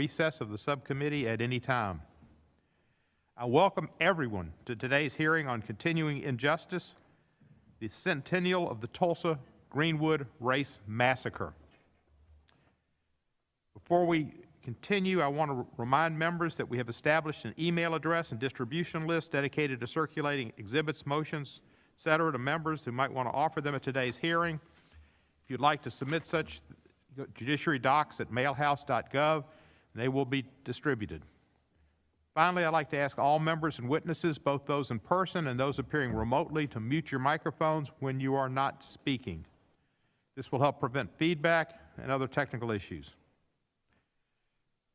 recess of the subcommittee at any time. I welcome everyone to today's hearing on continuing injustice, the centennial of the Tulsa Greenwood Race Massacre. Before we continue, I want to remind members that we have established an email address and distribution list dedicated to circulating exhibits, motions, etc. to members who might want to offer them at today's hearing. If you'd like to submit such, judiciary docs at mailhouse.gov, and they will be distributed. Finally, I'd like to ask all members and witnesses, both those in person and those appearing remotely, to mute your microphones when you are not speaking. This will help prevent feedback and other technical issues.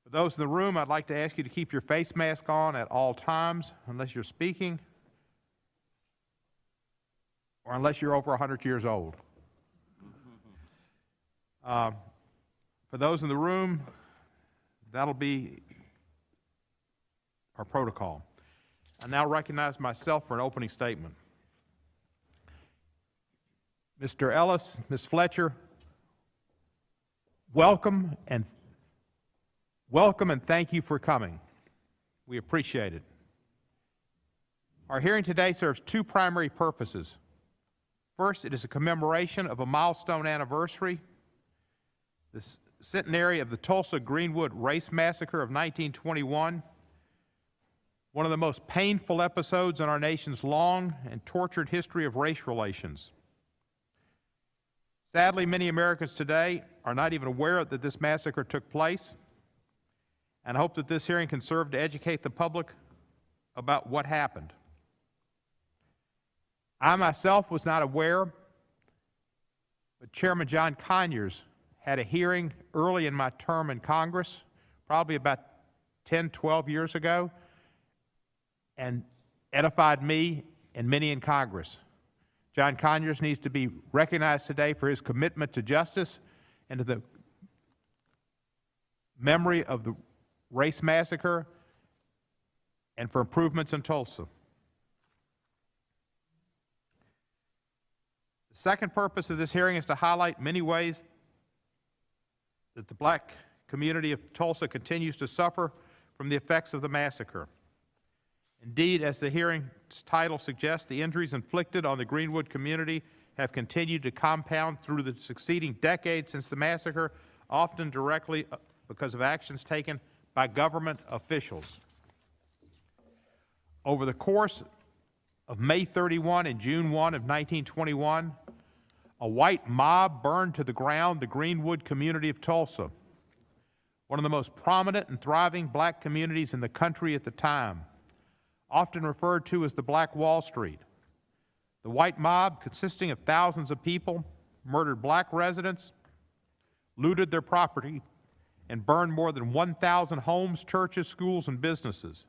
For those in the room, I'd like to ask you to keep your face mask on at all times unless you're speaking or unless you're over 100 years old. For those in the room, that'll be our protocol. I now recognize myself for an opening statement. Mr. Ellis, Ms. Fletcher, welcome and thank you for coming. We appreciate it. Our hearing today serves two primary purposes. First, it is a commemoration of a milestone anniversary, the centenary of the Tulsa Greenwood Race Massacre of 1921, one of the most painful episodes in our nation's long and tortured history of race relations. Sadly, many Americans today are not even aware that this massacre took place, and I hope that this hearing can serve to educate the public about what happened. I myself was not aware, but Chairman John Conyers had a hearing early in my term in Congress, probably about 10, 12 years ago, and edified me and many in Congress. John Conyers needs to be recognized today for his commitment to justice and to the memory of the race massacre and for improvements in Tulsa. The second purpose of this hearing is to highlight many ways that the black community of Tulsa continues to suffer from the effects of the massacre. Indeed, as the hearing's title suggests, the injuries inflicted on the Greenwood community have continued to compound through the succeeding decades since the massacre, often directly because of actions taken by government officials. Over the course of May 31 and June 1 of 1921, a white mob burned to the ground the Greenwood community of Tulsa, one of the most prominent and thriving black communities in the country at the time, often referred to as the Black Wall Street. The white mob, consisting of thousands of people, murdered black residents, looted their property, and burned more than 1,000 homes, churches, schools, and businesses.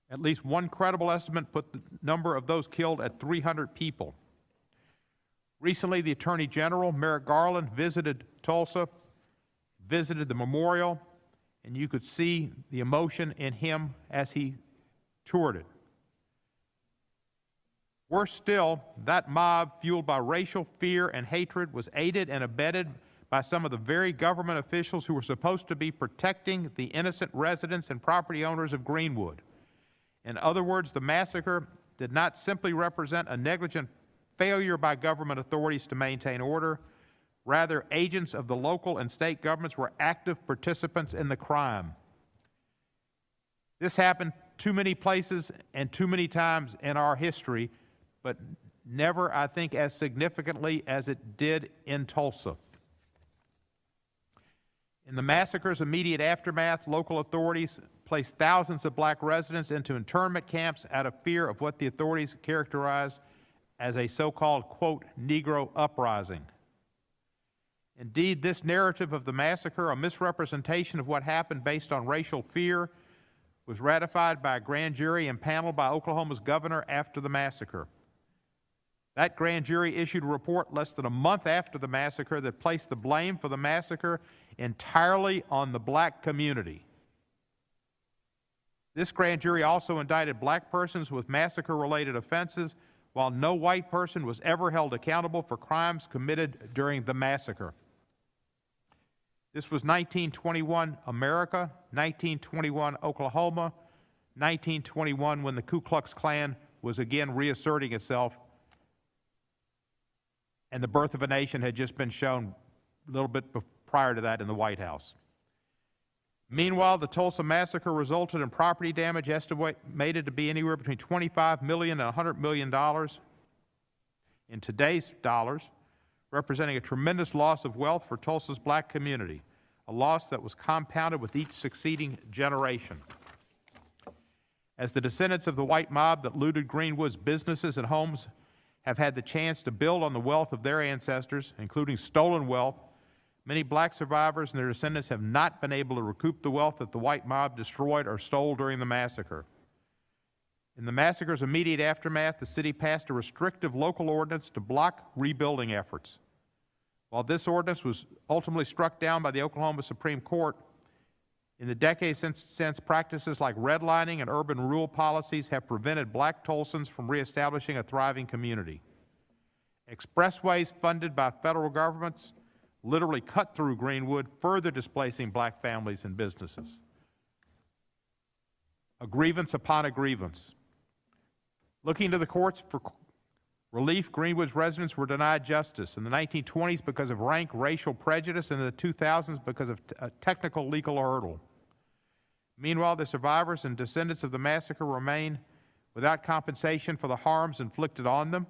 At least one credible estimate put the number of those killed at 300 people. Recently, the Attorney General, Merrick Garland, visited Tulsa, visited the memorial, and you could see the emotion in him as he toured it. Worse still, that mob, fueled by racial fear and hatred, was aided and abetted by some of the very government officials who were supposed to be protecting the innocent residents and property owners of Greenwood. In other words, the massacre did not simply represent a negligent failure by government authorities to maintain order. Rather, agents of the local and state governments were active participants in the crime. This happened too many places and too many times in our history, but never, I think, as significantly as it did in Tulsa. In the massacre's immediate aftermath, local authorities placed thousands of black residents into internment camps out of fear of what the authorities characterized as a so-called, quote, Negro uprising. Indeed, this narrative of the massacre, a misrepresentation of what happened based on racial fear, was ratified by a grand jury impaneled by Oklahoma's governor after the massacre. That grand jury issued a report less than a month after the massacre that placed the blame for the massacre entirely on the black community. This grand jury also indicted black persons with massacre-related offenses, while no white person was ever held accountable for crimes committed during the massacre. This was 1921 America, 1921 Oklahoma, 1921 when the Ku Klux Klan was again reasserting itself, and the birth of a nation had just been shown a little bit prior to that in the White House. Meanwhile, the Tulsa Massacre resulted in property damage estimated to be anywhere between $25 million and $100 million in today's dollars, representing a tremendous loss of wealth for Tulsa's black community, a loss that was compounded with each succeeding generation. As the descendants of the white mob that looted Greenwood's businesses and homes have had the chance to build on the wealth of their ancestors, including stolen wealth, many black survivors and their descendants have not been able to recoup the wealth that the white mob destroyed or stole during the massacre. In the massacre's immediate aftermath, the city passed a restrictive local ordinance to block rebuilding efforts. While this ordinance was ultimately struck down by the Oklahoma Supreme Court, in the decades since practices like redlining and urban rural policies have prevented black Tulsans from reestablishing a thriving community. Expressways funded by federal governments literally cut through Greenwood, further displacing black families and businesses. A grievance upon a grievance. Looking to the courts for relief, Greenwood's residents were denied justice in the 1920s because of rank racial prejudice, and in the 2000s because of a technical legal hurdle. Meanwhile, the survivors and descendants of the massacre remain without compensation for the harms inflicted on them,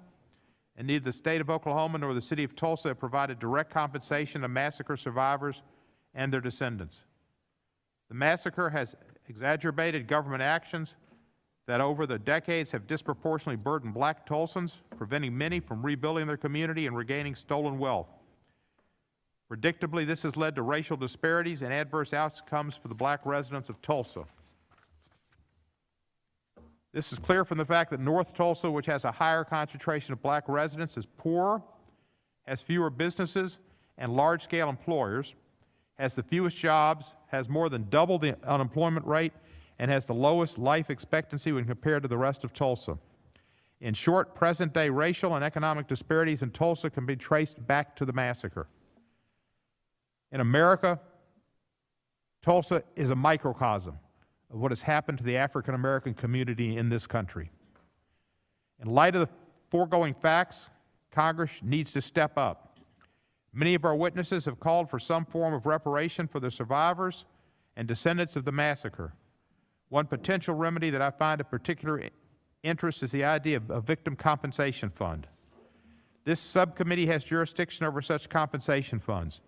and neither the state of Oklahoma nor the city of Tulsa have provided direct compensation to massacre survivors and their descendants. The massacre has exacerbated government actions that over the decades have disproportionately burdened black Tulsans, preventing many from rebuilding their community and regaining stolen wealth. Predictably, this has led to racial disparities and adverse outcomes for the black residents of Tulsa. This is clear from the fact that North Tulsa, which has a higher concentration of black residents, is poorer, has fewer businesses and large-scale employers, has the fewest jobs, has more than double the unemployment rate, and has the lowest life expectancy when compared to the rest of Tulsa. In short, present-day racial and economic disparities in Tulsa can be traced back to the massacre. In America, Tulsa is a microcosm of what has happened to the African American community in this country. In light of the foregoing facts, Congress needs to step up. Many of our witnesses have called for some form of reparation for the survivors and descendants of the massacre. One potential remedy that I find of particular interest is the idea of a victim compensation fund. This subcommittee has jurisdiction over such compensation funds.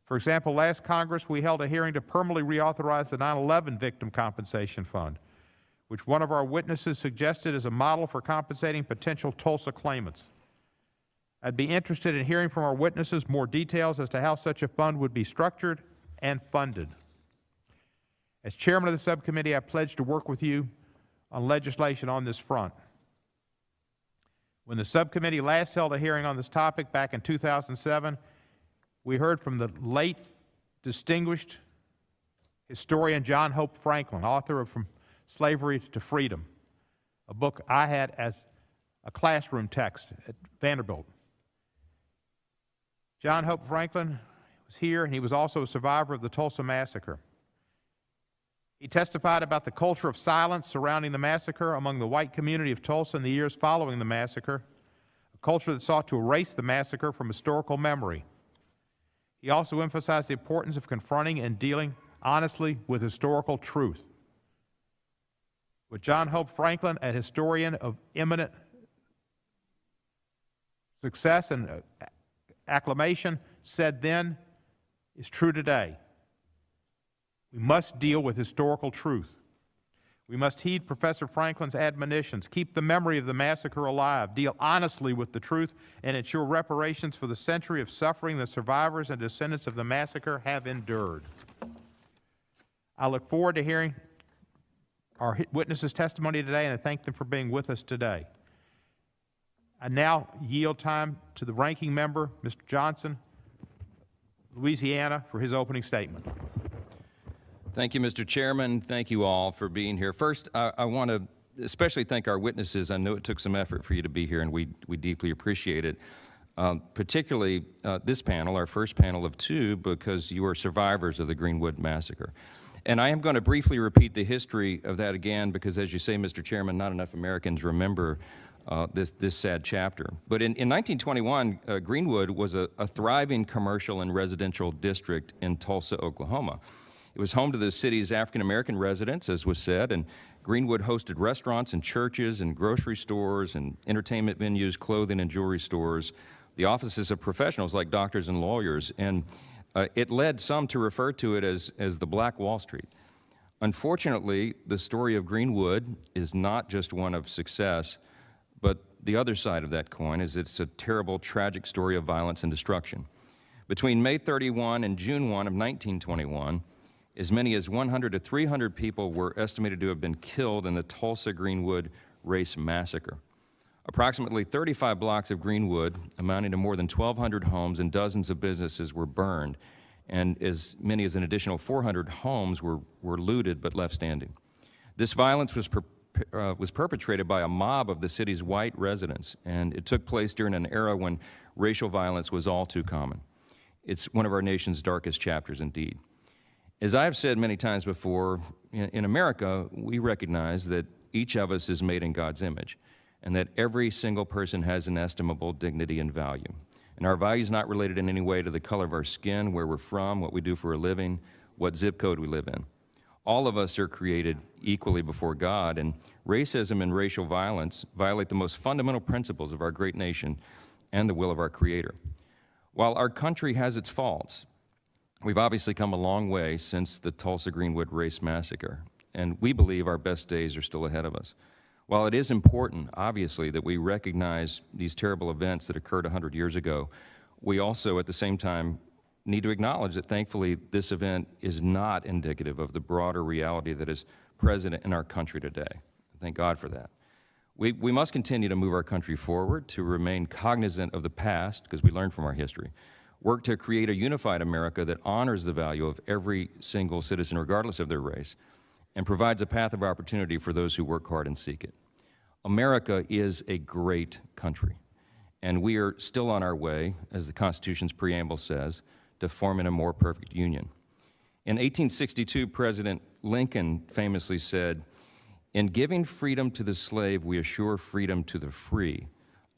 For example, last Congress, we held a hearing to permanently reauthorize the 9/11 Victim Compensation Fund, which one of our witnesses suggested as a model for compensating potential Tulsa claimants. I'd be interested in hearing from our witnesses more details as to how such a fund would be structured and funded. As chairman of the subcommittee, I pledge to work with you on legislation on this front. When the subcommittee last held a hearing on this topic back in 2007, we heard from the late distinguished historian John Hope Franklin, author of From Slavery to Freedom, a book I had as a classroom text at Vanderbilt. John Hope Franklin was here, and he was also a survivor of the Tulsa Massacre. He testified about the culture of silence surrounding the massacre among the white community of Tulsa in the years following the massacre, a culture that sought to erase the massacre from historical memory. He also emphasized the importance of confronting and dealing honestly with historical truth. What John Hope Franklin, a historian of eminent success and acclamation, said then is true today. We must deal with historical truth. We must heed Professor Franklin's admonitions, keep the memory of the massacre alive, deal honestly with the truth, and ensure reparations for the century of suffering the survivors and descendants of the massacre have endured. I look forward to hearing our witnesses' testimony today, and I thank them for being with us today. I now yield time to the ranking member, Mr. Johnson, Louisiana, for his opening statement. Thank you, Mr. Chairman. Thank you all for being here. First, I want to especially thank our witnesses. I know it took some effort for you to be here, and we deeply appreciate it. particularly this panel, our first panel of two, because you are survivors of the Greenwood Massacre. And I am going to briefly repeat the history of that again, because as you say, Mr. Chairman, not enough Americans remember this sad chapter. But in 1921, Greenwood was a thriving commercial and residential district in Tulsa, Oklahoma. It was home to the city's African-American residents, as was said, and Greenwood hosted restaurants and churches and grocery stores and entertainment venues, clothing and jewelry stores, the offices of professionals like doctors and lawyers, and it led some to refer to it as the Black Wall Street. Unfortunately, the story of Greenwood is not just one of success, but the other side of that coin is it's a terrible, tragic story of violence and destruction. Between May 31 and June 1 of 1921, as many as 100 to 300 people were estimated to have been killed in the Tulsa Greenwood Race Massacre. Approximately 35 blocks of Greenwood, amounting to more than 1,200 homes and dozens of businesses, were burned, and as many as an additional 400 homes were looted but left standing. This violence was perpetrated by a mob of the city's white residents, and it took place during an era when racial violence was all too common. It's one of our nation's darkest chapters indeed. As I have said many times before, in America, we recognize that each of us is made in God's image, and that every single person has inestimable dignity and value. And our value is not related in any way to the color of our skin, where we're from, what we do for a living, what zip code we live in. All of us are created equally before God, and racism and racial violence violate the most fundamental principles of our great nation and the will of our Creator. While our country has its faults, we've obviously come a long way since the Tulsa Greenwood Race Massacre, and we believe our best days are still ahead of us. While it is important, obviously, that we recognize these terrible events that occurred 100 years ago, we also, at the same time, need to acknowledge that, thankfully, this event is not indicative of the broader reality that is present in our country today. Thank God for that. We must continue to move our country forward, to remain cognizant of the past, because we learn from our history, work to create a unified America that honors the value of every single citizen, regardless of their race, and provides a path of opportunity for those who work hard and seek it. America is a great country, and we are still on our way, as the Constitution's preamble says, to forming a more perfect union. In 1862, President Lincoln famously said, "In giving freedom to the slave, we assure freedom to the free,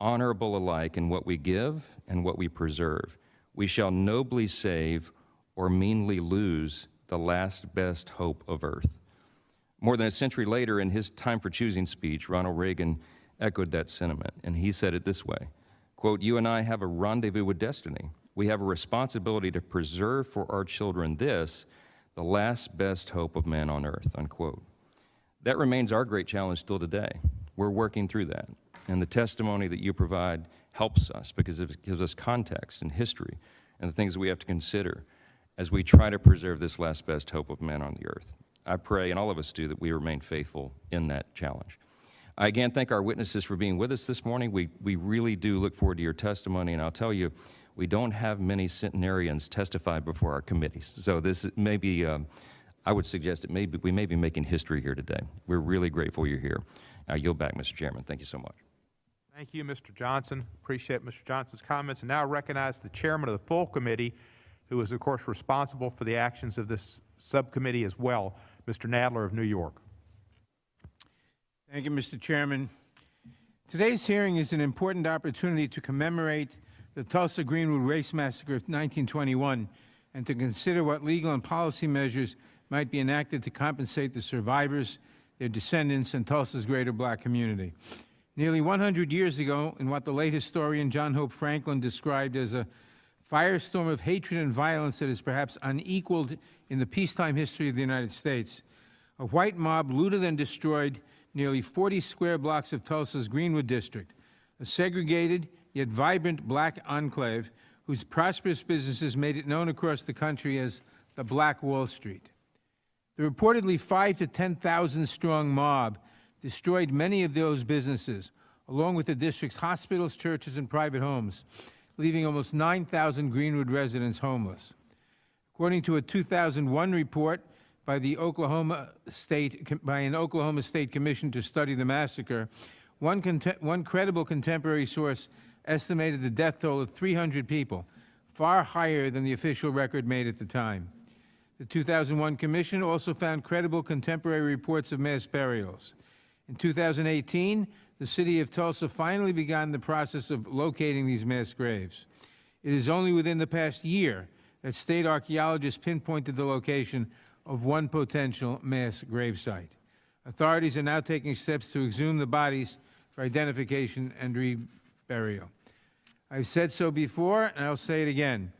honorable alike in what we give and what we preserve. We shall nobly save or meanly lose the last best hope of earth." More than a century later, in his Time for Choosing speech, Ronald Reagan echoed that sentiment, and he said it this way, quote, "You and I have a rendezvous with destiny. We have a responsibility to preserve for our children this, the last best hope of man on earth," unquote. That remains our great challenge still today. We're working through that, and the testimony that you provide helps us because it gives us context and history and the things that we have to consider as we try to preserve this last best hope of man on the earth. I pray, and all of us do, that we remain faithful in that challenge. I again thank our witnesses for being with us this morning. We really do look forward to your testimony, and I'll tell you, we don't have many centenarians testify before our committees. So this may be, I would suggest we may be making history here today. We're really grateful you're here. I yield back, Mr. Chairman. Thank you so much. Thank you, Mr. Johnson. Appreciate Mr. Johnson's comments. And now I recognize the chairman of the full committee, who is, of course, responsible for the actions of this subcommittee as well, Mr. Nadler of New York. Thank you, Mr. Chairman. Today's hearing is an important opportunity to commemorate the Tulsa Greenwood Race Massacre of 1921 and to consider what legal and policy measures might be enacted to compensate the survivors, their descendants, and Tulsa's greater black community. Nearly 100 years ago, in what the late historian John Hope Franklin described as a firestorm of hatred and violence that is perhaps unequaled in the peacetime history of the United States, a white mob looted and destroyed nearly 40 square blocks of Tulsa's Greenwood district, a segregated yet vibrant black enclave whose prosperous businesses made it known across the country as the Black Wall Street. The reportedly 5,000 to 10,000 strong mob destroyed many of those businesses, along with the district's hospitals, churches, and private homes, leaving almost 9,000 Greenwood residents homeless. According to a 2001 report by an Oklahoma State Commission to study the massacre, one credible contemporary source estimated the death toll of 300 people, far higher than the official record made at the time. The 2001 Commission also found credible contemporary reports of mass burials. In 2018, the city of Tulsa finally began the process of locating these mass graves. It is only within the past year that state archaeologists pinpointed the location of one potential mass gravesite. Authorities are now taking steps to exhume the bodies for identification and reburial. I've said so before, and I'll say it again.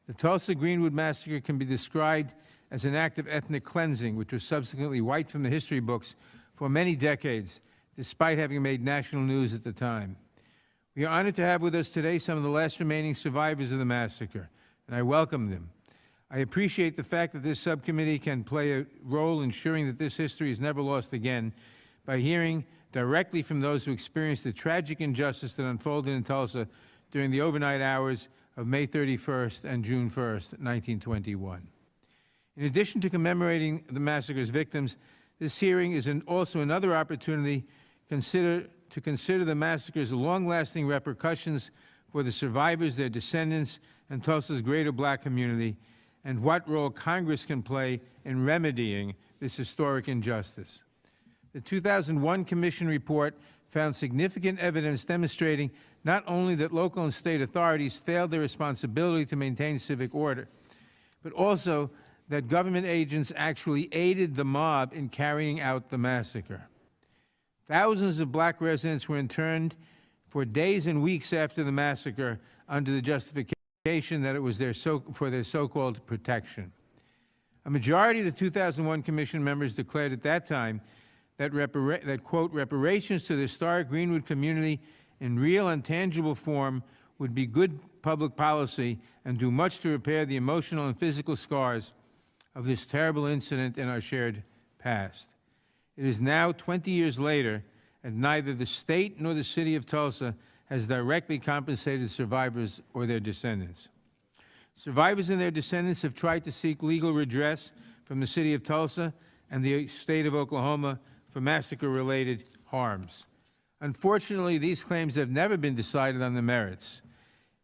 The Tulsa Greenwood Massacre can be described as an act of ethnic cleansing, which was subsequently wiped from the history books for many decades, despite having made national news at the time. We are honored to have with us today some of the last remaining survivors of the massacre, and I welcome them. I appreciate the fact that this subcommittee can play a role ensuring that this history is never lost again by hearing directly from those who experienced the tragic injustice that unfolded in Tulsa during the overnight hours of May 31st and June 1st, 1921. In addition to commemorating the massacre's victims, this hearing is also another opportunity to consider the massacre's long-lasting repercussions for the survivors, their descendants, and Tulsa's greater black community, and what role Congress can play in remedying this historic injustice. The 2001 Commission report found significant evidence demonstrating not only that local and state authorities failed their responsibility to maintain civic order, but also that government agents actually aided the mob in carrying out the massacre. Thousands of black residents were interned for days and weeks after the massacre under the justification that it was for their so-called protection. A majority of the 2001 Commission members declared at that time that, quote, reparations to the historic Greenwood community in real and tangible form would be good public policy and do much to repair the emotional and physical scars of this terrible incident in our shared past. It is now 20 years later, and neither the state nor the city of Tulsa has directly compensated survivors or their descendants. Survivors and their descendants have tried to seek legal redress from the city of Tulsa and the state of Oklahoma for massacre-related harms. Unfortunately, these claims have never been decided on the merits.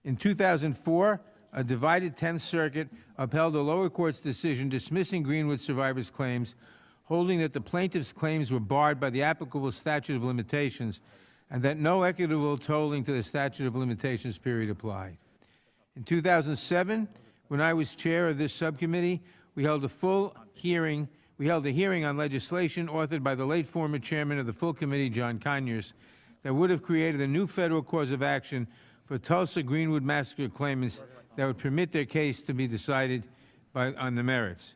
In 2004, a divided 10th Circuit upheld a lower court's decision dismissing Greenwood survivors' claims, holding that the plaintiffs' claims were barred by the applicable statute of limitations and that no equitable tolling to the statute of limitations period applied. In 2007, when I was chair of this subcommittee, we held a hearing on legislation authored by the late former chairman of the full committee, John Conyers, that would have created a new federal cause of action for Tulsa Greenwood Massacre claimants that would permit their case to be decided on the merits.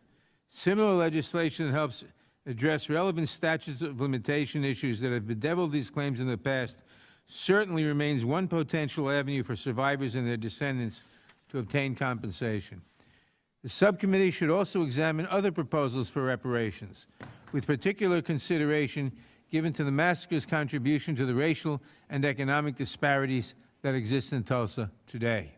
Similar legislation that helps address relevant statutes of limitation issues that have bedeviled these claims in the past certainly remains one potential avenue for survivors and their descendants to obtain compensation. The subcommittee should also examine other proposals for reparations, with particular consideration given to the massacre's contribution to the racial and economic disparities that exist in Tulsa today.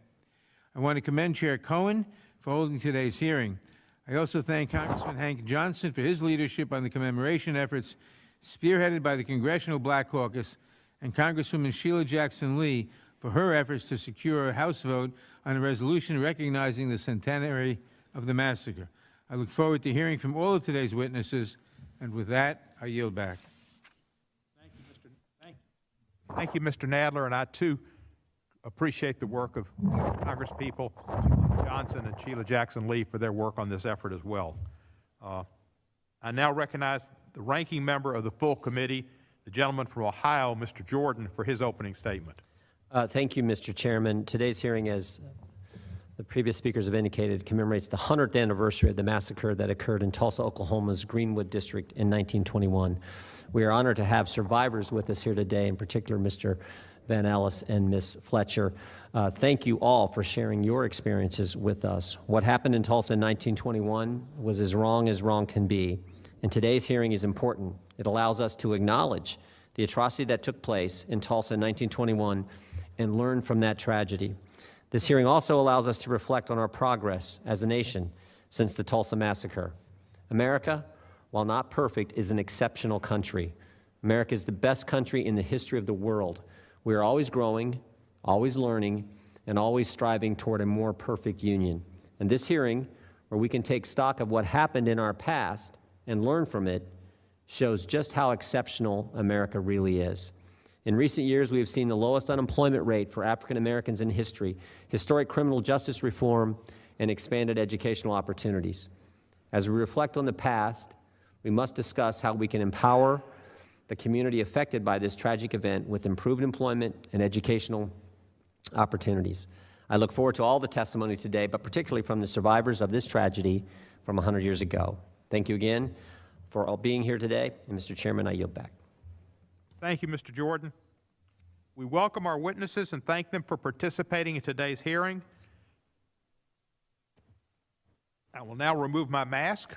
I want to commend Chair Cohen for holding today's hearing. I also thank Congressman Hank Johnson for his leadership on the commemoration efforts spearheaded by the Congressional Black Caucus, and Congresswoman Sheila Jackson Lee for her efforts to secure a House vote on a resolution recognizing the centenary of the massacre. I look forward to hearing from all of today's witnesses, and with that, I yield back. Thank you, Mr. Nadler, and I too appreciate the work of Congresspeople Johnson and Sheila Jackson Lee for their work on this effort as well. I now recognize the ranking member of the full committee, the gentleman from Ohio, Mr. Jordan, for his opening statement. Thank you, Mr. Chairman. Today's hearing, as the previous speakers have indicated, commemorates the 100th anniversary of the massacre that occurred in Tulsa, Oklahoma's Greenwood District in 1921. We are honored to have survivors with us here today, in particular Mr. Vann Ellis and Ms. Fletcher. Thank you all for sharing your experiences with us. What happened in Tulsa in 1921 was as wrong can be, and today's hearing is important. It allows us to acknowledge the atrocity that took place in Tulsa in 1921 and learn from that tragedy. This hearing also allows us to reflect on our progress as a nation since the Tulsa Massacre. America, while not perfect, is an exceptional country. America is the best country in the history of the world. We are always growing, always learning, and always striving toward a more perfect union. And this hearing, where we can take stock of what happened in our past and learn from it, shows just how exceptional America really is. In recent years, we have seen the lowest unemployment rate for African Americans in history, historic criminal justice reform, and expanded educational opportunities. As we reflect on the past, we must discuss how we can empower the community affected by this tragic event with improved employment and educational opportunities. I look forward to all the testimony today, but particularly from the survivors of this tragedy from 100 years ago. Thank you again for all being here today, and Mr. Chairman, I yield back. Thank you, Mr. Jordan. We welcome our witnesses and thank them for participating in today's hearing. I will now remove my mask,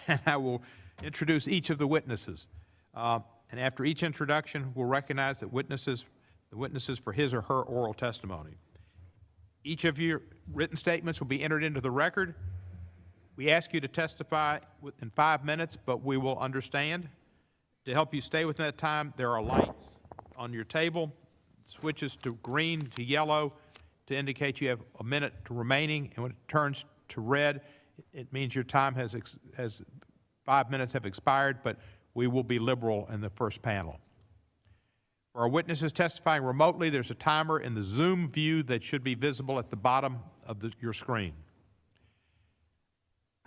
and I will introduce each of the witnesses. And after each introduction, we'll recognize the witnesses for his or her oral testimony. Each of your written statements will be entered into the record. We ask you to testify within 5 minutes, but we will understand. To help you stay within that time, there are lights on your table, switches to green to yellow to indicate you have a minute remaining, and when it turns to red, it means your time has 5 minutes have expired, but we will be liberal in the first panel. For our witnesses testifying remotely, there's a timer in the Zoom view that should be visible at the bottom of your screen.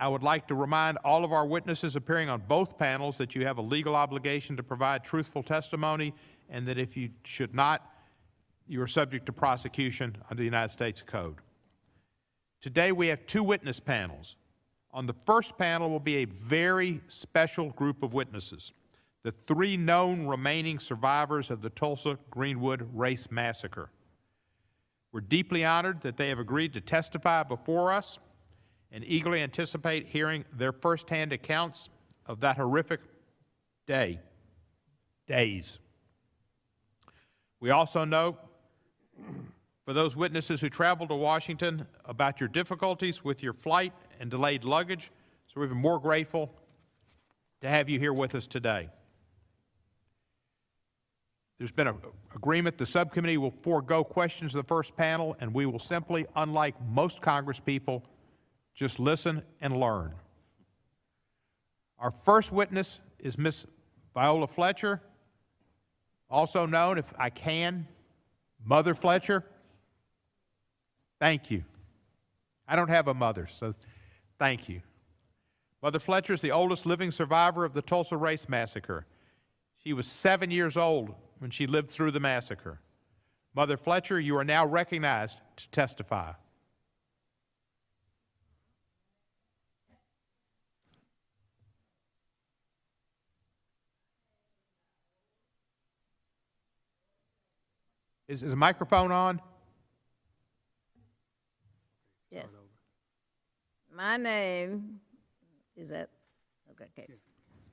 I would like to remind all of our witnesses appearing on both panels that you have a legal obligation to provide truthful testimony, and that if you should not, you are subject to prosecution under the United States Code. Today we have 2 witness panels. On the first panel will be a very special group of witnesses, the 3 known remaining survivors of the Tulsa Greenwood Race Massacre. We're deeply honored that they have agreed to testify before us and eagerly anticipate hearing their firsthand accounts of that horrific days. We also know, for those witnesses who traveled to Washington, about your difficulties with your flight and delayed luggage, so we're even more grateful to have you here with us today. There's been an agreement the subcommittee will forego questions of the first panel, and we will simply, unlike most Congress people, just listen and learn. Our first witness is Miss Viola Fletcher, also known, if I can, Mother Fletcher. Thank you. I don't have a mother, so thank you. Mother Fletcher is the oldest living survivor of the Tulsa Race Massacre. She was 7 years old when she lived through the massacre. Mother Fletcher, you are now recognized to testify. Is the microphone on? Yes. My name is that, okay.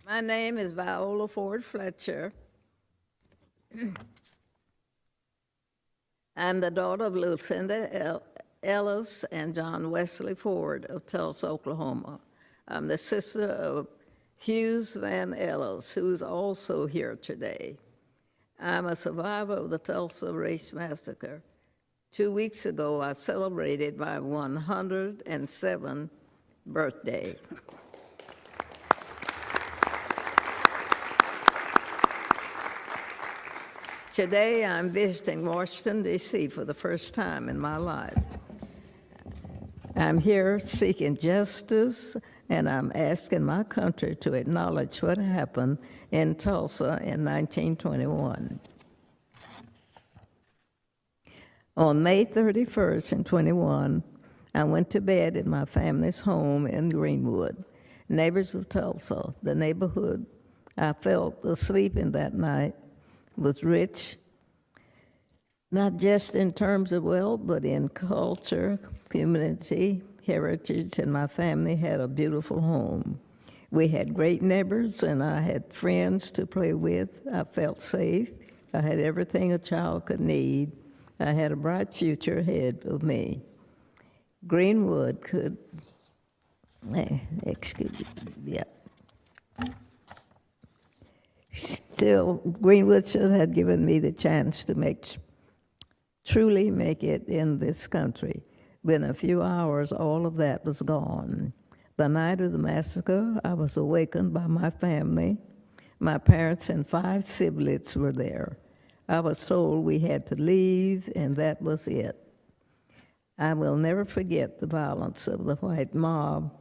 My name is Viola Ford Fletcher. I'm the daughter of Lucinda Ellis and John Wesley Ford of Tulsa, Oklahoma. I'm the sister of Hughes Vann Ellis, who's also here today. I'm a survivor of the Tulsa Race Massacre. 2 weeks ago, I celebrated my 107th birthday. Today, I'm visiting Washington, D.C. for the first time in my life. I'm here seeking justice, and I'm asking my country to acknowledge what happened in Tulsa in 1921. On May 31st in 21, I went to bed in my family's home in Greenwood, neighbors of Tulsa. The neighborhood I felt asleep in that night was rich, not just in terms of wealth, but in culture, community, heritage, and my family had a beautiful home. We had great neighbors, and I had friends to play with. I felt safe. I had everything a child could need. I had a bright future ahead of me. Greenwood could, Still, Greenwood should have given me the chance to make truly make it in this country. Within a few hours, all of that was gone. The night of the massacre, I was awakened by my family. My parents and 5 siblings were there. I was told we had to leave, and that was it. I will never forget the violence of the white mob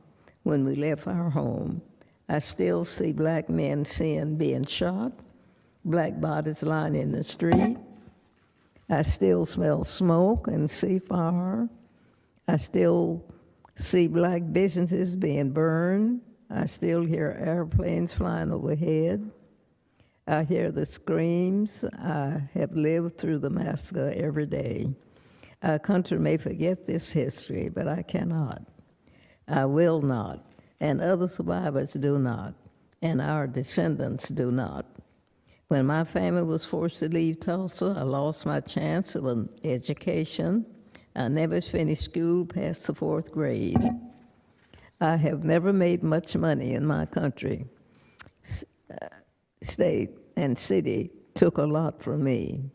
when we left our home. I still see black men being shot, black bodies lying in the street. I still smell smoke and see fire. I still see black businesses being burned. I still hear airplanes flying overhead. I hear the screams. I have lived through the massacre every day. Our country may forget this history, but I cannot. I will not, and other survivors do not, and our descendants do not. When my family was forced to leave Tulsa, I lost my chance of an education. I never finished school past the 4th grade. I have never made much money in my country. State and city took a lot from me.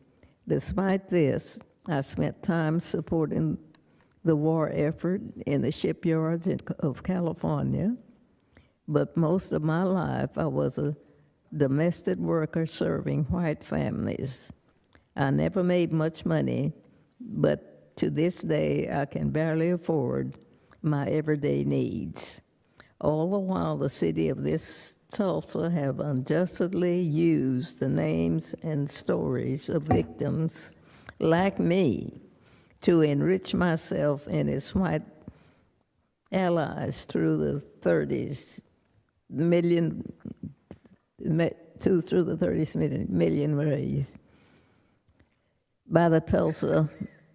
Despite this, I spent time supporting the war effort in the shipyards of California, but most of my life I was a domestic worker serving white families. I never made much money, but to this day I can barely afford my everyday needs. All the while the city of this Tulsa have unjustly used the names and stories of victims like me to enrich myself and its white allies through the 30s million raised by the Tulsa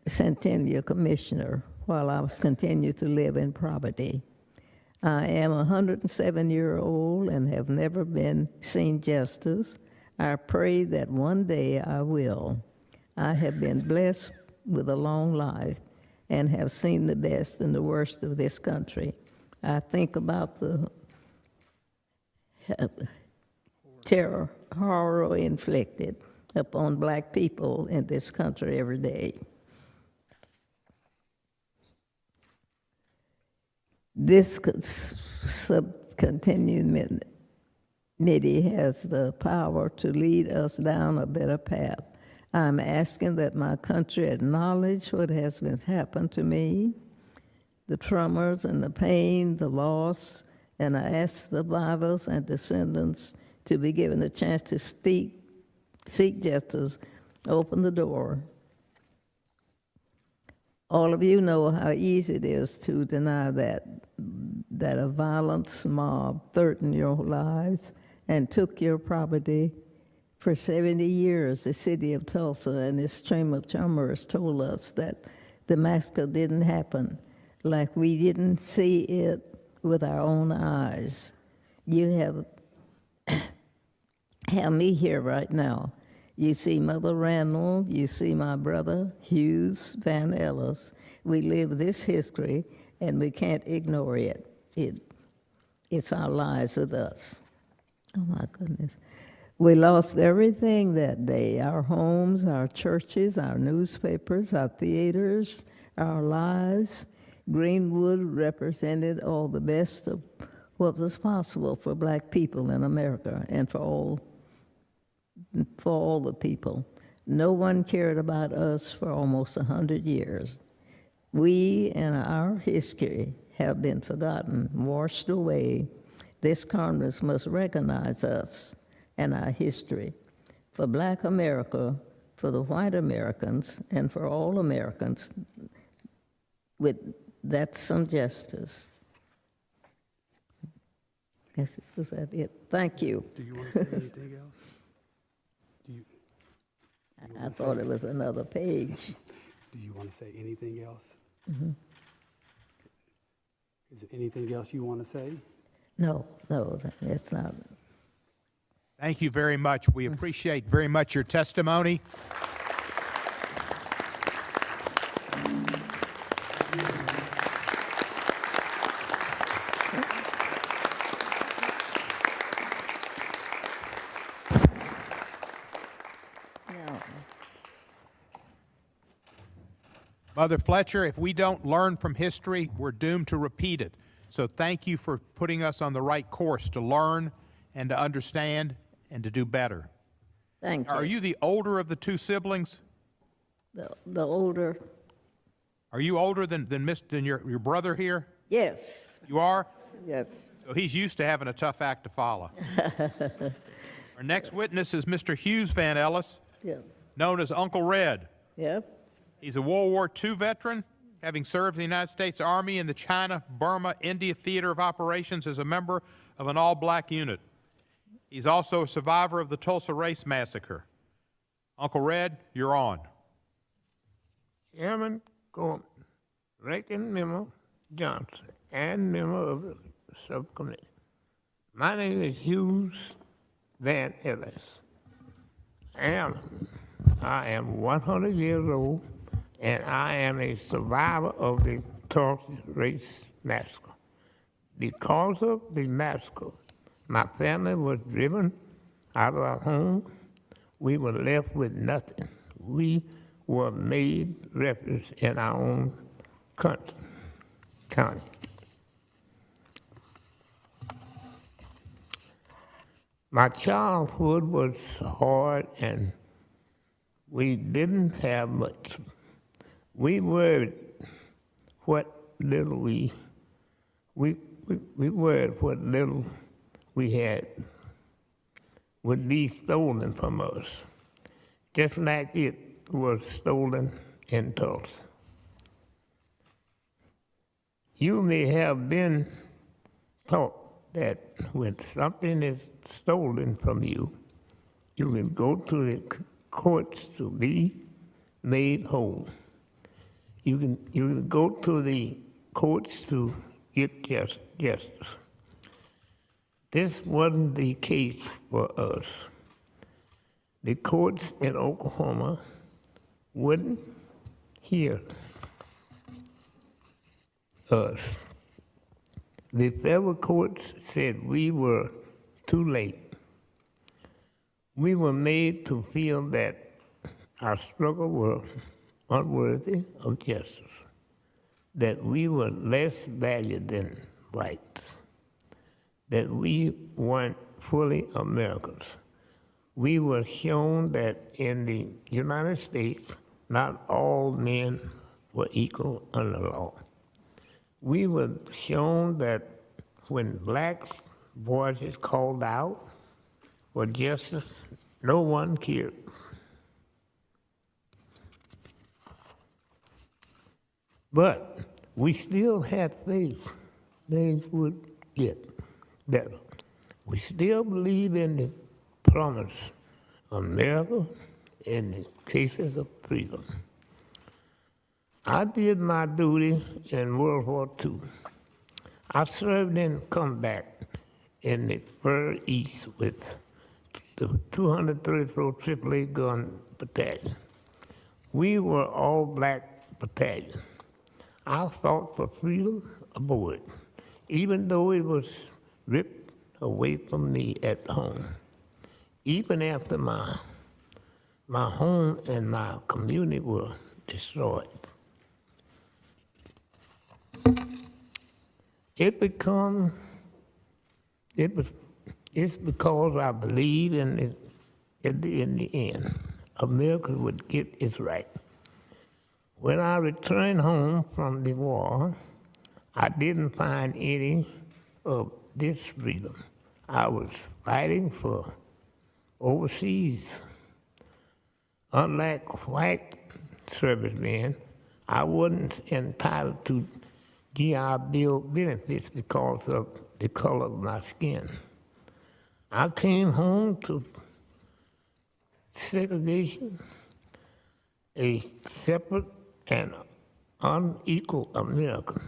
Centennial Commissioner while I was continued to live in poverty. I am a 107-year-old and have never been seen justice. I pray that one day I will. I have been blessed with a long life and have seen the best and the worst of this country. I think about the terror, horror inflicted upon black people in this country every day. This subcontinued committee has the power to lead us down a better path. I'm asking that my country acknowledge what has been happened to me, the traumas and the pain, the loss, and I ask the survivors and descendants to be given the chance to seek justice, open the door. All of you know how easy it is to deny that a violent mob threatened your lives and took your property. For 70 years, the city of Tulsa and its Chamber of Commerce told us that the massacre didn't happen, like we didn't see it with our own eyes. You have me here right now. You see Mother Randall, you see my brother, Hughes Vann Ellis. We live this history, and we can't ignore it. It's our lives with us. Oh my goodness. We lost everything that day, our homes, our churches, our newspapers, our theaters, our lives. Greenwood represented all the best of what was possible for black people in America and for all the people. No one cared about us for almost 100 years. We and our history have been forgotten, washed away. This Congress must recognize us and our history. For black America, for the white Americans, and for all Americans, that's some justice. Guess was that it. Thank you. Do you want to say anything else? I thought it was another page. Do you want to say anything else? Mm-hmm. Is there anything else you want to say? No, that's not. Thank you very much. We appreciate very much your testimony. Mother Fletcher, if we don't learn from history, we're doomed to repeat it. So thank you for putting us on the right course to learn and to understand and to do better. Thank you. Are you the older of the two siblings? The older, Are you older than your brother here? yes, You are? yes. So he's used to having a tough act to follow. Our next witness is Mr. Hughes Vann Ellis, Yep, known as Uncle Red. yep. He's a World War II veteran, having served in the United States Army in the China-Burma-India Theater of Operations as a member of an all-black unit. He's also a survivor of the Tulsa Race Massacre. Uncle Red, you're on. Chairman Gorman, Ranking Member Johnson, and member of the subcommittee. My name is Hughes Vann Ellis. I am 100 years old, and I am a survivor of the Tulsa Race Massacre. Because of the massacre, my family was driven out of our home. We were left with nothing. We were made refugees in our own county. My childhood was hard, and we didn't have much. We worried what little we worried what little we had would be stolen from us, just like it was stolen in Tulsa. You may have been taught that when something is stolen from you, you can go to the courts to be made whole. You can go to the courts to get justice. This wasn't the case for us. The courts in Oklahoma wouldn't hear us. The federal courts said we were too late. We were made to feel that our struggle was unworthy of justice, that we were less valued than whites, that we weren't fully Americans. We were shown that in the United States, not all men were equal under law. We were shown that when black voices called out for justice, no one cared. But we still had faith things would get better. We still believe in the promise of America in the cases of freedom. I did my duty in World War II. I served in combat in the Far East with the 234th AAA Gun Battalion. We were all black battalion. I fought for freedom aboard, even though it was ripped away from me at home. Even after my home and my community were destroyed. It's because I believe in the end, America would get its right. When I returned home from the war, I didn't find any of this freedom. I was fighting for overseas. Unlike white servicemen, I wasn't entitled to GI Bill benefits because of the color of my skin. I came home to segregation, a separate and unequal America,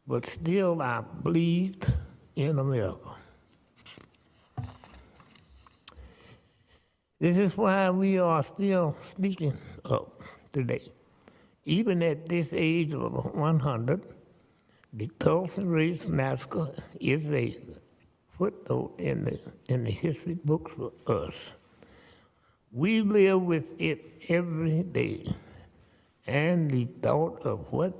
but still I believed in America. This is why we are still speaking up today. Even at this age of 100, the Tulsa Race Massacre is a footnote in the history books for us. We live with it every day, and the thought of what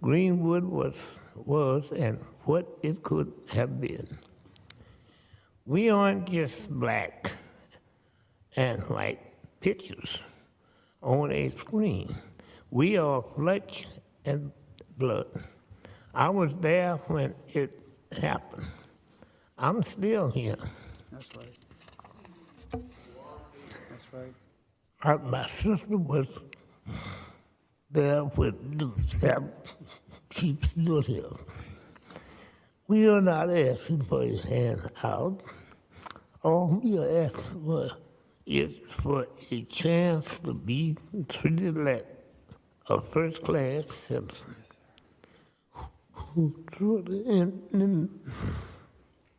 Greenwood was and what it could have been. We aren't just black and white pictures on a screen. We are flesh and blood. I was there when it happened. I'm still here. That's right. That's right. My sister was there with the she's still here. We are not asking for his hand out. All we are asking for is for a chance to be treated like a first-class citizen. Who truly in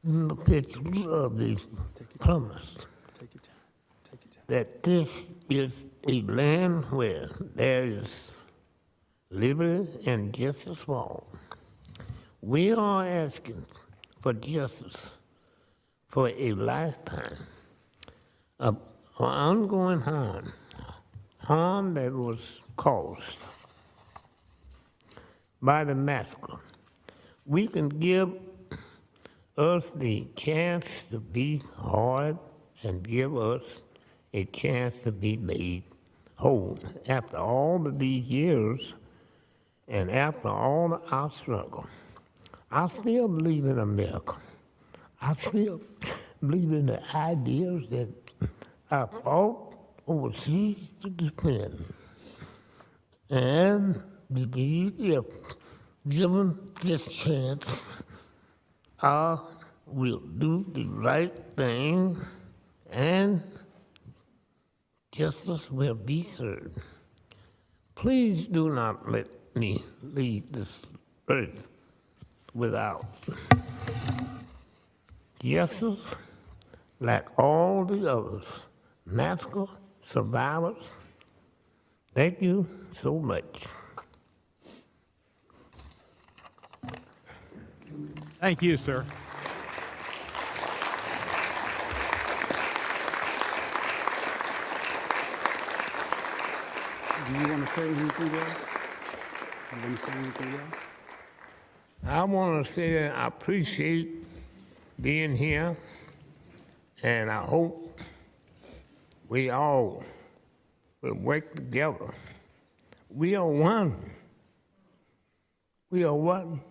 the pictures of the promise Take your time. Take your time. that this is a land where there is liberty and justice for all. We are asking for justice for a lifetime of ongoing harm that was caused by the massacre. We can give us the chance to be hard and give us a chance to be made whole after all of these years and after all of our struggle. I still believe in America. I still believe in the ideas that I fought overseas to defend. And believe if given this chance, I will do the right thing and justice will be served. Please do not let me leave this earth without justice like all the others, massacre survivors. Thank you so much. Thank you, sir. Do you want to say anything else? You want to say anything else? I want to say that I appreciate being here, and I hope we all will work together. We are one. We are one.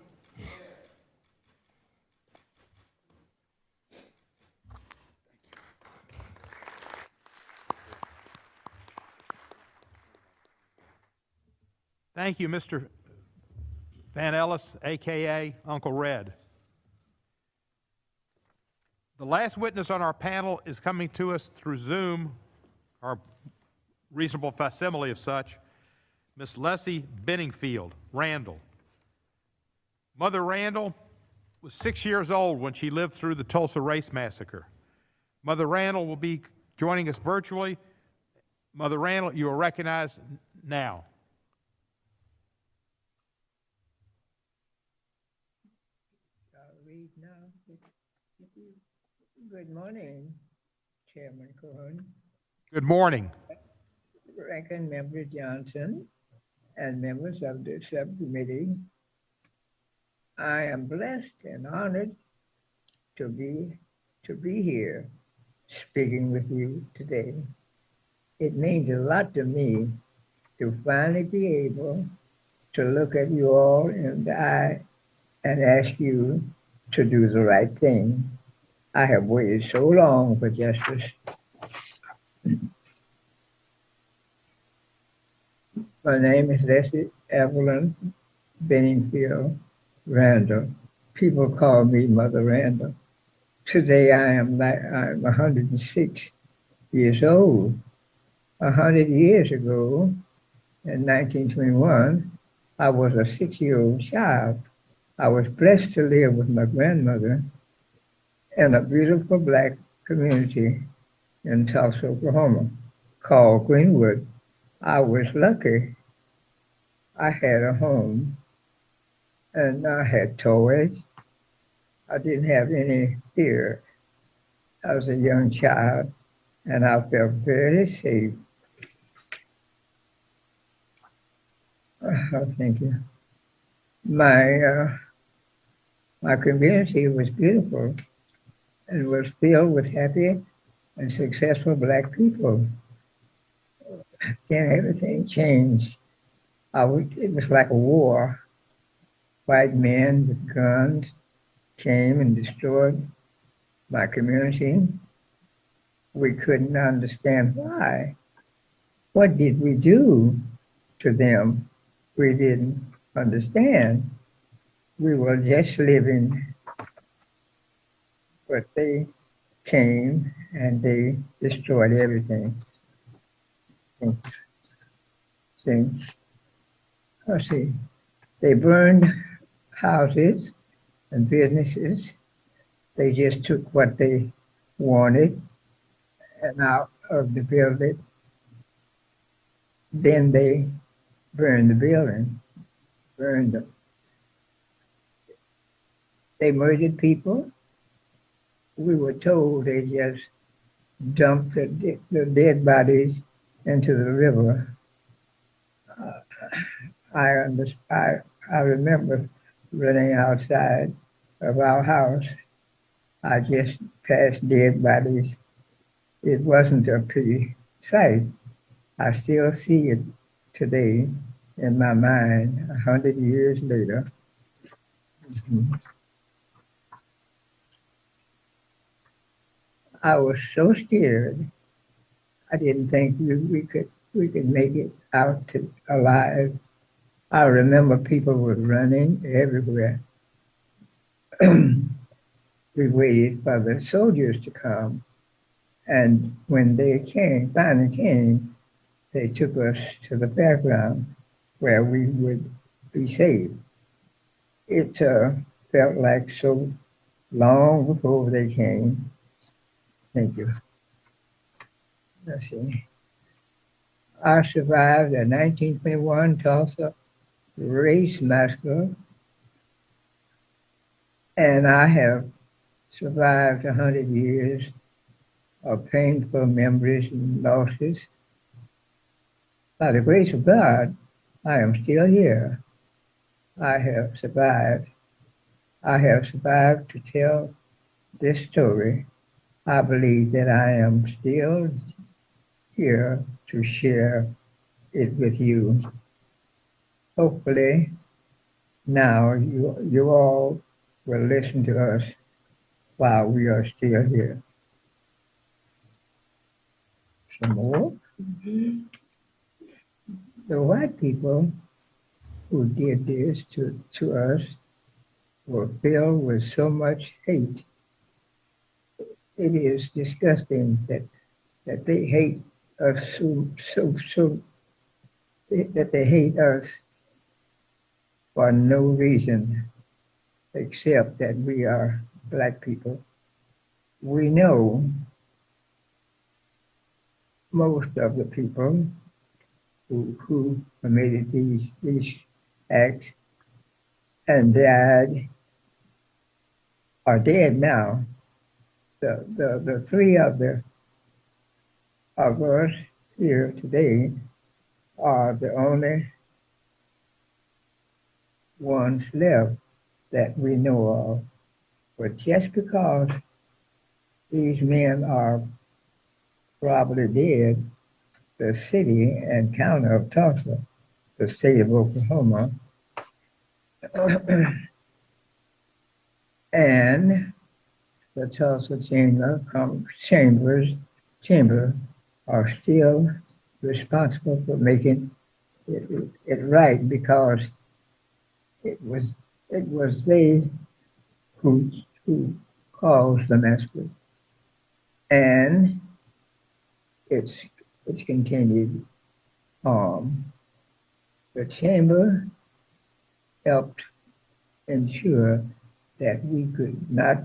Thank you, Mr. Vann Ellis, AKA Uncle Red. The last witness on our panel is coming to us through Zoom, our reasonable facsimile of such, Miss Leslie Benningfield, Randall. Mother Randall was 6 years old when she lived through the Tulsa Race Massacre. Mother Randall will be joining us virtually. Mother Randall, you are recognized now. Read now with you. Good morning, Chairman Cohen, Good morning. Ranking Member Johnson, and members of the subcommittee. I am blessed and honored to be here speaking with you today. It means a lot to me to finally be able to look at you all in the eye and ask you to do the right thing. I have waited so long for justice. My name is Leslie Evelyn Benningfield Randall. People call me Mother Randall. Today I'm 106 years old. 100 years ago, in 1921, I was a 6-year-old child. I was blessed to live with my grandmother in a beautiful black community in Tulsa, Oklahoma, called Greenwood. I was lucky. I had a home, and I had toys. I didn't have any fear. I was a young child, and I felt very safe. Thank you. My community was beautiful and was filled with happy and successful Black people. Then everything changed. It was like a war. White men with guns came and destroyed my community. We couldn't understand why. What did we do to them? We didn't understand. We were just living, but they came and they destroyed everything. See, let's see. They burned houses and businesses. They just took what they wanted and out of the building. Then they burned the building, burned them. They murdered people. We were told they just dumped the dead bodies into the river. I remember running outside of our house. I just passed dead bodies. It wasn't a pretty sight. I still see it today in my mind 100 years later. I was so scared. I didn't think we could make it out alive. I remember people were running everywhere. We waited for the soldiers to come, and when they finally came, they took us to the background where we would be safe. It felt like so long before they came. Thank you. Let's see. I survived the 1921 Tulsa Race Massacre, and I have survived 100 years of painful memories and losses. By the grace of God, I am still here. I have survived. I have survived to tell this story. I believe that I am still here to share it with you. Hopefully, now you all will listen to us while we are still here. Some more. The white people who did this to us were filled with so much hate. It is disgusting that they hate us that they hate us for no reason except that we are Black people. We know most of the people who committed these acts and died are dead now. The three of us here today are the only ones left that we know of. But just because these men are probably dead, the city and county of Tulsa, the state of Oklahoma, and the Tulsa Chamber are still responsible for making it right, because it was they who caused the massacre, and it's continued on. The chamber helped ensure that we could not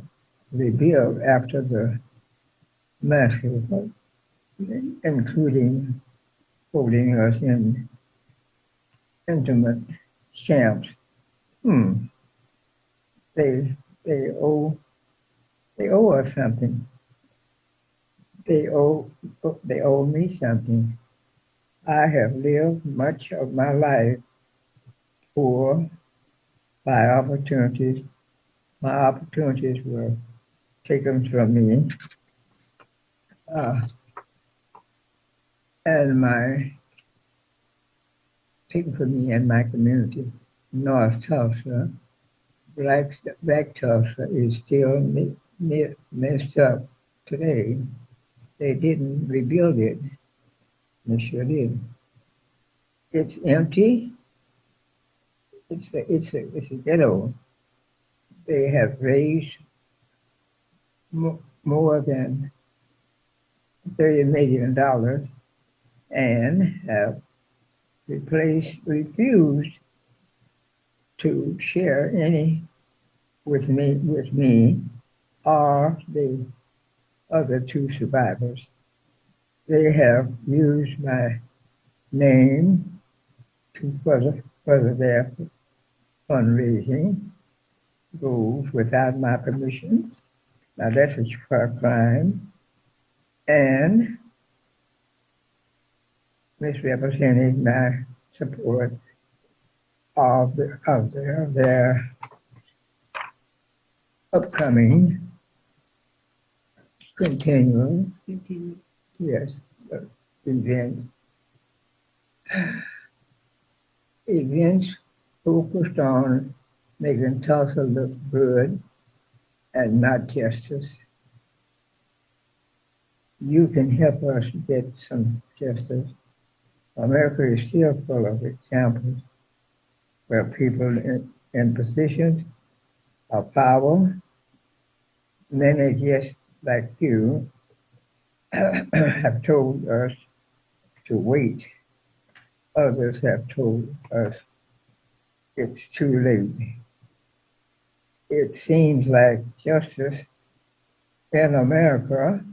rebuild after the massacre, including holding us in intimate camps. They owe us something. They owe me something. I have lived much of my life poor by opportunities. My opportunities were taken from me, and taken from me and my community. North Tulsa, Black Tulsa is still messed up today. They didn't rebuild it. They sure did. It's empty. It's a ghetto. They have raised more than $30 million and have refused to share any with me or the other two survivors. They have used my name to further their fundraising goals without my permission. Now that's a crime, and misrepresenting my support of their upcoming continual yes events focused on making Tulsa look good and not justice. You can help us get some justice. America is still full of examples where people in positions of power, many just like you, have told us to wait. Others have told us it's too late. It seems like justice in America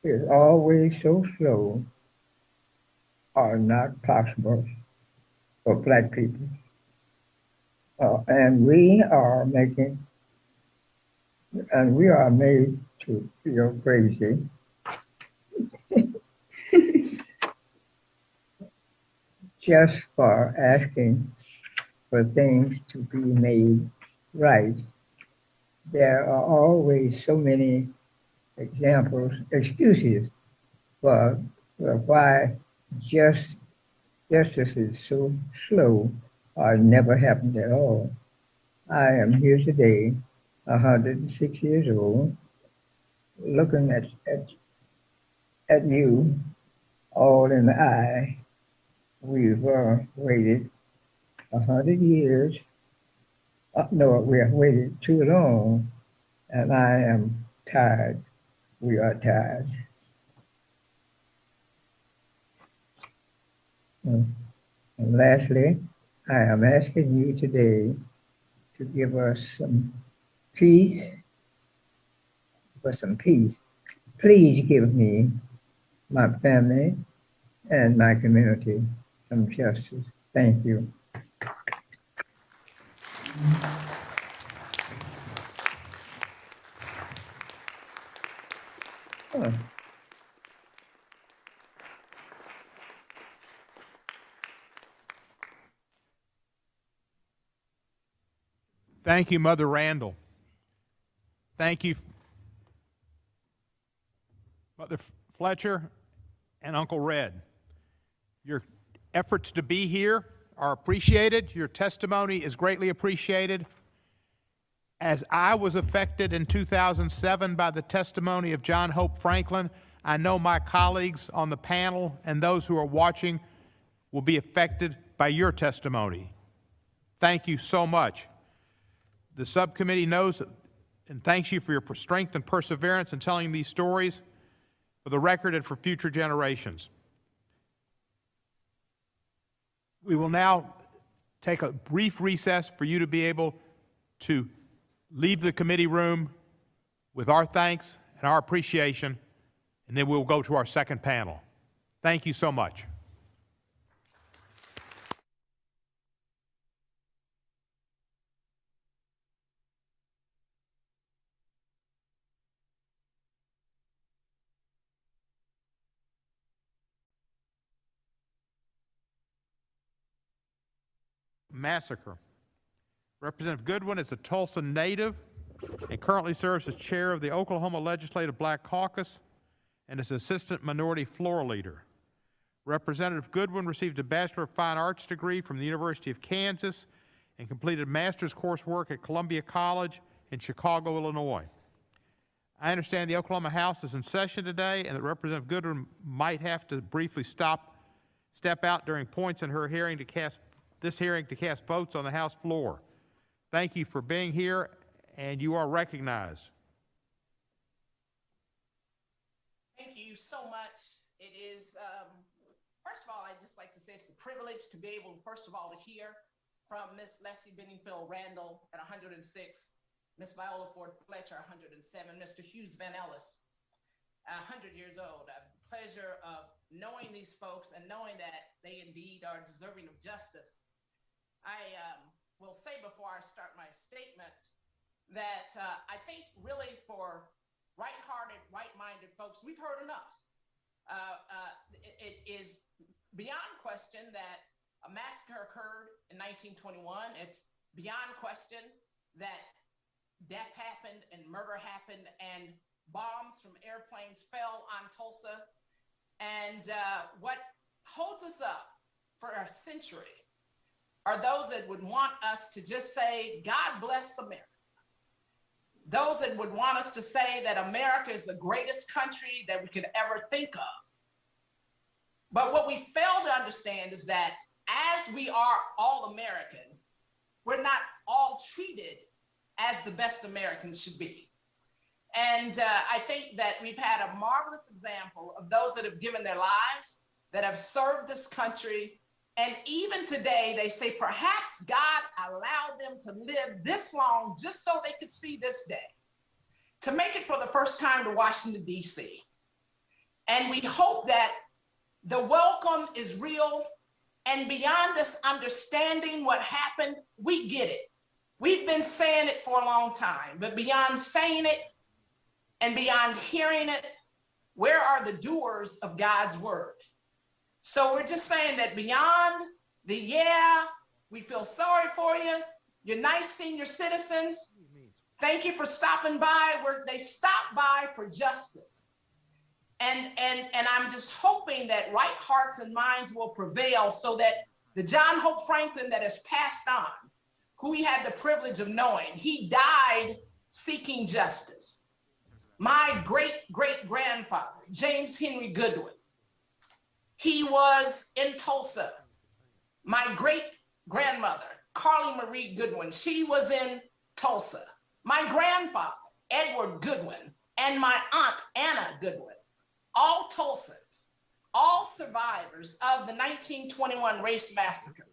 is always so slow or not possible for Black people. And we are made to feel crazy just for asking for things to be made right. There are always so many excuses for why justice is so slow or never happened at all. I am here today, 106 years old, looking at you all in the eye. We've waited 100 years. No, we have waited too long, and I am tired. We are tired. And lastly, I am asking you today to give us some peace. For some peace, please give me, my family, and my community some justice. Thank you. Thank you, Mother Randall. Thank you, Mother Fletcher and Uncle Red. Your efforts to be here are appreciated. Your testimony is greatly appreciated. As I was affected in 2007 by the testimony of John Hope Franklin, I know my colleagues on the panel and those who are watching will be affected by your testimony. Thank you so much. The subcommittee knows and thanks you for your strength and perseverance in telling these stories for the record and for future generations. We will now take a brief recess for you to be able to leave the committee room with our thanks and our appreciation, and then we'll go to our second panel. Thank you so much. Massacre. Representative Goodwin is a Tulsa native and currently serves as chair of the Oklahoma Legislative Black Caucus and is assistant minority floor leader. Representative Goodwin received a Bachelor of Fine Arts degree from the University of Kansas and completed master's coursework at Columbia College in Chicago, Illinois. I understand the Oklahoma House is in session today and that Representative Goodwin might have to briefly step out during points in her hearing to cast votes on the House floor. Thank you for being here, and you are recognized. Thank you so much. It is, first of all, I'd just like to say it's a privilege to be able, first of all, to hear from Miss Leslie Benningfield Randall at 106, Miss Viola Fletcher, 107, Mr. Hughes Vann Ellis, 100 years old. I have the pleasure of knowing these folks and knowing that they indeed are deserving of justice. I will say before I start my statement that I think really for right-hearted, right-minded folks, we've heard enough. It is beyond question that a massacre occurred in 1921. It's beyond question that death happened and murder happened and bombs from airplanes fell on Tulsa. And what holds us up for a century are those that would want us to just say, God bless America. Those that would want us to say that America is the greatest country that we could ever think of. But what we fail to understand is that as we are all American, we're not all treated as the best Americans should be. And I think that we've had a marvelous example of those that have given their lives, that have served this country. And even today, they say perhaps God allowed them to live this long just so they could see this day, to make it for the first time to Washington, D.C. And we hope that the welcome is real, and beyond us understanding what happened, we get it. We've been saying it for a long time, but beyond saying it and beyond hearing it, where are the doers of God's word? So we're just saying that beyond the, yeah, we feel sorry for you, you're nice senior citizens, thank you for stopping by. They stopped by for justice. And I'm just hoping that right hearts and minds will prevail so that the John Hope Franklin that has passed on, who we had the privilege of knowing, he died seeking justice. My great-great-grandfather, James Henry Goodwin, he was in Tulsa. My great-grandmother, Carly Marie Goodwin, she was in Tulsa. My grandfather, Edward Goodwin, and my aunt, Anna Goodwin, all Tulsans, all survivors of the 1921 Race Massacre.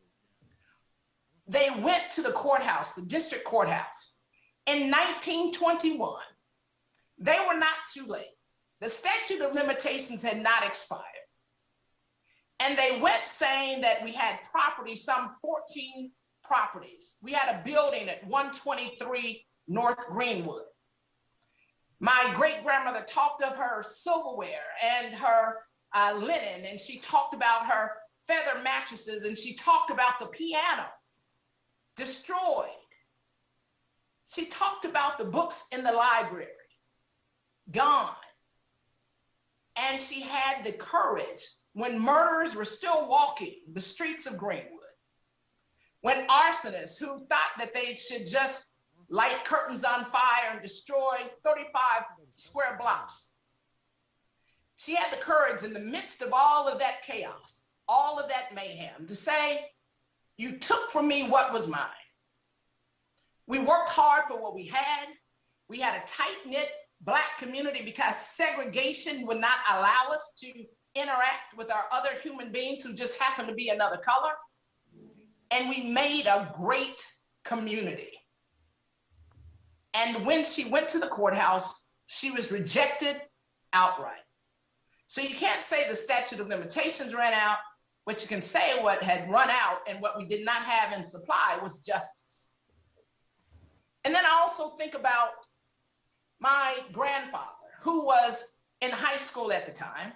They went to the courthouse, the district courthouse, in 1921. They were not too late. The statute of limitations had not expired. And they went saying that we had property, some 14 properties. We had a building at 123 North Greenwood. My great-grandmother talked of her silverware and her linen, and she talked about her feather mattresses, and she talked about the piano destroyed. She talked about the books in the library gone. And she had the courage when murderers were still walking the streets of Greenwood, when arsonists who thought that they should just light curtains on fire and destroy 35 square blocks. She had the courage in the midst of all of that chaos, all of that mayhem, to say, you took from me what was mine. We worked hard for what we had. We had a tight-knit Black community because segregation would not allow us to interact with our other human beings who just happened to be another color. And we made a great community. And when she went to the courthouse, she was rejected outright. So you can't say the statute of limitations ran out, but you can say what had run out and what we did not have in supply was justice. And then I also think about my grandfather, who was in high school at the time,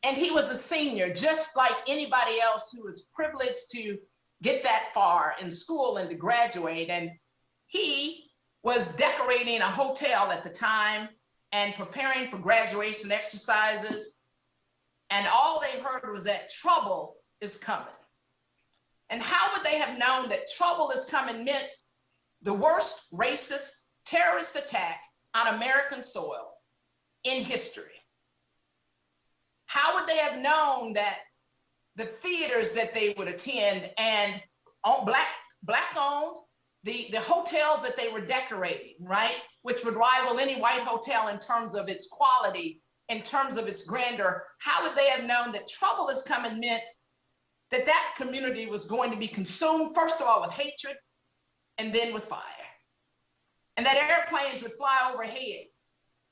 and he was a senior, just like anybody else who was privileged to get that far in school and to graduate. And he was decorating a hotel at the time and preparing for graduation exercises. And all they heard was that trouble is coming. And how would they have known that trouble is coming meant the worst racist terrorist attack on American soil in history? How would they have known that the theaters that they would attend and black owned, the hotels that they were decorating, right, which would rival any white hotel in terms of its quality, in terms of its grandeur, how would they have known that trouble is coming meant that that community was going to be consumed, first of all, with hatred and then with fire? And that airplanes would fly overhead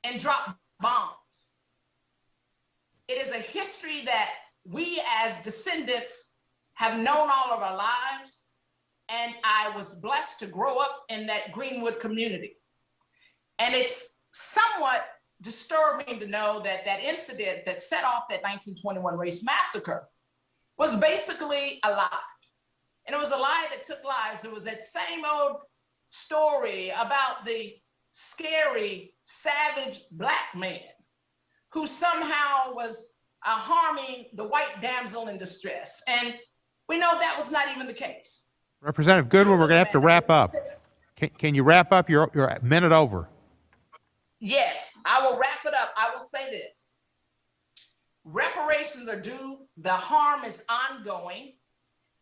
and drop bombs. It is a history that we as descendants have known all of our lives. And I was blessed to grow up in that Greenwood community. And it's somewhat disturbing to know that that incident that set off that 1921 race massacre was basically a lie. And it was a lie that took lives. It was that same old story about the scary, savage Black man who somehow was harming the white damsel in distress. And we know that was not even the case. Representative Goodwin, we're going to have to wrap up. Can you wrap up? You're a minute over. Yes, I will wrap it up. I will say this. Reparations are due. The harm is ongoing.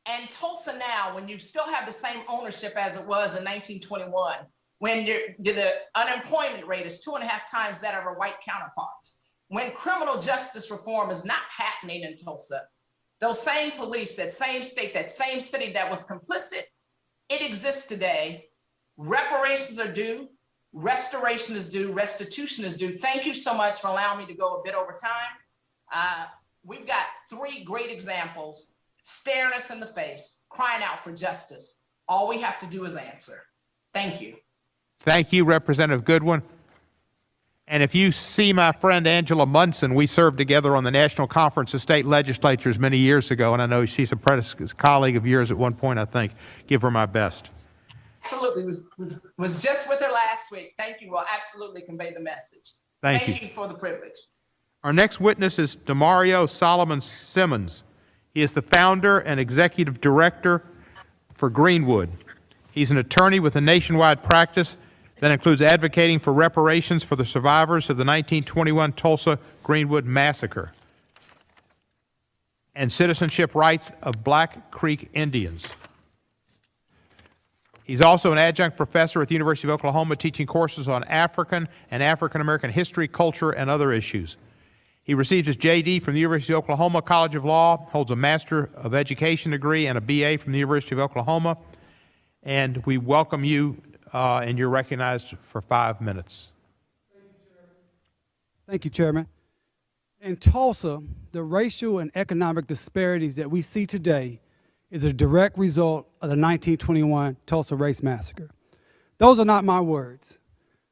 And Tulsa now, when you still have the same ownership as it was in 1921, when the unemployment rate is 2.5 times that of our white counterparts, when criminal justice reform is not happening in Tulsa, those same police, that same state, that same city that was complicit, it exists today. Reparations are due. Restoration is due. Restitution is due. Thank you so much for allowing me to go a bit over time. We've got 3 great examples staring us in the face, crying out for justice. All we have to do is answer. Thank you. Thank you, Representative Goodwin. And if you see my friend Angela Munson, we served together on the National Conference of State Legislatures many years ago, and I know she's a colleague of yours at one point, I think. Give her my best. Absolutely. Was just with her last week. Thank you. Will absolutely convey the message. Thank you for the privilege. Our next witness is Demario Solomon Simmons. He is the founder and executive director for Greenwood. He's an attorney with a nationwide practice that includes advocating for reparations for the survivors of the 1921 Tulsa Greenwood Massacre and citizenship rights of Black Creek Indians. He's also an adjunct professor at the University of Oklahoma, teaching courses on African and African American history, culture, and other issues. He received his JD from the University of Oklahoma College of Law, holds a Master of Education degree and a BA from the University of Oklahoma. And we welcome you, and you're recognized for 5 minutes. Thank you, Chairman. In Tulsa, the racial and economic disparities that we see today is a direct result of the 1921 Tulsa Race Massacre. Those are not my words.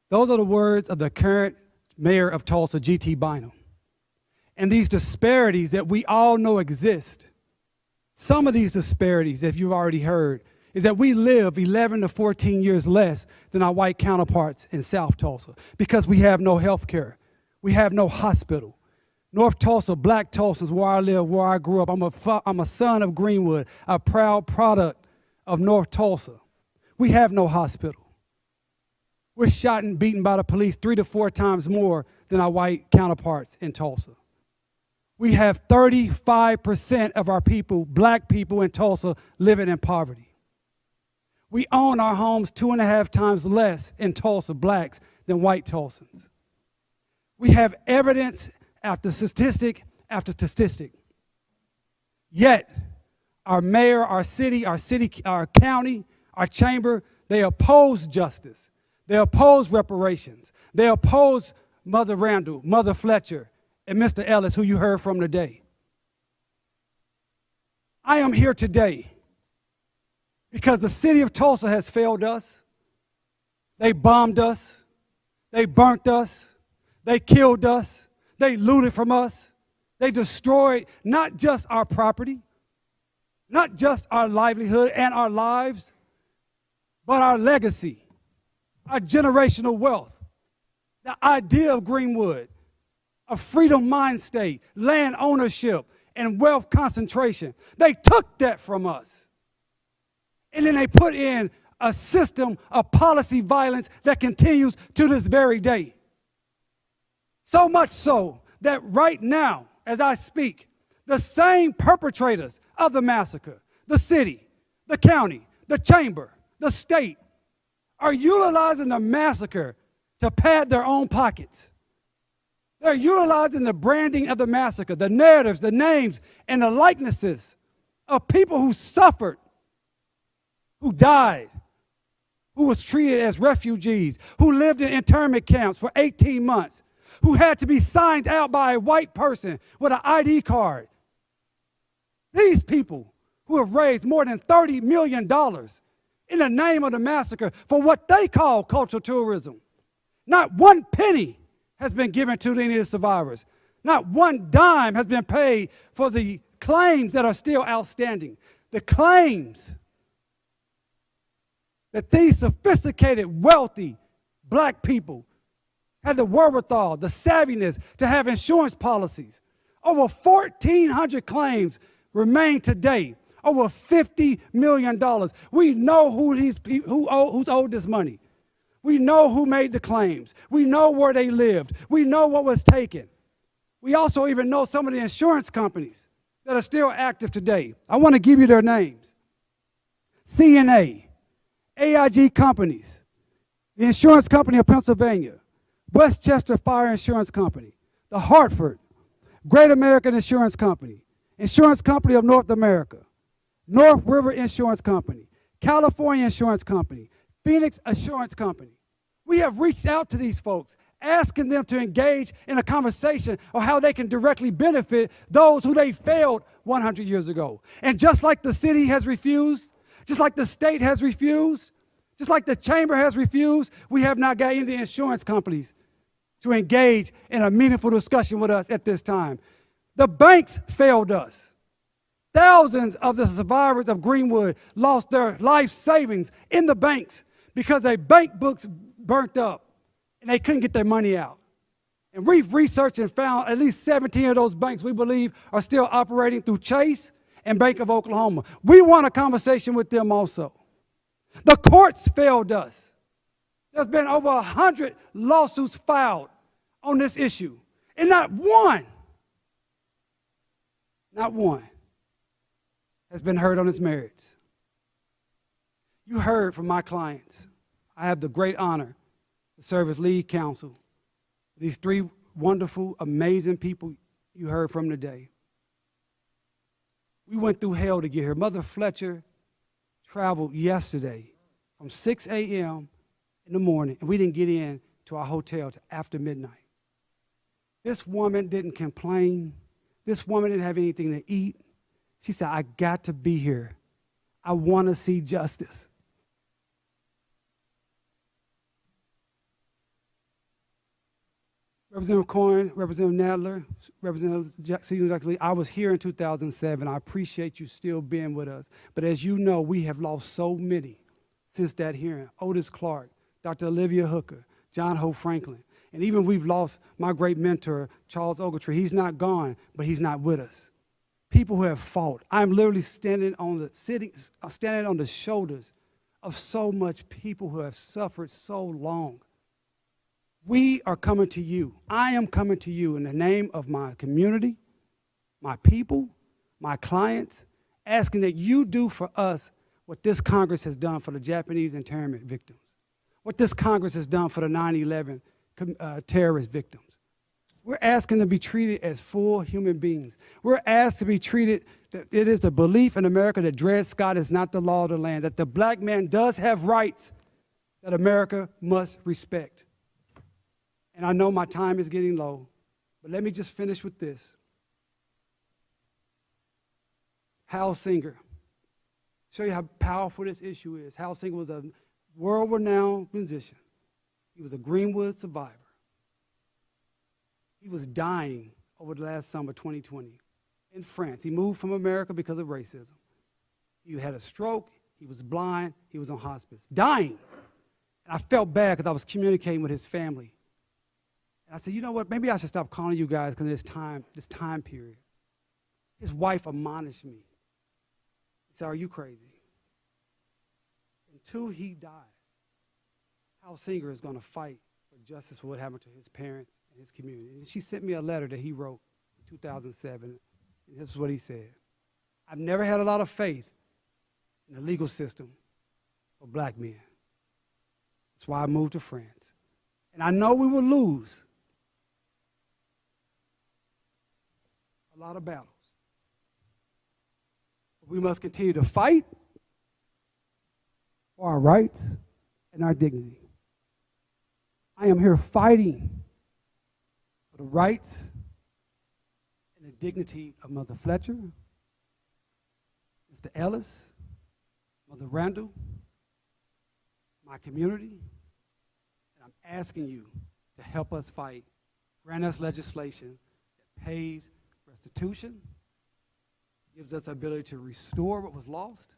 Those are the words of the current mayor of Tulsa, G.T. Bynum. And these disparities that we all know exist, some of these disparities, if you've already heard, is that we live 11 to 14 years less than our white counterparts in South Tulsa because we have no health care. We have no hospital. North Tulsa, Black Tulsa is where I live, where I grew up. I'm a son of Greenwood, a proud product of North Tulsa. We have no hospital. We're shot and beaten by the police 3 to 4 times more than our white counterparts in Tulsa. We have 35% of our people, Black people in Tulsa, living in poverty. We own our homes 2.5 times less in Tulsa, Blacks, than white Tulsans. We have evidence after statistic after statistic. Yet, our mayor, our county, our chamber, they oppose justice. They oppose reparations. They oppose Mother Randall, Mother Fletcher, and Mr. Ellis, who you heard from today. I am here today because the city of Tulsa has failed us. They bombed us. They burnt us. They killed us. They looted from us. They destroyed not just our property, not just our livelihood and our lives, but our legacy, our generational wealth, the idea of Greenwood, a freedom mind state, land ownership, and wealth concentration. They took that from us. And then they put in a system of policy violence that continues to this very day. So much so that right now, as I speak, the same perpetrators of the massacre, the city, the county, the chamber, the state, are utilizing the massacre to pad their own pockets. They're utilizing the branding of the massacre, the narratives, the names, and the likenesses of people who suffered, who died, who was treated as refugees, who lived in internment camps for 18 months, who had to be signed out by a white person with an ID card. These people who have raised more than $30 million in the name of the massacre for what they call cultural tourism. Not one penny has been given to any of the survivors. Not one dime has been paid for the claims that are still outstanding. The claims that these sophisticated, wealthy black people had the wherewithal, the savviness to have insurance policies. Over 1,400 claims remain today. Over $50 million. We know who's owed this money. We know who made the claims. We know where they lived. We know what was taken. We also even know some of the insurance companies that are still active today. I want to give you their names. CNA, AIG Companies, the Insurance Company of Pennsylvania, Westchester Fire Insurance Company, the Hartford, Great American Insurance Company, Insurance Company of North America, North River Insurance Company, California Insurance Company, Phoenix Assurance Company. We have reached out to these folks, asking them to engage in a conversation on how they can directly benefit those who they failed 100 years ago. And just like the city has refused, just like the state has refused, just like the chamber has refused, we have not got any of the insurance companies to engage in a meaningful discussion with us at this time. The banks failed us. Thousands of the survivors of Greenwood lost their life savings in the banks because their bank books burnt up and they couldn't get their money out. And we've researched and found at least 17 of those banks we believe are still operating through Chase and Bank of Oklahoma. We want a conversation with them also. The courts failed us. There's been over 100 lawsuits filed on this issue, and not one has been heard on its merits. You heard from my clients. I have the great honor to serve as lead counsel. These three wonderful, amazing people you heard from today. We went through hell to get here. Mother Fletcher traveled yesterday from 6 a.m. in the morning, and we didn't get in to our hotel till after midnight. This woman didn't complain. This woman didn't have anything to eat. She said, I got to be here. I want to see justice. Representative Coyne, Representative Nadler, Representative Jackson Lee, I was here in 2007. I appreciate you still being with us. But as you know, we have lost so many since that hearing. Otis Clark, Dr. Olivia Hooker, John Hope Franklin. And even we've lost my great mentor, Charles Ogletree. He's not gone, but he's not with us. People who have fought. I'm literally standing on the shoulders of so much people who have suffered so long. We are coming to you. I am coming to you in the name of my community, my people, my clients, asking that you do for us what this Congress has done for the Japanese internment victims, what this Congress has done for the 9/11 terrorist victims. We're asking to be treated as full human beings. We're asked to be treated, that it is the belief in America that Dred Scott is not the law of the land, that the black man does have rights that America must respect. And I know my time is getting low, but let me just finish with this. Hal Singer. Show you how powerful this issue is. Hal Singer was a world-renowned musician. He was a Greenwood survivor. He was dying over the last summer, 2020, in France. He moved from America because of racism. He had a stroke, he was blind, he was on hospice, dying. And I felt bad because I was communicating with his family. And I said, you know what, maybe I should stop calling you guys because this time period. His wife admonished me. He said, are you crazy? Until he dies, Hal Singer is going to fight for justice for what happened to his parents and his community. And she sent me a letter that he wrote in 2007. And this is what he said. I've never had a lot of faith in the legal system for black men. That's why I moved to France. And I know we will lose a lot of battles. But we must continue to fight for our rights and our dignity. I am here fighting for the rights and the dignity of Mother Fletcher, Mr. Ellis, Mother Randall, my community, and I'm asking you to help us fight, grant us legislation that pays restitution, gives us the ability to restore what was lost,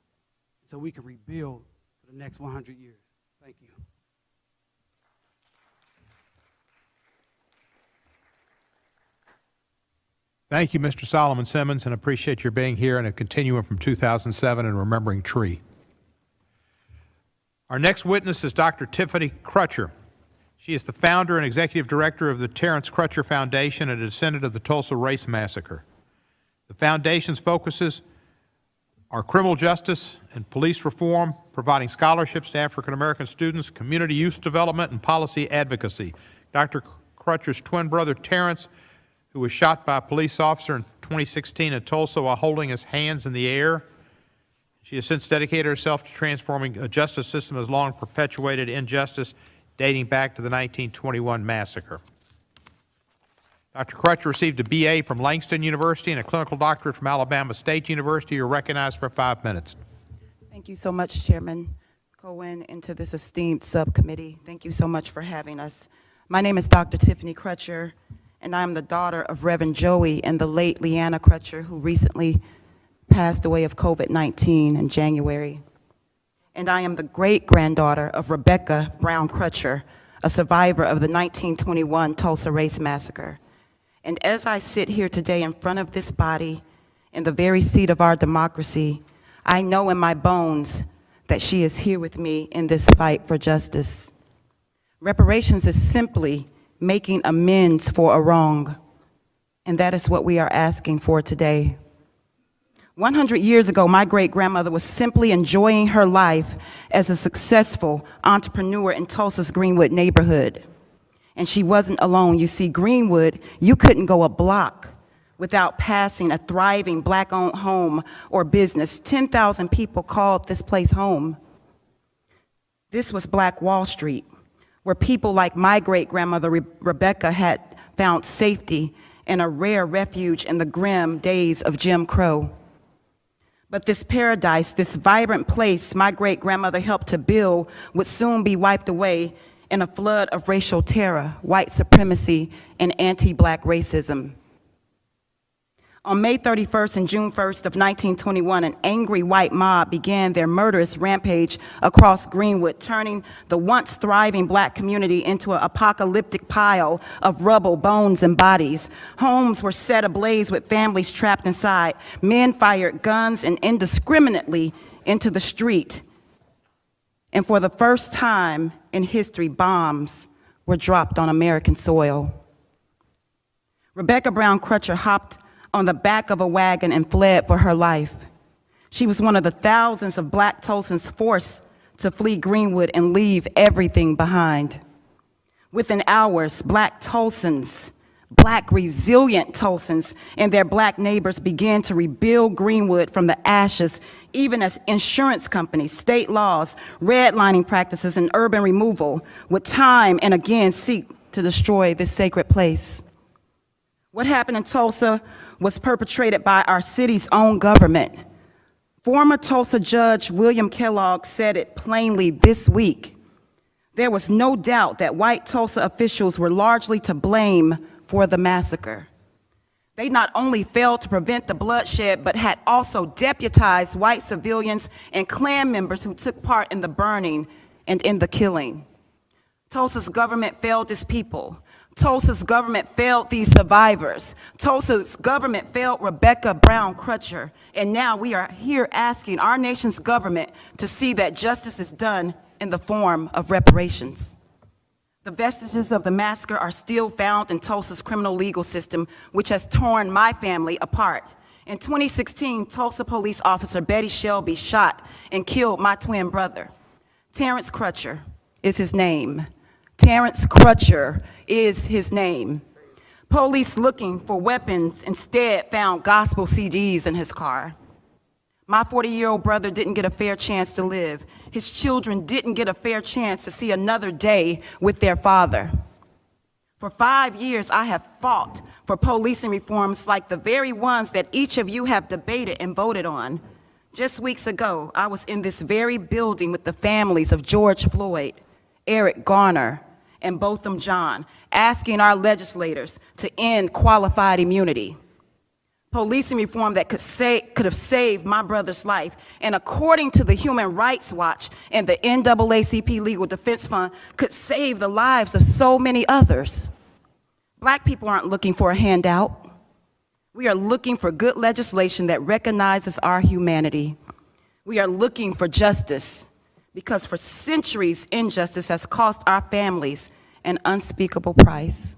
so we can rebuild for the next 100 years. Thank you. Thank you, Mr. Solomon Simmons, and appreciate your being here and a continuum from 2007 and remembering Tree. Our next witness is Dr. Tiffany Crutcher. She is the founder and executive director of the Terrence Crutcher Foundation and a descendant of the Tulsa Race Massacre. The foundation's focuses are criminal justice and police reform, providing scholarships to African American students, community youth development, and policy advocacy. Dr. Crutcher's twin brother, Terrence, who was shot by a police officer in 2016 in Tulsa while holding his hands in the air. She has since dedicated herself to transforming a justice system that has long perpetuated injustice dating back to the 1921 massacre. Dr. Crutcher received a BA from Langston University and a clinical doctorate from Alabama State University. You're recognized for 5 minutes. Thank you so much, Chairman Cohen, and to this esteemed subcommittee. Thank you so much for having us. My name is Dr. Tiffany Crutcher, and I'm the daughter of Reverend Joey and the late Leanna Crutcher, who recently passed away of COVID-19 in January. And I am the great-granddaughter of Rebecca Brown Crutcher, a survivor of the 1921 Tulsa Race Massacre. And as I sit here today in front of this body, in the very seat of our democracy, I know in my bones that she is here with me in this fight for justice. Reparations is simply making amends for a wrong, and that is what we are asking for today. 100 years ago, my great-grandmother was simply enjoying her life as a successful entrepreneur in Tulsa's Greenwood neighborhood. And she wasn't alone. You see, Greenwood, you couldn't go a block without passing a thriving black-owned home or business. 10,000 people called this place home. This was Black Wall Street, where people like my great-grandmother Rebecca had found safety and a rare refuge in the grim days of Jim Crow. But this paradise, this vibrant place my great-grandmother helped to build would soon be wiped away in a flood of racial terror, white supremacy, and anti-black racism. On May 31st and June 1st of 1921, an angry white mob began their murderous rampage across Greenwood, turning the once thriving black community into an apocalyptic pile of rubble, bones, and bodies. Homes were set ablaze with families trapped inside. Men fired guns and indiscriminately into the street. And for the first time in history, bombs were dropped on American soil. Rebecca Brown Crutcher hopped on the back of a wagon and fled for her life. She was one of the thousands of black Tulsans forced to flee Greenwood and leave everything behind. Within hours, black Tulsans, black resilient Tulsans, and their black neighbors began to rebuild Greenwood from the ashes, even as insurance companies, state laws, redlining practices, and urban removal would time and again seek to destroy this sacred place. What happened in Tulsa was perpetrated by our city's own government. Former Tulsa Judge William Kellogg said it plainly this week. There was no doubt that white Tulsa officials were largely to blame for the massacre. They not only failed to prevent the bloodshed, but had also deputized white civilians and Klan members who took part in the burning and in the killing. Tulsa's government failed its people. Tulsa's government failed these survivors. Tulsa's government failed Rebecca Brown Crutcher. And now we are here asking our nation's government to see that justice is done in the form of reparations. The vestiges of the massacre are still found in Tulsa's criminal legal system, which has torn my family apart. In 2016, Tulsa police officer Betty Shelby shot and killed my twin brother. Terrence Crutcher is his name. Terrence Crutcher is his name. Police looking for weapons instead found gospel CDs in his car. My 40-year-old brother didn't get a fair chance to live. His children didn't get a fair chance to see another day with their father. For 5 years, I have fought for policing reforms like the very ones that each of you have debated and voted on. Just weeks ago, I was in this very building with the families of George Floyd, Eric Garner, and Botham Jean, asking our legislators to end qualified immunity. Policing reform that could have saved my brother's life, and according to the Human Rights Watch and the NAACP Legal Defense Fund, could save the lives of so many others. Black people aren't looking for a handout. We are looking for good legislation that recognizes our humanity. We are looking for justice, because for centuries, injustice has cost our families an unspeakable price.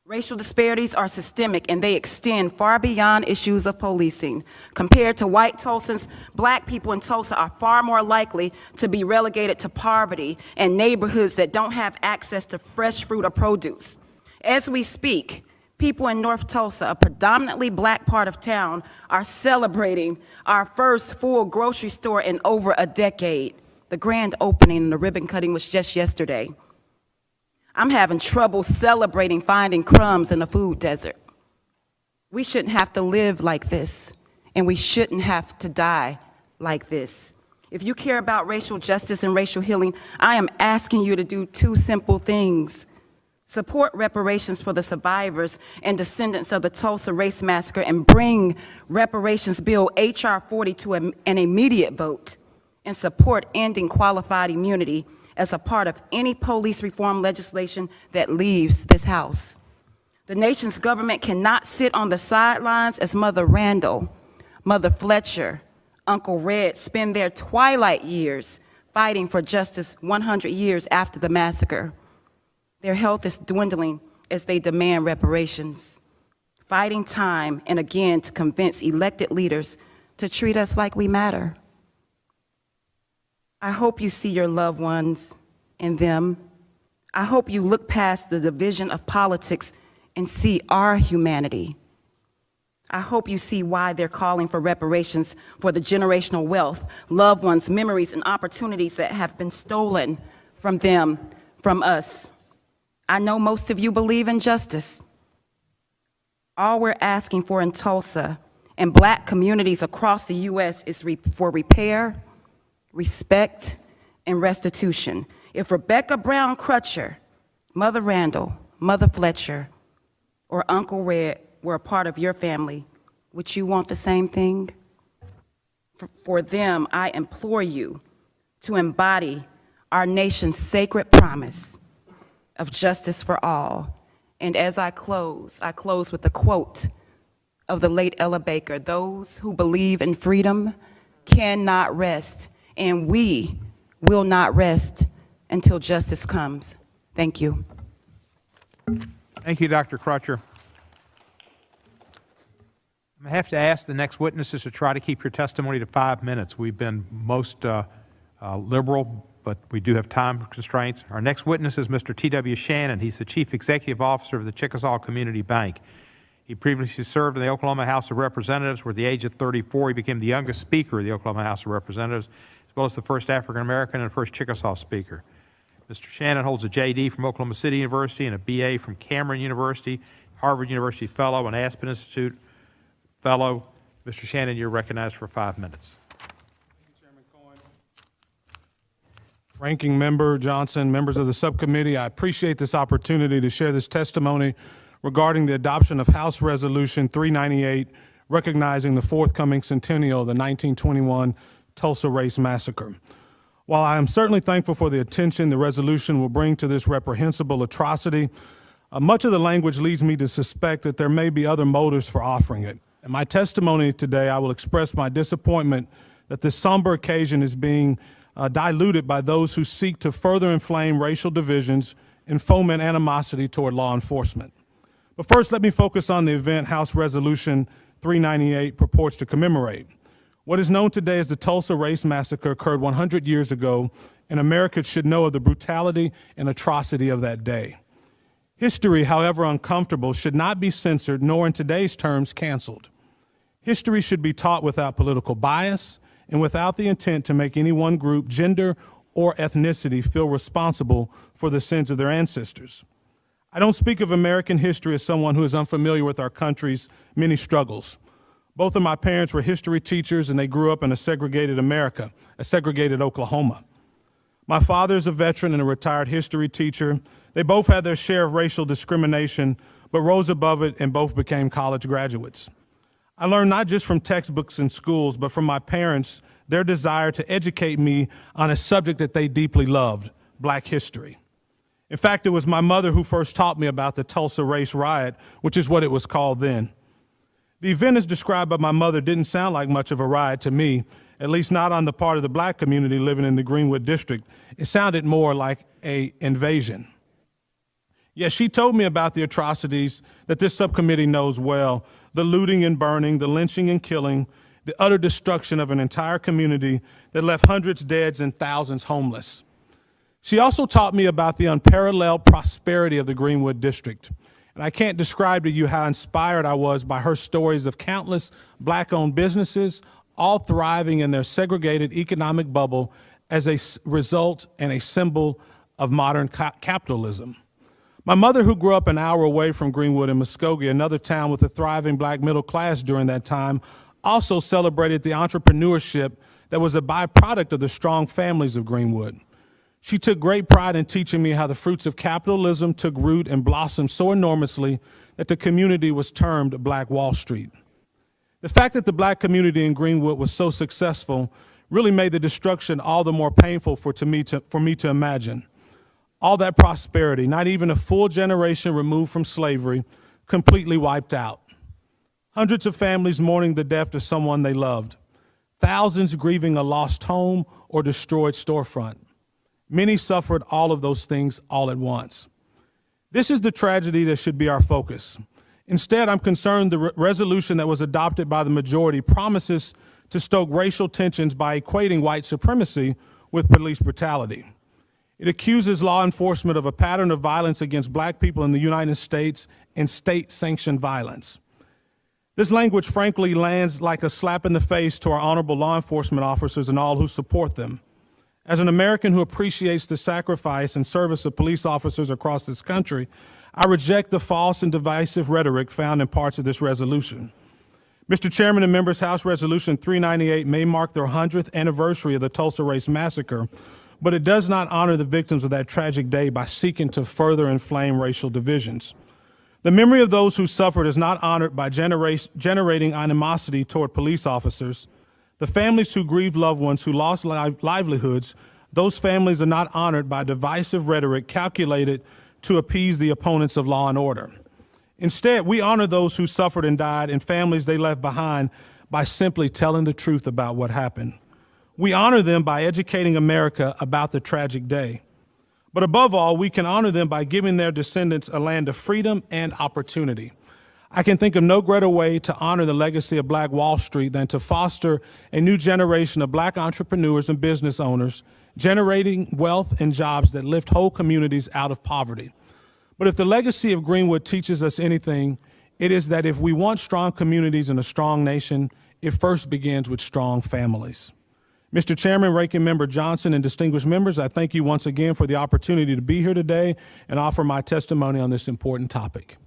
Racial disparities are systemic, and they extend far beyond issues of policing. Compared to white Tulsans, black people in Tulsa are far more likely to be relegated to poverty and neighborhoods that don't have access to fresh fruit or produce. As we speak, people in North Tulsa, a predominantly black part of town, are celebrating our first full grocery store in over a decade. The grand opening and the ribbon cutting was just yesterday. I'm having trouble celebrating finding crumbs in a food desert. We shouldn't have to live like this, and we shouldn't have to die like this. If you care about racial justice and racial healing, I am asking you to do two simple things. Support reparations for the survivors and descendants of the Tulsa Race Massacre, and bring reparations bill HR 40 to an immediate vote, and support ending qualified immunity as a part of any police reform legislation that leaves this House. The nation's government cannot sit on the sidelines as Mother Randall, Mother Fletcher, Uncle Red spend their twilight years fighting for justice 100 years after the massacre. Their health is dwindling as they demand reparations, fighting time and again to convince elected leaders to treat us like we matter. I hope you see your loved ones in them. I hope you look past the division of politics and see our humanity. I hope you see why they're calling for reparations for the generational wealth, loved ones, memories, and opportunities that have been stolen from them, from us. I know most of you believe in justice. All we're asking for in Tulsa and black communities across the U.S. is for repair, respect, and restitution. If Rebecca Brown Crutcher, Mother Randall, Mother Fletcher, or Uncle Red were a part of your family, would you want the same thing? For them, I implore you to embody our nation's sacred promise of justice for all. And as I close with a quote of the late Ella Baker: "Those who believe in freedom cannot rest, and we will not rest until justice comes." Thank you. Thank you, Dr. Crutcher. I'm going to have to ask the next witnesses to try to keep your testimony to 5 minutes. We've been most liberal, but we do have time constraints. Our next witness is Mr. T.W. Shannon. He's the Chief Executive Officer of the Chickasaw Community Bank. He previously served in the Oklahoma House of Representatives, where at the age of 34, he became the youngest Speaker of the Oklahoma House of Representatives, as well as the first African-American and first Chickasaw Speaker. Mr. Shannon holds a J.D. from Oklahoma City University and a B.A. from Cameron University, Harvard University Fellow, and Aspen Institute Fellow. Mr. Shannon, you're recognized for 5 minutes. Ranking Member Johnson, members of the subcommittee, I appreciate this opportunity to share this testimony regarding the adoption of House Resolution 398, recognizing the forthcoming centennial of the 1921 Tulsa Race Massacre. While I am certainly thankful for the attention the resolution will bring to this reprehensible atrocity, much of the language leads me to suspect that there may be other motives for offering it. In my testimony today, I will express my disappointment that this somber occasion is being diluted by those who seek to further inflame racial divisions and foment animosity toward law enforcement. But first, let me focus on the event House Resolution 398 purports to commemorate. What is known today as the Tulsa Race Massacre occurred 100 years ago, and Americans should know of the brutality and atrocity of that day. History, however uncomfortable, should not be censored, nor in today's terms canceled. History should be taught without political bias and without the intent to make any one group, gender, or ethnicity feel responsible for the sins of their ancestors. I don't speak of American history as someone who is unfamiliar with our country's many struggles. Both of my parents were history teachers, and they grew up in a segregated America, a segregated Oklahoma. My father is a veteran and a retired history teacher. They both had their share of racial discrimination, but rose above it and both became college graduates. I learned not just from textbooks in schools, but from my parents, their desire to educate me on a subject that they deeply loved, Black history. In fact, it was my mother who first taught me about the Tulsa Race Riot, which is what it was called then. The event as described by my mother didn't sound like much of a riot to me, at least not on the part of the Black community living in the Greenwood district. It sounded more like an invasion. Yes, she told me about the atrocities that this subcommittee knows well, the looting and burning, the lynching and killing, the utter destruction of an entire community that left hundreds dead and thousands homeless. She also taught me about the unparalleled prosperity of the Greenwood district. And I can't describe to you how inspired I was by her stories of countless Black-owned businesses, all thriving in their segregated economic bubble as a result and a symbol of modern capitalism. My mother, who grew up an hour away from Greenwood in Muskogee, another town with a thriving Black middle class during that time, also celebrated the entrepreneurship that was a byproduct of the strong families of Greenwood. She took great pride in teaching me how the fruits of capitalism took root and blossomed so enormously that the community was termed Black Wall Street. The fact that the Black community in Greenwood was so successful really made the destruction all the more painful for me to imagine. All that prosperity, not even a full generation removed from slavery, completely wiped out. Hundreds of families mourning the death of someone they loved. Thousands grieving a lost home or destroyed storefront. Many suffered all of those things all at once. This is the tragedy that should be our focus. Instead, I'm concerned the resolution that was adopted by the majority promises to stoke racial tensions by equating white supremacy with police brutality. It accuses law enforcement of a pattern of violence against Black people in the United States and state-sanctioned violence. This language, frankly, lands like a slap in the face to our honorable law enforcement officers and all who support them. As an American who appreciates the sacrifice and service of police officers across this country, I reject the false and divisive rhetoric found in parts of this resolution. Mr. Chairman and members, House Resolution 398 may mark the 100th anniversary of the Tulsa Race Massacre, but it does not honor the victims of that tragic day by seeking to further inflame racial divisions. The memory of those who suffered is not honored by generating animosity toward police officers. The families who grieved loved ones who lost livelihoods, those families are not honored by divisive rhetoric calculated to appease the opponents of law and order. Instead, we honor those who suffered and died and families they left behind by simply telling the truth about what happened. We honor them by educating America about the tragic day. But above all, we can honor them by giving their descendants a land of freedom and opportunity. I can think of no greater way to honor the legacy of Black Wall Street than to foster a new generation of Black entrepreneurs and business owners, generating wealth and jobs that lift whole communities out of poverty. But if the legacy of Greenwood teaches us anything, it is that if we want strong communities and a strong nation, it first begins with strong families. Mr. Chairman, Ranking Member Johnson, and distinguished members, I thank you once again for the opportunity to be here today and offer my testimony on this important topic.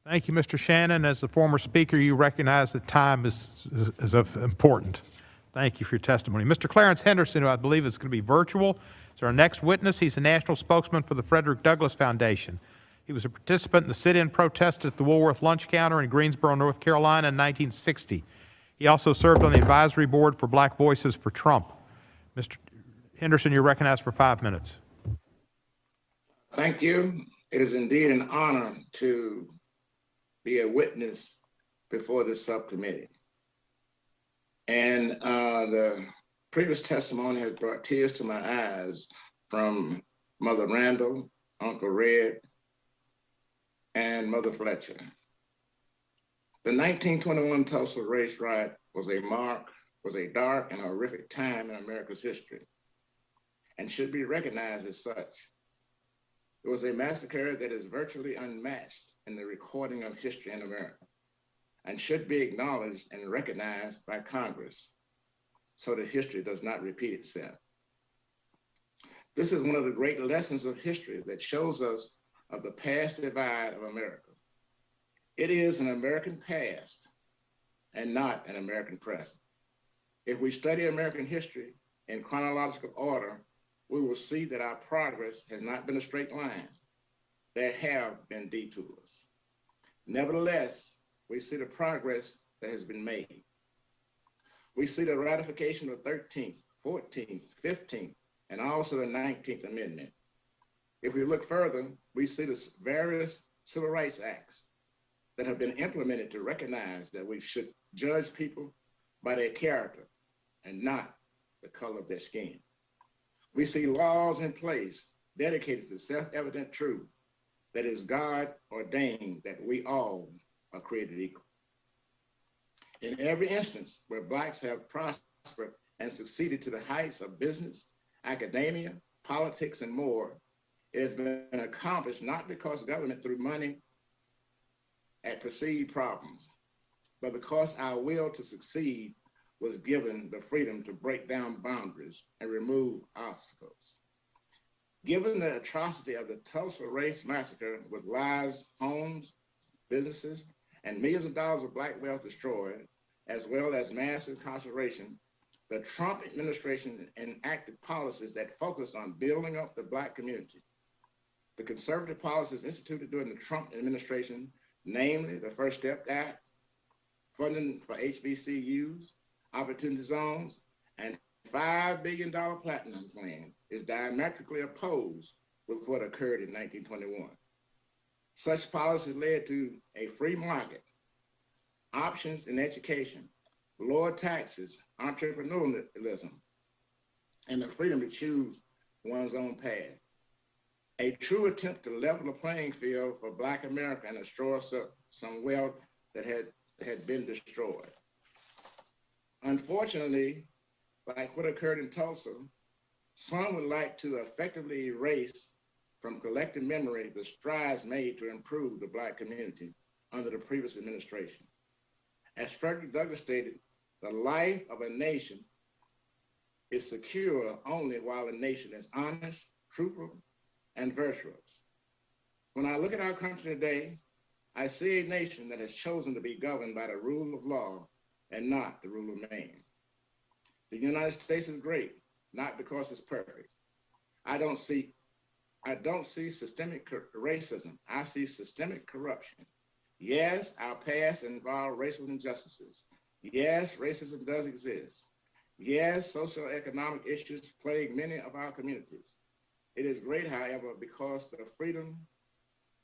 Thank you, Mr. Shannon. As the former speaker, you recognize that time is important. Thank you for your testimony. Mr. Clarence Henderson, who I believe is going to be virtual, is our next witness. He's the national spokesman for the Frederick Douglass Foundation. He was a participant in the sit-in protest at the Woolworth Lunch Counter in Greensboro, North Carolina in 1960. He also served on the advisory board for Black Voices for Trump. Mr. Henderson, you're recognized for 5 minutes. Thank you. It is indeed an honor to be a witness before this subcommittee. And the previous testimony has brought tears to my eyes from Mother Randall, Uncle Red, and Mother Fletcher. The 1921 Tulsa race riot was a dark and horrific time in America's history and should be recognized as such. It was a massacre that is virtually unmatched in the recording of history in America and should be acknowledged and recognized by Congress so that history does not repeat itself. This is one of the great lessons of history that shows us of the past divide of America. It is an American past and not an American present. If we study American history in chronological order, we will see that our progress has not been a straight line. There have been detours. Nevertheless, we see the progress that has been made. We see the ratification of the 13th, 14th, 15th, and also the 19th Amendment. If we look further, we see the various civil rights acts that have been implemented to recognize that we should judge people by their character and not the color of their skin. We see laws in place dedicated to the self-evident truth that is God ordained that we all are created equal. In every instance where Blacks have prospered and succeeded to the heights of business, academia, politics, and more, it has been accomplished not because government threw money at perceived problems, but because our will to succeed was given the freedom to break down boundaries and remove obstacles. Given the atrocity of the Tulsa Race Massacre with lives, homes, businesses, and millions of dollars of Black wealth destroyed, as well as mass incarceration, the Trump administration enacted policies that focus on building up the Black community. The conservative policies instituted during the Trump administration, namely the First Step Act, funding for HBCUs, opportunity zones, and $5 billion platinum plan is diametrically opposed with what occurred in 1921. Such policies led to a free market, options in education, lower taxes, entrepreneurialism, and the freedom to choose one's own path. A true attempt to level the playing field for Black America and restore some wealth that had been destroyed. Unfortunately, like what occurred in Tulsa, some would like to effectively erase from collective memory the strides made to improve the Black community under the previous administration. As Frederick Douglass stated, the life of a nation is secure only while the nation is honest, truthful, and virtuous. When I look at our country today, I see a nation that has chosen to be governed by the rule of law and not the rule of man. The United States is great, not because it's perfect. I don't see systemic racism. I see systemic corruption. Yes, our past involved racial injustices. Yes, racism does exist. Yes, socioeconomic issues plague many of our communities. It is great, however, because the freedom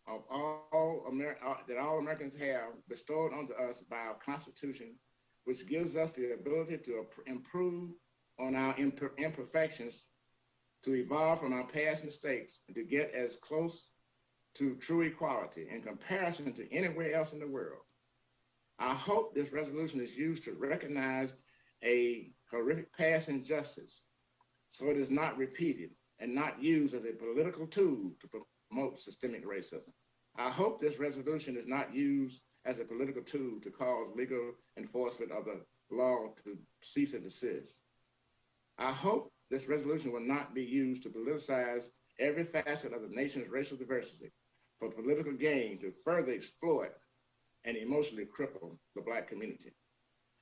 of that all Americans have bestowed onto us by our Constitution, which gives us the ability to improve on our imperfections, to evolve from our past mistakes, and to get as close to true equality in comparison to anywhere else in the world. I hope this resolution is used to recognize a horrific past injustice so it is not repeated and not used as a political tool to promote systemic racism. I hope this resolution is not used as a political tool to cause legal enforcement of the law to cease and desist. I hope this resolution will not be used to politicize every facet of the nation's racial diversity for political gain to further exploit and emotionally cripple the Black community.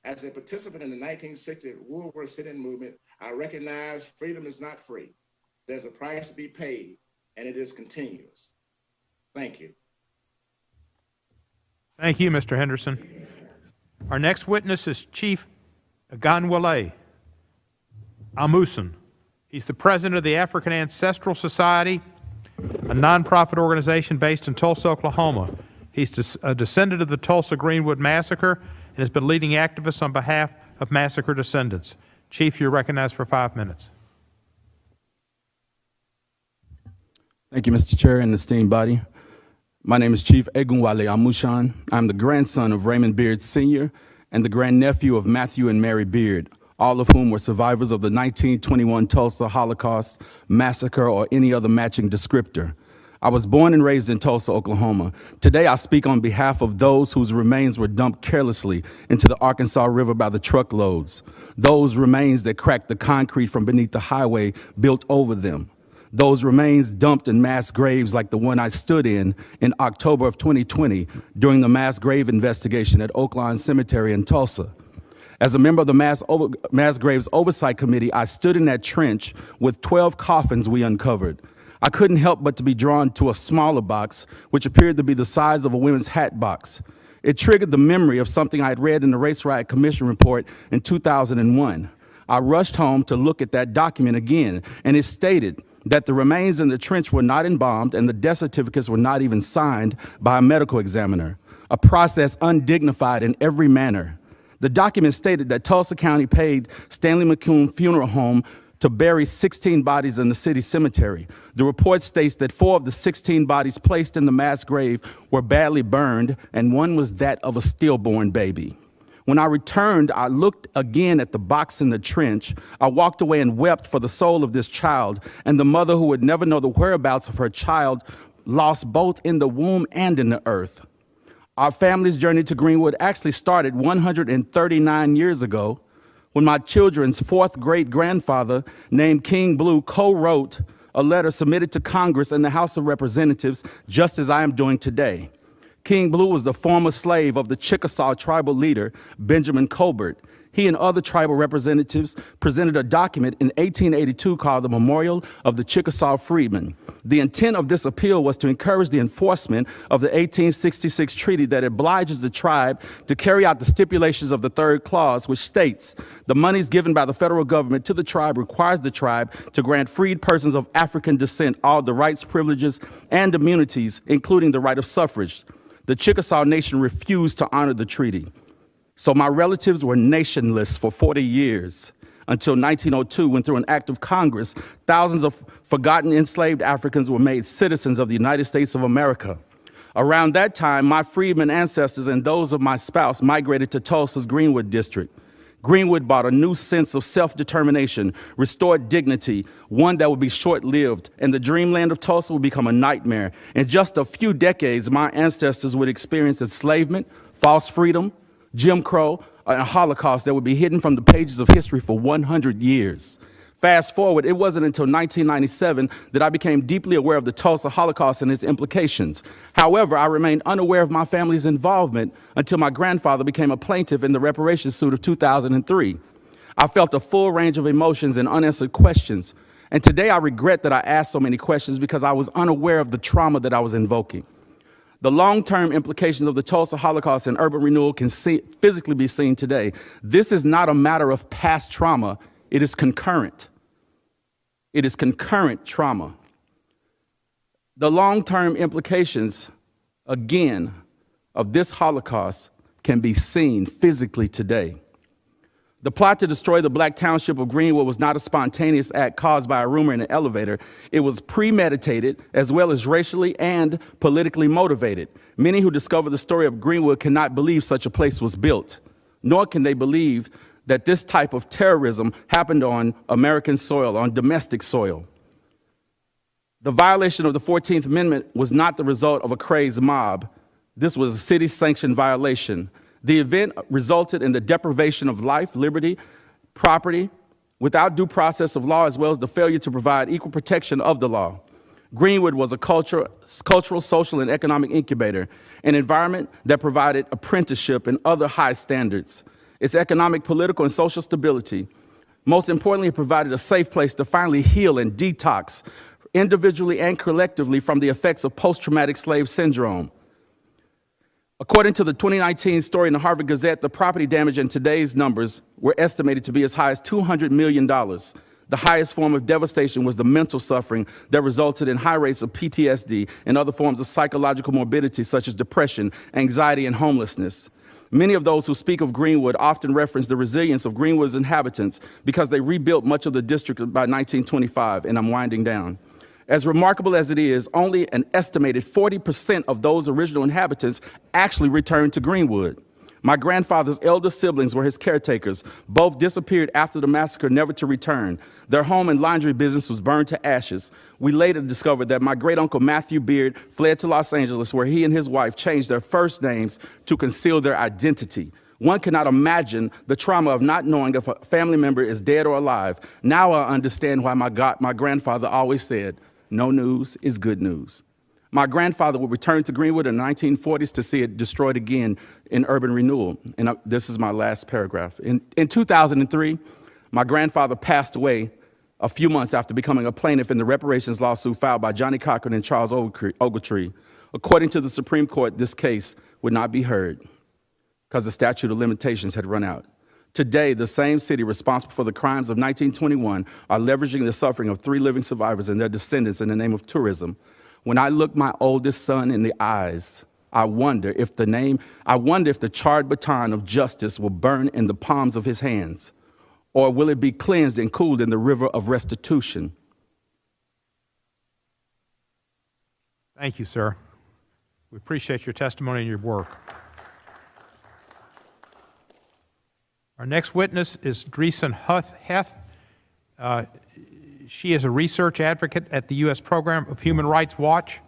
As a participant in the 1960 Woolworth sit-in movement, I recognize freedom is not free. There's a price to be paid, and it is continuous. Thank you. Thank you, Mr. Henderson. Our next witness is Chief Ganwale Amusan. He's the president of the African Ancestral Society, a nonprofit organization based in Tulsa, Oklahoma. He's a descendant of the Tulsa Greenwood Massacre and has been leading activists on behalf of massacre descendants. Chief, you're recognized for 5 minutes. Thank you, Mr. Chair and esteemed body. My name is Chief Egunwale Amushan. I'm the grandson of Raymond Beard Sr. and the grandnephew of Matthew and Mary Beard, all of whom were survivors of the 1921 Tulsa Holocaust Massacre or any other matching descriptor. I was born and raised in Tulsa, Oklahoma. Today, I speak on behalf of those whose remains were dumped carelessly into the Arkansas River by the truckloads, those remains that cracked the concrete from beneath the highway built over them, those remains dumped in mass graves like the one I stood in October of 2020 during the mass grave investigation at Oaklawn Cemetery in Tulsa. As a member of the Mass Graves Oversight Committee, I stood in that trench with 12 coffins we uncovered. I couldn't help but to be drawn to a smaller box, which appeared to be the size of a women's hat box. It triggered the memory of something I had read in the Race Riot Commission report in 2001. I rushed home to look at that document again, and it stated that the remains in the trench were not embalmed and the death certificates were not even signed by a medical examiner, a process undignified in every manner. The document stated that Tulsa County paid Stanley McCune Funeral Home to bury 16 bodies in the city cemetery. The report states that 4 of the 16 bodies placed in the mass grave were badly burned, and one was that of a stillborn baby. When I returned, I looked again at the box in the trench. I walked away and wept for the soul of this child and the mother who would never know the whereabouts of her child, lost both in the womb and in the earth. Our family's journey to Greenwood actually started 139 years ago when my children's 4th great-grandfather named King Blue co-wrote a letter submitted to Congress and the House of Representatives, just as I am doing today. King Blue was the former slave of the Chickasaw tribal leader, Benjamin Colbert. He and other tribal representatives presented a document in 1882 called the Memorial of the Chickasaw Freedmen. The intent of this appeal was to encourage the enforcement of the 1866 treaty that obliges the tribe to carry out the stipulations of the 3rd clause, which states the monies given by the federal government to the tribe requires the tribe to grant freed persons of African descent all the rights, privileges, and immunities, including the right of suffrage. The Chickasaw Nation refused to honor the treaty. So my relatives were nationless for 40 years until 1902, when through an act of Congress, thousands of forgotten enslaved Africans were made citizens of the United States of America. Around that time, my freedmen ancestors and those of my spouse migrated to Tulsa's Greenwood district. Greenwood brought a new sense of self-determination, restored dignity, one that would be short-lived, and the dreamland of Tulsa would become a nightmare. In just a few decades, my ancestors would experience enslavement, false freedom, Jim Crow, and a Holocaust that would be hidden from the pages of history for 100 years. Fast forward, it wasn't until 1997 that I became deeply aware of the Tulsa Holocaust and its implications. However, I remained unaware of my family's involvement until my grandfather became a plaintiff in the reparations suit of 2003. I felt a full range of emotions and unanswered questions. And today I regret that I asked so many questions because I was unaware of the trauma that I was invoking. The long-term implications of the Tulsa Holocaust and urban renewal can physically be seen today. This is not a matter of past trauma, it is concurrent. It is concurrent trauma. The long-term implications, again, of this Holocaust can be seen physically today. The plot to destroy the black township of Greenwood was not a spontaneous act caused by a rumor in an elevator. It was premeditated as well as racially and politically motivated. Many who discover the story of Greenwood cannot believe such a place was built, nor can they believe that this type of terrorism happened on American soil, on domestic soil. The violation of the 14th Amendment was not the result of a crazed mob. This was a city-sanctioned violation. The event resulted in the deprivation of life, liberty, property, without due process of law, as well as the failure to provide equal protection of the law. Greenwood was a cultural, social, and economic incubator, an environment that provided apprenticeship and other high standards. Its economic, political, and social stability. Most importantly, it provided a safe place to finally heal and detox individually and collectively, from the effects of post-traumatic slave syndrome. According to the 2019 story in the Harvard Gazette, the property damage in today's numbers were estimated to be as high as $200 million. The highest form of devastation was the mental suffering that resulted in high rates of PTSD and other forms of psychological morbidity such as depression, anxiety, and homelessness. Many of those who speak of Greenwood often reference the resilience of Greenwood's inhabitants because they rebuilt much of the district by 1925, and I'm winding down. As remarkable as it is, only an estimated 40% of those original inhabitants actually returned to Greenwood. My grandfather's elder siblings were his caretakers. Both disappeared after the massacre, never to return. Their home and laundry business was burned to ashes. We later discovered that my great-uncle Matthew Beard fled to Los Angeles, where he and his wife changed their first names to conceal their identity. One cannot imagine the trauma of not knowing if a family member is dead or alive. Now I understand why my grandfather always said, "No news is good news." My grandfather would return to Greenwood in the 1940s to see it destroyed again in urban renewal. And this is my last paragraph. In 2003, my grandfather passed away a few months after becoming a plaintiff in the reparations lawsuit filed by Johnny Cochran and Charles Ogletree. According to the Supreme Court, this case would not be heard because the statute of limitations had run out. Today, the same city responsible for the crimes of 1921 are leveraging the suffering of 3 living survivors and their descendants in the name of tourism. When I look my oldest son in the eyes, I wonder if the charred baton of justice will burn in the palms of his hands, or will it be cleansed and cooled in the river of restitution? Thank you, sir. We appreciate your testimony and your work. Our next witness is Dreesen Heth. She is a research advocate at the U.S. Program of Human Rights Watch.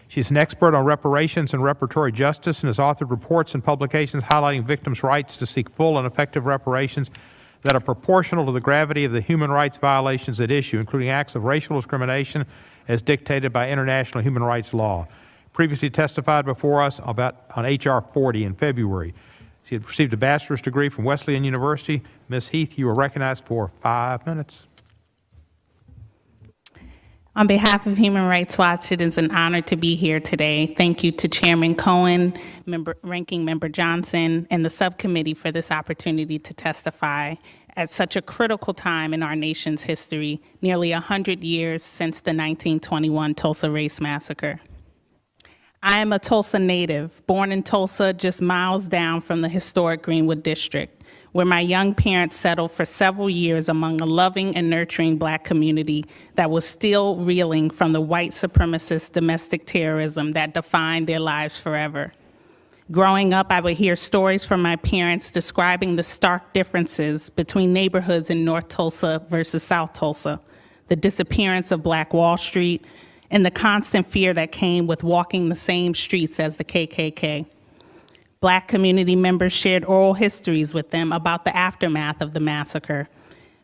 She's an expert on reparations and reparatory justice and has authored reports and publications highlighting victims' rights to seek full and effective reparations that are proportional to the gravity of the human rights violations at issue, including acts of racial discrimination as dictated by international human rights law. Previously testified before us on H.R. 40 in February. She had received a bachelor's degree from Wesleyan University. Ms. Heath, you are recognized for 5 minutes. On behalf of Human Rights Watch, it is an honor to be here today. Thank you to Chairman Cohen, Ranking Member Johnson, and the subcommittee for this opportunity to testify at such a critical time in our nation's history, nearly 100 years since the 1921 Tulsa Race Massacre. I am a Tulsa native, born in Tulsa, just miles down from the historic Greenwood District, where my young parents settled for several years among a loving and nurturing Black community that was still reeling from the white supremacist domestic terrorism that defined their lives forever. Growing up, I would hear stories from my parents describing the stark differences between neighborhoods in North Tulsa versus South Tulsa, the disappearance of Black Wall Street, and the constant fear that came with walking the same streets as the KKK. Black community members shared oral histories with them about the aftermath of the massacre.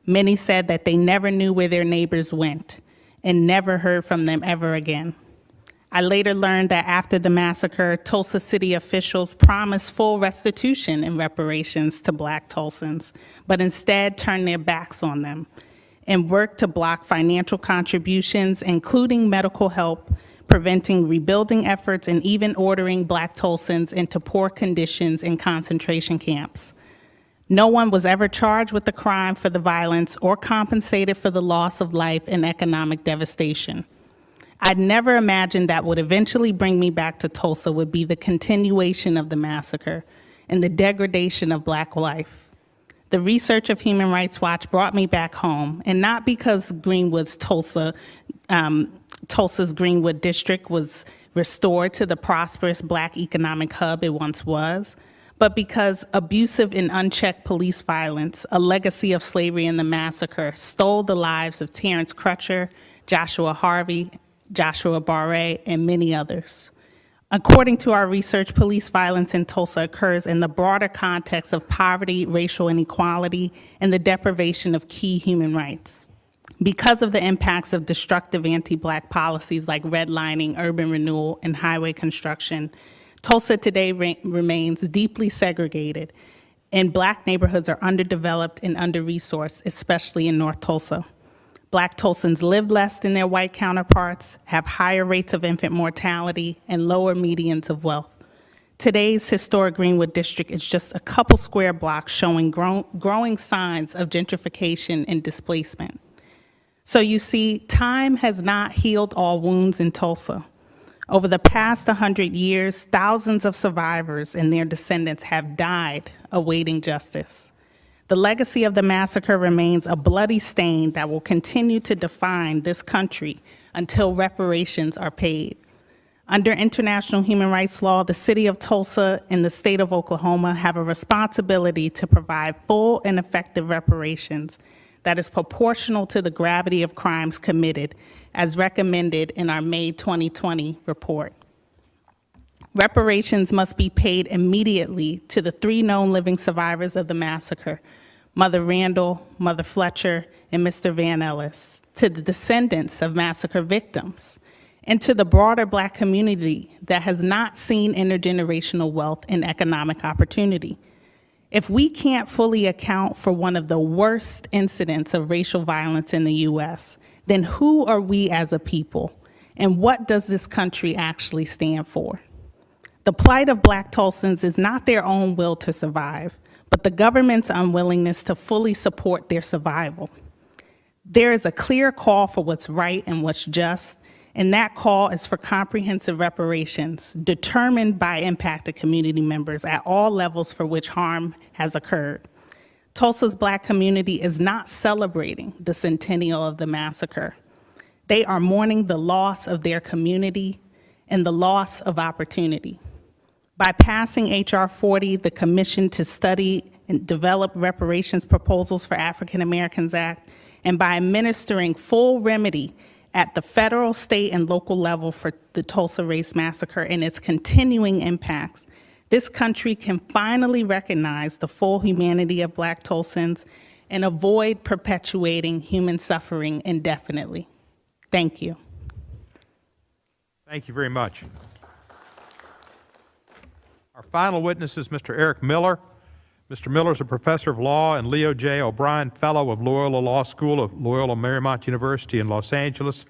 Many said that they never knew where their neighbors went and never heard from them ever again. I later learned that after the massacre, Tulsa city officials promised full restitution and reparations to Black Tulsans, but instead turned their backs on them and worked to block financial contributions, including medical help, preventing rebuilding efforts, and even ordering Black Tulsans into poor conditions in concentration camps. No one was ever charged with the crime for the violence or compensated for the loss of life and economic devastation. I'd never imagined that what eventually bring me back to Tulsa would be the continuation of the massacre and the degradation of Black life. The research of Human Rights Watch brought me back home, and not because Tulsa's Greenwood District was restored to the prosperous Black economic hub it once was, but because abusive and unchecked police violence, a legacy of slavery and the massacre, stole the lives of Terrence Crutcher, Joshua Harvey, Joshua Barre, and many others. According to our research, police violence in Tulsa occurs in the broader context of poverty, racial inequality, and the deprivation of key human rights. Because of the impacts of destructive anti-Black policies like redlining, urban renewal, and highway construction, Tulsa today remains deeply segregated, and Black neighborhoods are underdeveloped and under-resourced, especially in North Tulsa. Black Tulsans live less than their white counterparts, have higher rates of infant mortality, and lower medians of wealth. Today's historic Greenwood district is just a couple square blocks showing growing signs of gentrification and displacement. So you see, time has not healed all wounds in Tulsa. Over the past 100 years, thousands of survivors and their descendants have died awaiting justice. The legacy of the massacre remains a bloody stain that will continue to define this country until reparations are paid. Under international human rights law, the city of Tulsa and the state of Oklahoma have a responsibility to provide full and effective reparations that is proportional to the gravity of crimes committed, as recommended in our May 2020 report. Reparations must be paid immediately to the 3 known living survivors of the massacre, Mother Randall, Mother Fletcher, and Mr. Vann Ellis, to the descendants of massacre victims, and to the broader Black community that has not seen intergenerational wealth and economic opportunity. If we can't fully account for one of the worst incidents of racial violence in the US, then who are we as a people, and what does this country actually stand for? The plight of Black Tulsans is not their own will to survive, but the government's unwillingness to fully support their survival. There is a clear call for what's right and what's just, and that call is for comprehensive reparations determined by impacted community members at all levels for which harm has occurred. Tulsa's Black community is not celebrating the centennial of the massacre. They are mourning the loss of their community and the loss of opportunity. By passing H.R. 40, the Commission to Study and Develop Reparations Proposals for African Americans Act, and by administering full remedy at the federal, state, and local level for the Tulsa Race Massacre and its continuing impacts, this country can finally recognize the full humanity of Black Tulsans and avoid perpetuating human suffering indefinitely. Thank you. Thank you very much. Our final witness is Mr. Eric Miller. Mr. Miller is a professor of law and Leo J. O'Brien Fellow of Loyola Law School of Loyola Marymount University in Los Angeles,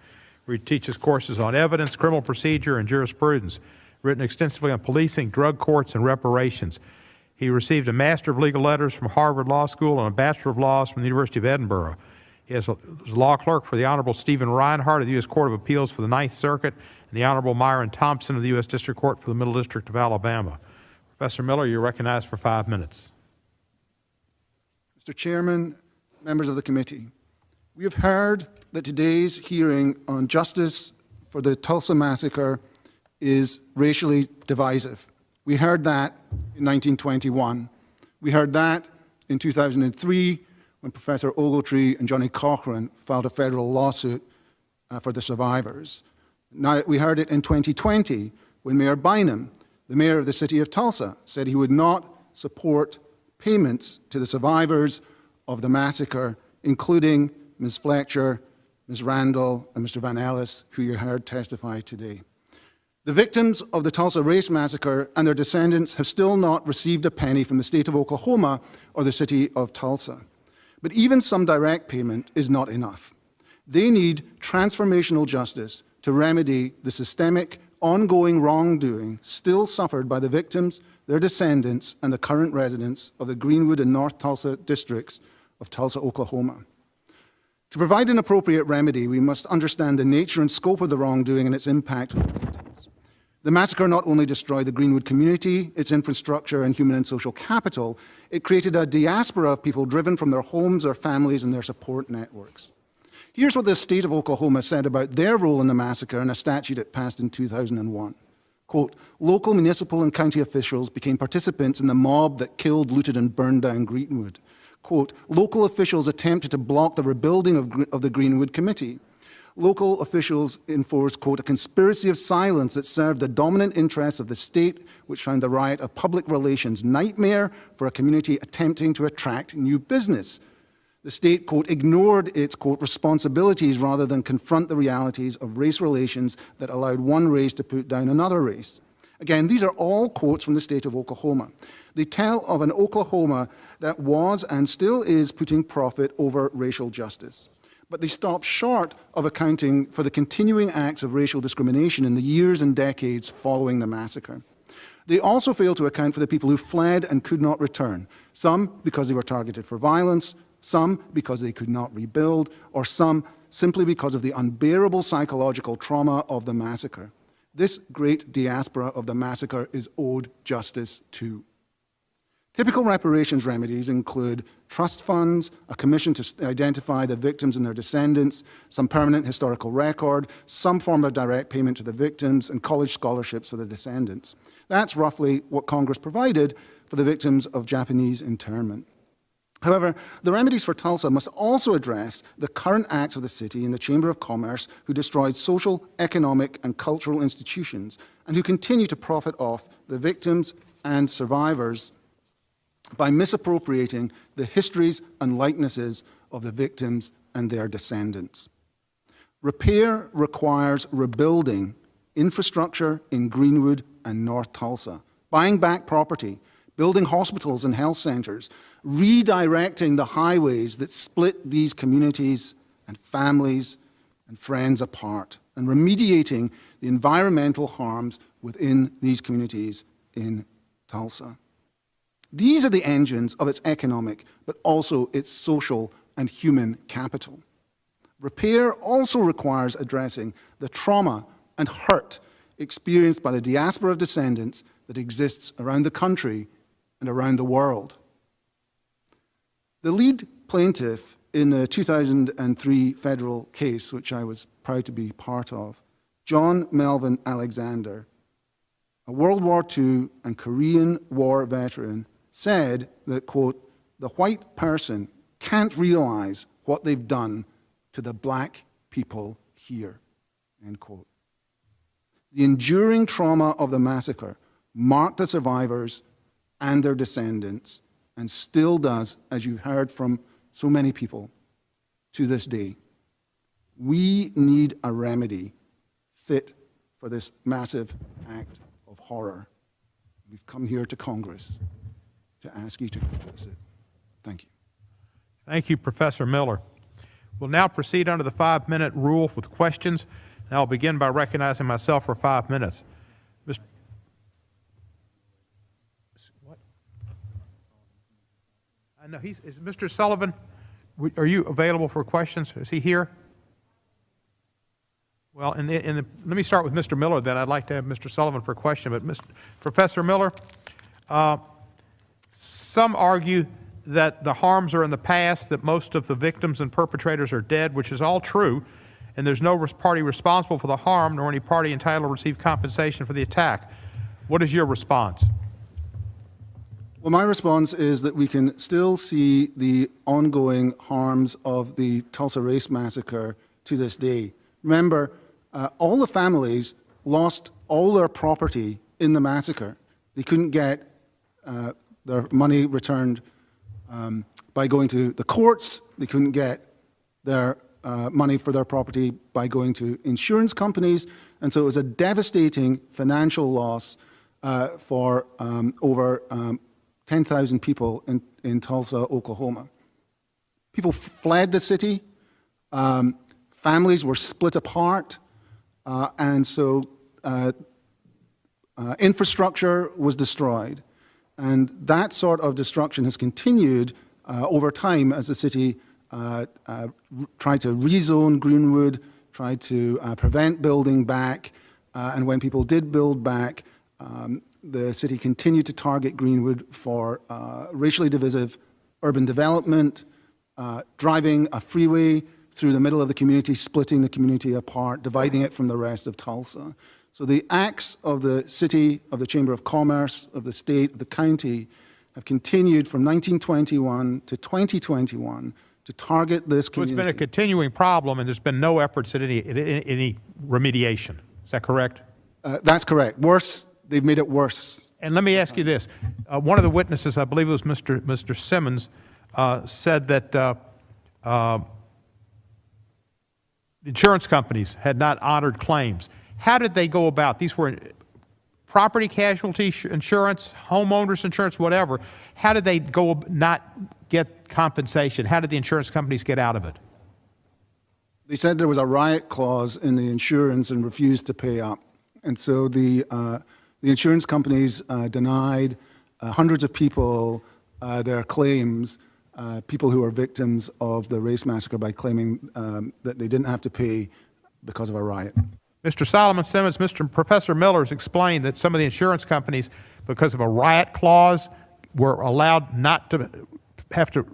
where he teaches courses on evidence, criminal procedure, and jurisprudence, written extensively on policing, drug courts, and reparations. He received a Master of Legal Letters from Harvard Law School and a Bachelor of Laws from the University of Edinburgh. He was a law clerk for the Honorable Stephen Reinhardt of the U.S. Court of Appeals for the Ninth Circuit and the Honorable Myron Thompson of the U.S. District Court for the Middle District of Alabama. Professor Miller, you're recognized for 5 minutes. Mr. Chairman, members of the committee, we have heard that today's hearing on justice for the Tulsa Massacre is racially divisive. We heard that in 1921. We heard that in 2003 when Professor Ogletree and Johnny Cochran filed a federal lawsuit for the survivors. Now, we heard it in 2020 when Mayor Bynum, the mayor of the city of Tulsa, said he would not support payments to the survivors of the massacre, including Ms. Fletcher, Ms. Randall, and Mr. Vann Ellis, who you heard testify today. The victims of the Tulsa Race Massacre and their descendants have still not received a penny from the state of Oklahoma or the city of Tulsa. But even some direct payment is not enough. They need transformational justice to remedy the systemic, ongoing wrongdoing still suffered by the victims, their descendants, and the current residents of the Greenwood and North Tulsa districts of Tulsa, Oklahoma. To provide an appropriate remedy, we must understand the nature and scope of the wrongdoing and its impact on the victims. The massacre not only destroyed the Greenwood community, its infrastructure, and human and social capital, it created a diaspora of people driven from their homes, their families, and their support networks. Here's what the state of Oklahoma said about their role in the massacre in a statute it passed in 2001. Quote, local, municipal, and county officials became participants in the mob that killed, looted, and burned down Greenwood. Quote, local officials attempted to block the rebuilding of the Greenwood Committee. Local officials enforced, quote, a conspiracy of silence that served the dominant interests of the state, which found the riot a public relations nightmare for a community attempting to attract new business. The state, quote, ignored its, quote, responsibilities rather than confront the realities of race relations that allowed one race to put down another race. Again, these are all quotes from the state of Oklahoma. They tell of an Oklahoma that was and still is putting profit over racial justice. but they stop short of accounting for the continuing acts of racial discrimination in the years and decades following the massacre. They also fail to account for the people who fled and could not return, some because they were targeted for violence, some because they could not rebuild, or some simply because of the unbearable psychological trauma of the massacre. This great diaspora of the massacre is owed justice too. Typical reparations remedies include trust funds, a commission to identify the victims and their descendants, some permanent historical record, some form of direct payment to the victims, and college scholarships for the descendants. That's roughly what Congress provided for the victims of Japanese internment. However, the remedies for Tulsa must also address the current acts of the city and the Chamber of Commerce who destroyed social, economic, and cultural institutions and who continue to profit off the victims and survivors by misappropriating the histories and likenesses of the victims and their descendants. Repair requires rebuilding infrastructure in Greenwood and North Tulsa, buying back property, building hospitals and health centers, redirecting the highways that split these communities and families and friends apart, and remediating the environmental harms within these communities in Tulsa. These are the engines of its economic, but also its social and human capital. Repair also requires addressing the trauma and hurt experienced by the diaspora of descendants that exists around the country and around the world. The lead plaintiff in the 2003 federal case, which I was proud to be part of, John Melvin Alexander, a World War II and Korean War veteran, said that, quote, "The white person can't realize what they've done to the black people here," end quote. The enduring trauma of the massacre marked the survivors and their descendants, and still does, as you heard from so many people, to this day. We need a remedy fit for this massive act of horror. We've come here to Congress to ask you to pass it. Thank you. Thank you, Professor Miller. We'll now proceed under the 5-minute rule with questions, and I'll begin by recognizing myself for 5 minutes. What? I know is Mr. Sullivan, are you available for questions? Is he here? Well, let me start with Mr. Miller then. I'd like to have Mr. Sullivan for a question, but Professor Miller, some argue that the harms are in the past, that most of the victims and perpetrators are dead, which is all true, and there's no party responsible for the harm, nor any party entitled to receive compensation for the attack. What is your response? Well, my response is that we can still see the ongoing harms of the Tulsa Race Massacre to this day. Remember, all the families lost all their property in the massacre. They couldn't get their money returned by going to the courts. They couldn't get their money for their property by going to insurance companies. And so it was a devastating financial loss for over 10,000 people in Tulsa, Oklahoma. People fled the city. Families were split apart. And so infrastructure was destroyed. And that sort of destruction has continued over time as the city tried to rezone Greenwood, tried to prevent building back. And when people did build back, the city continued to target Greenwood for racially divisive urban development, driving a freeway through the middle of the community, splitting the community apart, dividing it from the rest of Tulsa. So the acts of the city, of the Chamber of Commerce, of the state, of the county, have continued from 1921 to 2021 to target this community. So it's been a continuing problem, and there's been no efforts at any remediation. Is that correct? That's correct. Worse, they've made it worse. And let me ask you this. One of the witnesses, I believe it was Mr. Simmons, said that insurance companies had not honored claims. How did they go about? These were property casualty insurance, homeowners insurance, whatever. How did they go not get compensation? How did the insurance companies get out of it? They said there was a riot clause in the insurance and refused to pay up. And so the insurance companies denied hundreds of people their claims, people who are victims of the race massacre, by claiming that they didn't have to pay because of a riot. Mr. Solomon Simmons, Professor Miller has explained that some of the insurance companies, because of a riot clause, were allowed not to have to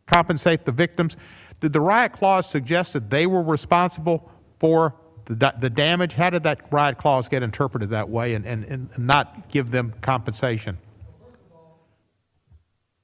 compensate the victims. Did the riot clause suggest that they were responsible for the damage? How did that riot clause get interpreted that way and not give them compensation?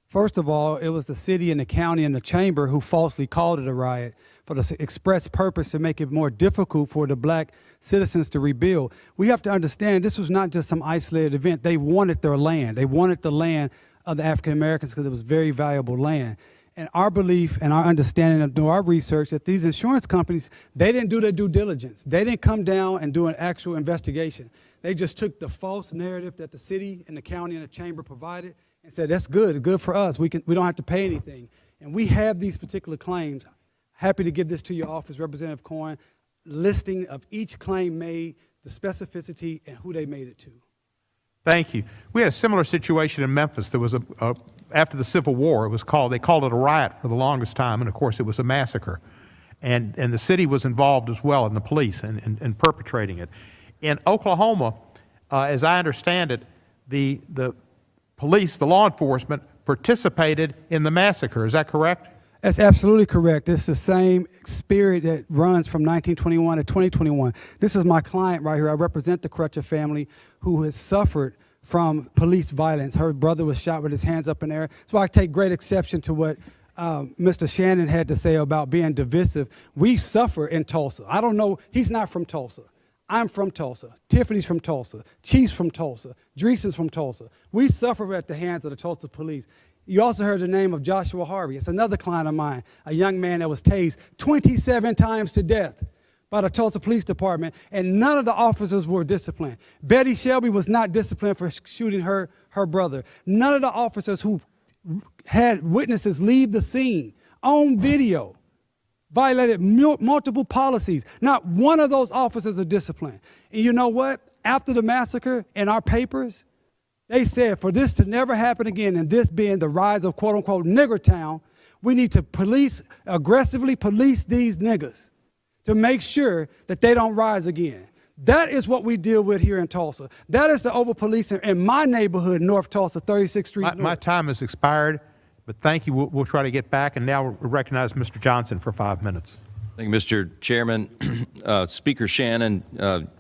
First of all, it was the city and the county and the chamber who falsely called it a riot for the express purpose to make it more difficult for the black citizens to rebuild. We have to understand this was not just some isolated event. They wanted their land. They wanted the land of the African Americans because it was very valuable land. And our belief and our understanding of doing our research that these insurance companies, they didn't do their due diligence. They didn't come down and do an actual investigation. They just took the false narrative that the city and the county and the chamber provided and said, that's good for us. We don't have to pay anything. And we have these particular claims. Happy to give this to your office, Representative Cohen, listing of each claim made, the specificity, and who they made it to. Thank you. We had a similar situation in Memphis. There was after the Civil War, they called it a riot for the longest time, and of course it was a massacre. And the city was involved as well, and the police, in perpetrating it. In Oklahoma, as I understand it, the police, the law enforcement, participated in the massacre. Is that correct? That's absolutely correct. It's the same spirit that runs from 1921 to 2021. This is my client right here. I represent the Crutcher family who has suffered from police violence. Her brother was shot with his hands up in the air. So I take great exception to what Mr. Shannon had to say about being divisive. We suffer in Tulsa. I don't know. He's not from Tulsa. I'm from Tulsa. Tiffany's from Tulsa. Chief's from Tulsa. Dreesen's from Tulsa. We suffer at the hands of the Tulsa police. You also heard the name of Joshua Harvey. It's another client of mine, a young man that was tased 27 times to death by the Tulsa Police Department, and none of the officers were disciplined. Betty Shelby was not disciplined for shooting her brother. None of the officers who had witnesses leave the scene on video violated multiple policies. Not one of those officers are disciplined. And you know what? After the massacre, in our papers, they said for this to never happen again, and this being the rise of quote-unquote nigger town, we need to aggressively police these niggers to make sure that they don't rise again. That is what we deal with here in Tulsa. That is the over-policing in my neighborhood, North Tulsa, 36th Street North. My time has expired, but thank you. We'll try to get back, and now we'll recognize Mr. Johnson for 5 minutes. Thank you, Mr. Chairman. Speaker Shannon,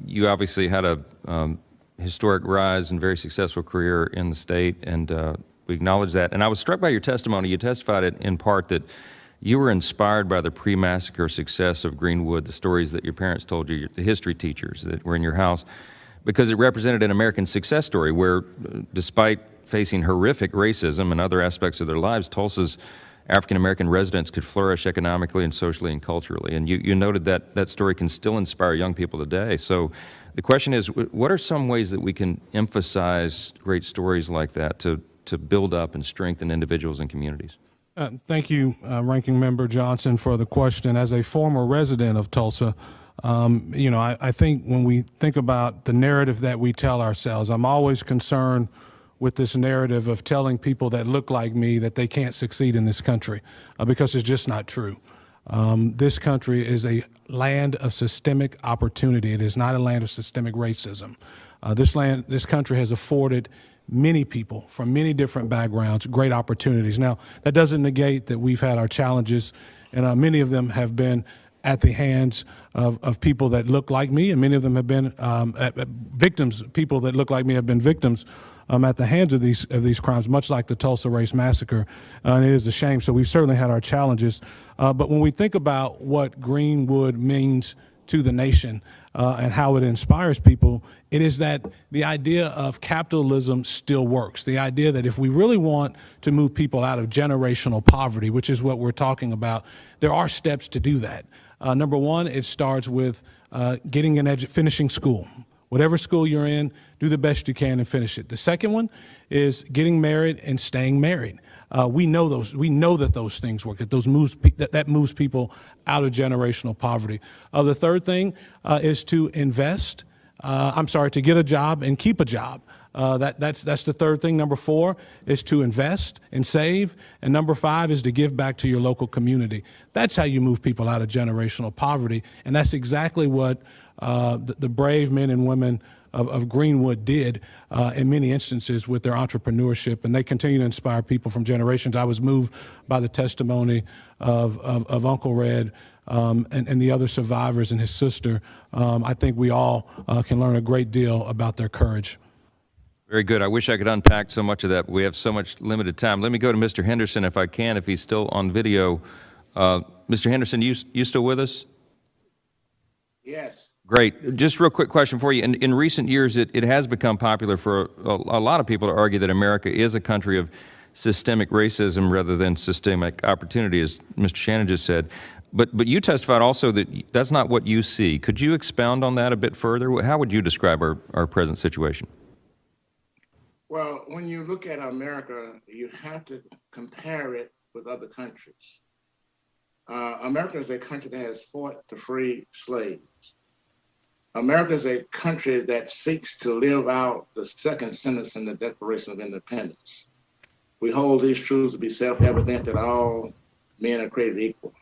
you obviously had a historic rise and very successful career in the state, and we acknowledge that. And I was struck by your testimony. You testified in part that you were inspired by the pre-massacre success of Greenwood, the stories that your parents told you, the history teachers that were in your house, because it represented an American success story where, despite facing horrific racism and other aspects of their lives, Tulsa's African-American residents could flourish economically and socially and culturally. And you noted that that story can still inspire young people today. So the question is, what are some ways that we can emphasize great stories like that to build up and strengthen individuals and communities? Thank you, Ranking Member Johnson, for the question. As a former resident of Tulsa, I think when we think about the narrative that we tell ourselves, I'm always concerned with this narrative of telling people that look like me that they can't succeed in this country, because it's just not true. This country is a land of systemic opportunity. It is not a land of systemic racism. This country has afforded many people from many different backgrounds great opportunities. Now, that doesn't negate that we've had our challenges, and many of them have been at the hands of people that look like me, and many of them have been victims. People that look like me have been victims at the hands of these crimes, much like the Tulsa Race Massacre, and it is a shame. So we've certainly had our challenges. But when we think about what Greenwood means to the nation and how it inspires people, it is that the idea of capitalism still works. The idea that if we really want to move people out of generational poverty, which is what we're talking about, there are steps to do that. Number one, it starts with finishing school. Whatever school you're in, do the best you can and finish it. The second one is getting married and staying married. We know that those things work. That moves people out of generational poverty. The third thing is to invest. To get a job and keep a job. That's the third thing. Number 4 is to invest and save. And number 5 is to give back to your local community. That's how you move people out of generational poverty. And that's exactly what the brave men and women of Greenwood did in many instances with their entrepreneurship. And they continue to inspire people from generations. I was moved by the testimony of Uncle Red and the other survivors and his sister. I think we all can learn a great deal about their courage. Very good. I wish I could unpack so much of that, but we have so much limited time. Let me go to Mr. Henderson if I can, if he's still on video. Mr. Henderson, you still with us? Yes. Great. Just real quick question for you. In recent years, it has become popular for a lot of people to argue that America is a country of systemic racism rather than systemic opportunity, as Mr. Shannon just said. But you testified also that that's not what you see. Could you expound on that a bit further? How would you describe our present situation? Well, when you look at America, you have to compare it with other countries. America is a country that has fought to free slaves. America is a country that seeks to live out the second sentence in the Declaration of Independence. We hold these truths to be self-evident that all men are created equal.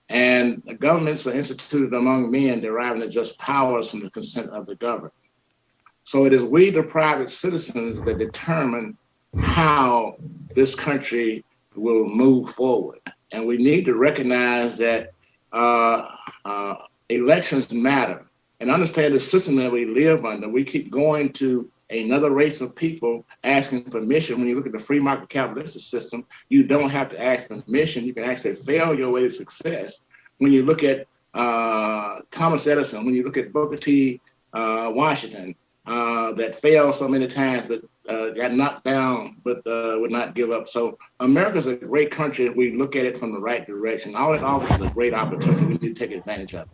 And the governments are instituted among men deriving the just powers from the consent of the governed. So it is we, the private citizens, that determine how this country will move forward. And we need to recognize that elections matter and understand the system that we live under. We keep going to another race of people asking permission. When you look at the free market capitalistic system, you don't have to ask permission. You can actually fail your way to success. When you look at Thomas Edison, when you look at Booker T. Washington, that failed so many times, but got knocked down, but would not give up. So America's a great country if we look at it from the right direction. All it offers is a great opportunity. We need to take advantage of it.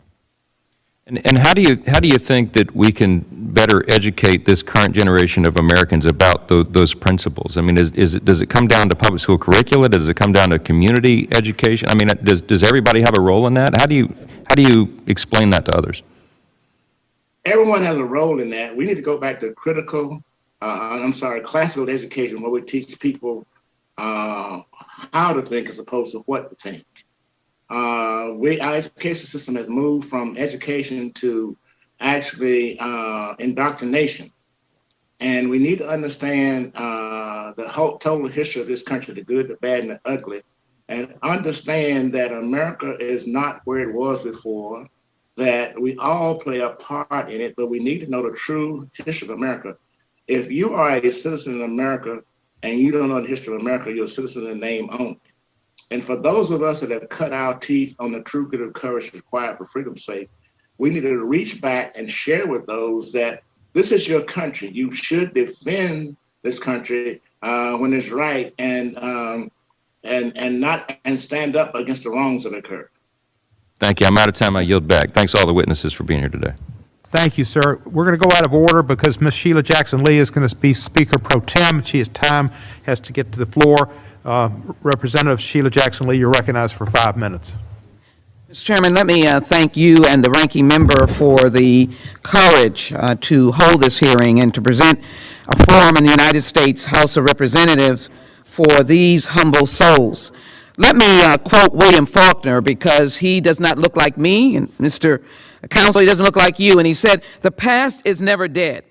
And how do you think that we can better educate this current generation of Americans about those principles? I mean, does it come down to public school curricula? Does it come down to community education? I mean, does everybody have a role in that? How do you explain that to others? Everyone has a role in that. We need to go back to classical education, where we teach people how to think as opposed to what to think. Our education system has moved from education to actually indoctrination. And we need to understand the whole total history of this country, the good, the bad, and the ugly, and understand that America is not where it was before, that we all play a part in it, but we need to know the true history of America. If you are a citizen in America and you don't know the history of America, you're a citizen in name only. And for those of us that have cut our teeth on the true grit of courage required for freedom's sake, we need to reach back and share with those that this is your country. You should defend this country when it's right, and stand up against the wrongs that occur. Thank you. I'm out of time. I yield back. Thanks all the witnesses for being here today. Thank you, sir. We're going to go out of order because Ms. Sheila Jackson Lee is going to be Speaker Pro Tem. She has to get to the floor. Representative Sheila Jackson Lee, you're recognized for 5 minutes. Mr. Chairman, let me thank you and the ranking member for the courage to hold this hearing and to present a forum in the United States House of Representatives for these humble souls. Let me quote William Faulkner, because he does not look like me, and Mr. Counsel, he doesn't look like you, and he said, "The past is never dead.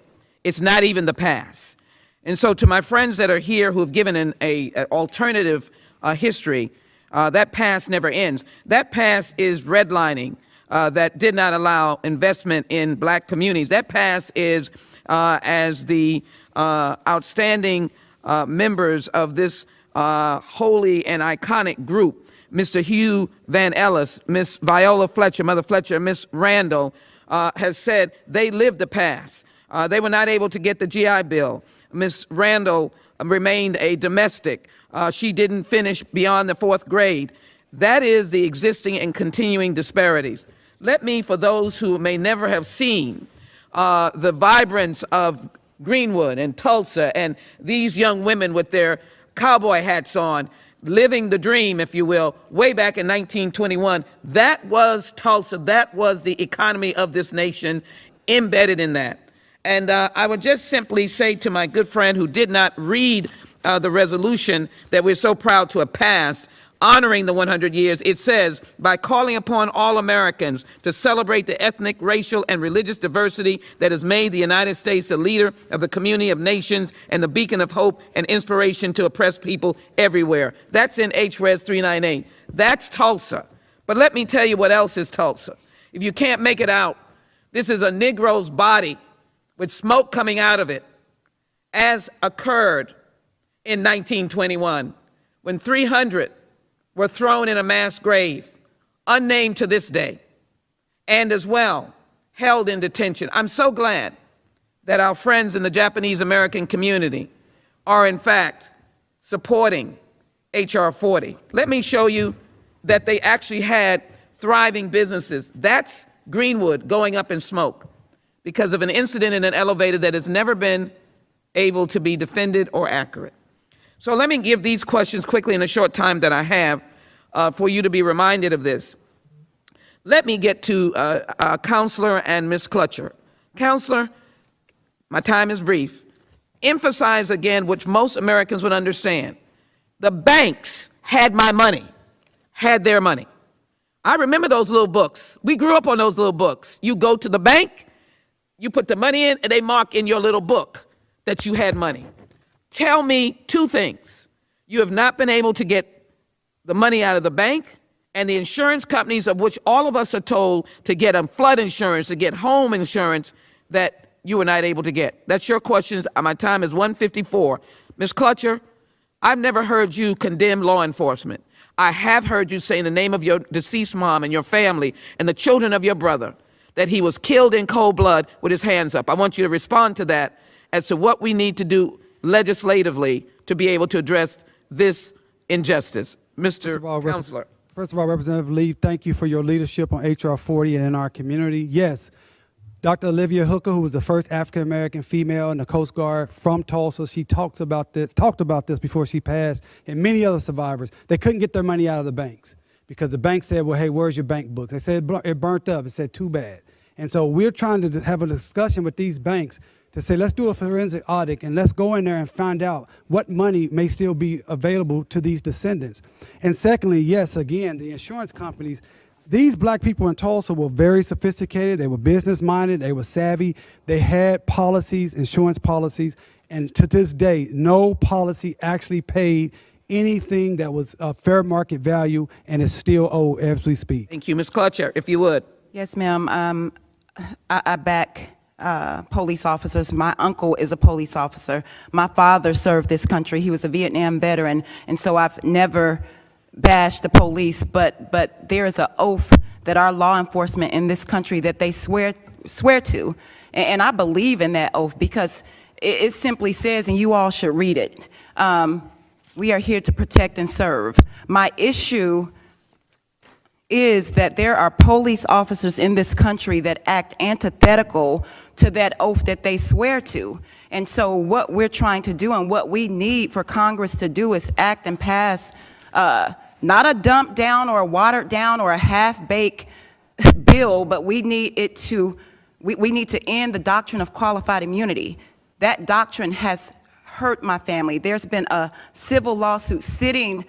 It's not even the past." And so to my friends that are here who have given an alternative history, that past never ends. That past is redlining that did not allow investment in black communities. That past is, as the outstanding members of this holy and iconic group, Mr. Hughes Vann Ellis, Miss Viola Fletcher, Mother Fletcher, Miss Randall, has said they lived the past. They were not able to get the GI Bill. Miss Randall remained a domestic. She didn't finish beyond the 4th grade. That is the existing and continuing disparities. Let me, for those who may never have seen the vibrance of Greenwood and Tulsa and these young women with their cowboy hats on, living the dream, if you will, way back in 1921. That was Tulsa. That was the economy of this nation embedded in that. And I would just simply say to my good friend who did not read the resolution that we're so proud to have passed, honoring the 100 years, it says, by calling upon all Americans to celebrate the ethnic, racial, and religious diversity that has made the United States the leader of the community of nations and the beacon of hope and inspiration to oppressed people everywhere. That's in HRES 398. That's Tulsa. But let me tell you what else is Tulsa. If you can't make it out, this is a Negro's body with smoke coming out of it, as occurred in 1921, when 300 were thrown in a mass grave, unnamed to this day, and as well held in detention. I'm so glad that our friends in the Japanese American community are in fact supporting HR 40. Let me show you that they actually had thriving businesses. That's Greenwood going up in smoke because of an incident in an elevator that has never been able to be defended or accurate. So let me give these questions quickly in the short time that I have for you to be reminded of this. Let me get to Counselor and Ms. Fletcher. Counselor, my time is brief. Emphasize again, which most Americans would understand. The banks had my money, had their money. I remember those little books. We grew up on those little books. You go to the bank, you put the money in, and they mark in your little book that you had money. Tell me two things. You have not been able to get the money out of the bank, and the insurance companies, of which all of us are told to get flood insurance, to get home insurance, that you were not able to get. That's your questions. My time is 1:54. Ms. Fletcher, I've never heard you condemn law enforcement. I have heard you say in the name of your deceased mom and your family and the children of your brother that he was killed in cold blood with his hands up. I want you to respond to that as to what we need to do legislatively to be able to address this injustice. Mr. Counselor. First of all, Representative Lee, thank you for your leadership on HR 40 and in our community. Yes, Dr. Olivia Hooker, who was the first African-American female in the Coast Guard from Tulsa, she talked about this before she passed, and many other survivors. They couldn't get their money out of the banks because the bank said, well, hey, where's your bank book? They said it burnt up. It said, too bad. And so we're trying to have a discussion with these banks to say, let's do a forensic audit and let's go in there and find out what money may still be available to these descendants. And secondly, yes, again, the insurance companies, these black people in Tulsa were very sophisticated. They were business-minded. They were savvy. They had policies, insurance policies, and to this day, no policy actually paid anything that was fair market value and is still owed as we speak. Thank you. Ms. Fletcher, if you would. Yes, ma'am. I back police officers. My uncle is a police officer. My father served this country. He was a Vietnam veteran, and so I've never bashed the police, but there is an oath that our law enforcement in this country that they swear to, and I believe in that oath because it simply says, and you all should read it, we are here to protect and serve. My issue is that there are police officers in this country that act antithetical to that oath that they swear to. And so what we're trying to do and what we need for Congress to do is act and pass not a dumped down or a watered down or a half-baked bill, but we need it to, we need to end the doctrine of qualified immunity. That doctrine has hurt my family. There's been a civil lawsuit sitting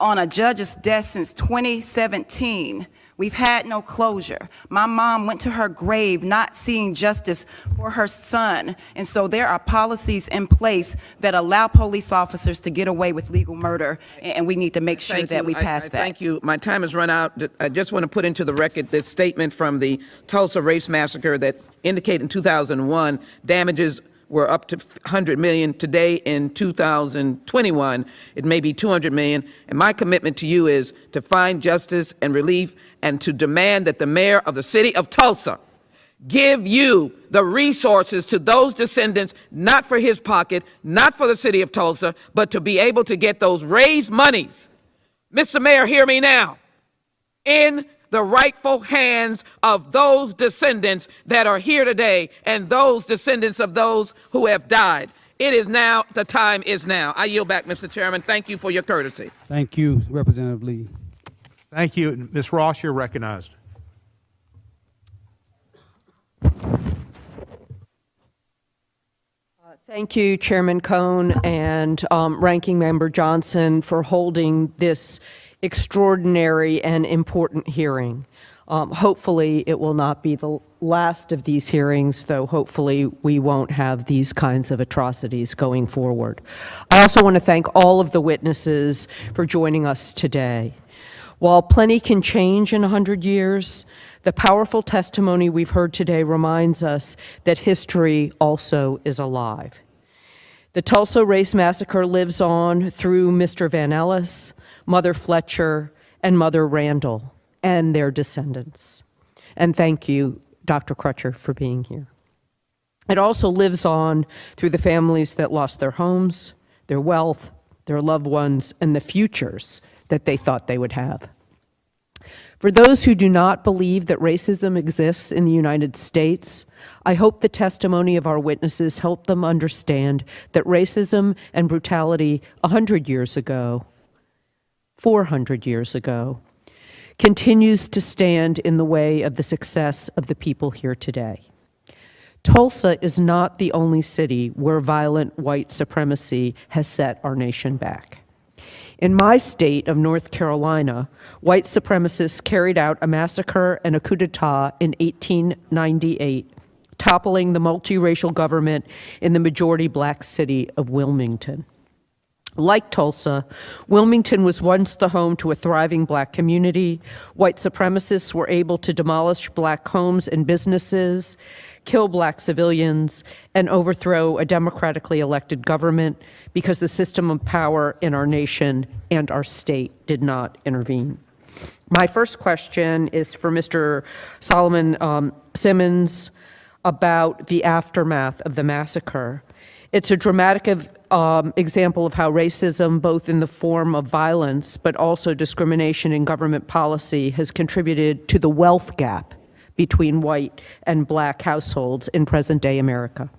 on a judge's desk since 2017. We've had no closure. My mom went to her grave not seeing justice for her son. And so there are policies in place that allow police officers to get away with legal murder, and we need to make sure that we pass that. Thank you. My time has run out. I just want to put into the record this statement from the Tulsa Race Massacre that indicated in 2001 damages were up to $100 million. Today in 2021, it may be $200 million. And my commitment to you is to find justice and relief and to demand that the mayor of the city of Tulsa give you the resources to those descendants, not for his pocket, not for the city of Tulsa, but to be able to get those raised monies. Mr. Mayor, hear me now. In the rightful hands of those descendants that are here today and those descendants of those who have died. It is now, the time is now. I yield back, Mr. Chairman. Thank you for your courtesy. Thank you, Representative Lee. Thank you. Ms. Ross, you're recognized. Thank you, Chairman Cohn and Ranking Member Johnson, for holding this extraordinary and important hearing. Hopefully, it will not be the last of these hearings, though hopefully we won't have these kinds of atrocities going forward. I also want to thank all of the witnesses for joining us today. While plenty can change in 100 years, the powerful testimony we've heard today reminds us that history also is alive. The Tulsa Race Massacre lives on through Mr. Vann Ellis, Mother Fletcher, and Mother Randall, and their descendants. And thank you, Dr. Crutcher, for being here. It also lives on through the families that lost their homes, their wealth, their loved ones, and the futures that they thought they would have. For those who do not believe that racism exists in the United States, I hope the testimony of our witnesses helped them understand that racism and brutality 100 years ago, 400 years ago, continues to stand in the way of the success of the people here today. Tulsa is not the only city where violent white supremacy has set our nation back. In my state of North Carolina, white supremacists carried out a massacre and a coup d'etat in 1898, toppling the multiracial government in the majority black city of Wilmington. Like Tulsa, Wilmington was once the home to a thriving black community. White supremacists were able to demolish black homes and businesses, kill black civilians, and overthrow a democratically elected government because the system of power in our nation and our state did not intervene. My first question is for Mr. Solomon Simmons about the aftermath of the massacre. It's a dramatic example of how racism, both in the form of violence but also discrimination in government policy, has contributed to the wealth gap between white and black households in present-day America.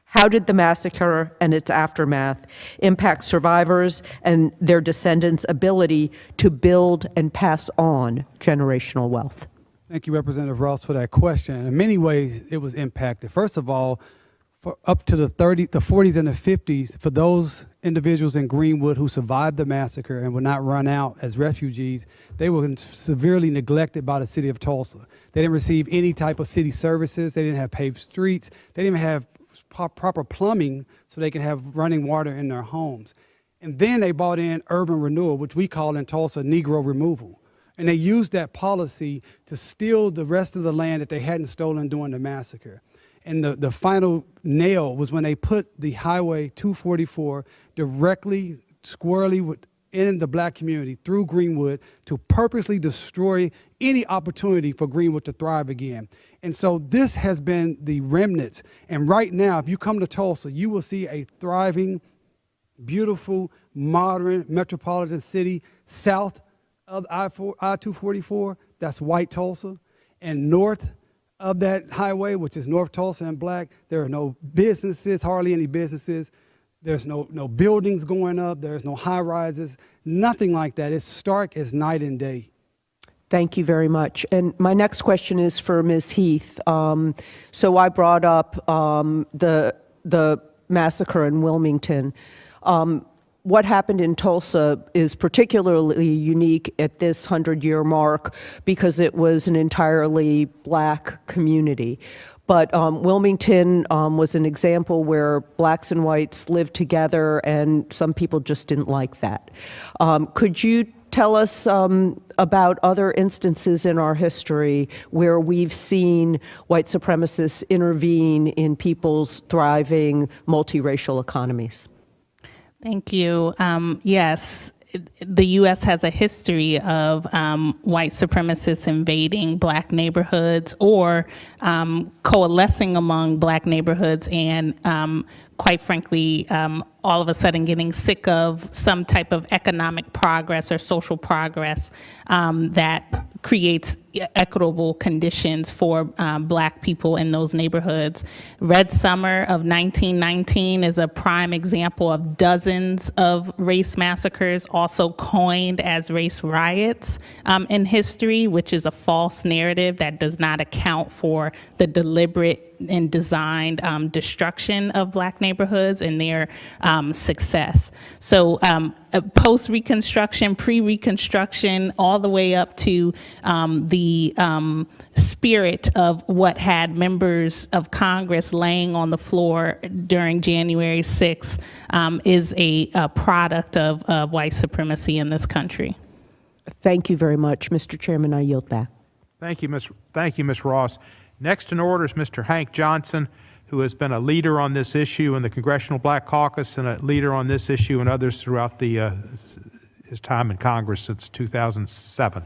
How did the massacre and its aftermath impact survivors and their descendants' ability to build and pass on generational wealth? Thank you, Representative Ross, for that question. In many ways, it was impacted. First of all, for up to the 40s and the 50s, for those individuals in Greenwood who survived the massacre and were not run out as refugees, they were severely neglected by the city of Tulsa. They didn't receive any type of city services. They didn't have paved streets. They didn't even have proper plumbing so they could have running water in their homes. And then they brought in urban renewal, which we call in Tulsa Negro removal. And they used that policy to steal the rest of the land that they hadn't stolen during the massacre. And the final nail was when they put the Highway 244 directly, squarely in the black community through Greenwood to purposely destroy any opportunity for Greenwood to thrive again. And so this has been the remnants. And right now, if you come to Tulsa, you will see a thriving, beautiful, modern metropolitan city south of I-244, that's white Tulsa, and north of that highway, which is North Tulsa and black, there are no businesses, hardly any businesses. There's no buildings going up. There's no high rises, nothing like that. It's stark as night and day. Thank you very much. And my next question is for Ms. Heath. So I brought up the massacre in Wilmington. What happened in Tulsa is particularly unique at this 100-year mark because it was an entirely black community. But Wilmington was an example where blacks and whites lived together, and some people just didn't like that. Could you tell us about other instances in our history where we've seen white supremacists intervene in people's thriving multiracial economies? Thank you. Yes, the U.S. has a history of white supremacists invading black neighborhoods or coalescing among black neighborhoods and quite frankly, all of a sudden getting sick of some type of economic progress or social progress that creates equitable conditions for Black people in those neighborhoods. Red Summer of 1919 is a prime example of dozens of race massacres, also coined as race riots in history, which is a false narrative that does not account for the deliberate and designed destruction of Black neighborhoods and their success. So post-Reconstruction, pre-Reconstruction, all the way up to the spirit of what had members of Congress laying on the floor during January 6th is a product of white supremacy in this country. Thank you very much. Mr. Chairman, I yield back. Thank you, Ms. Ross. Next in order is Mr. Hank Johnson, who has been a leader on this issue in the Congressional Black Caucus and a leader on this issue and others throughout his time in Congress since 2007.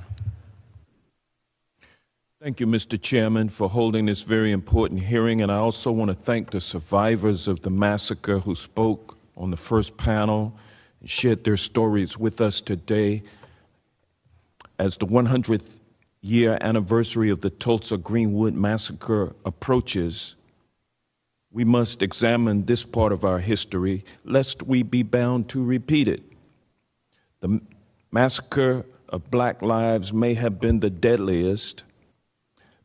Thank you, Mr. Chairman, for holding this very important hearing, and I also want to thank the survivors of the massacre who spoke on the first panel and shared their stories with us today. As the 100th year anniversary of the Tulsa Greenwood Massacre approaches, we must examine this part of our history, lest we be bound to repeat it. The massacre of Black lives may have been the deadliest,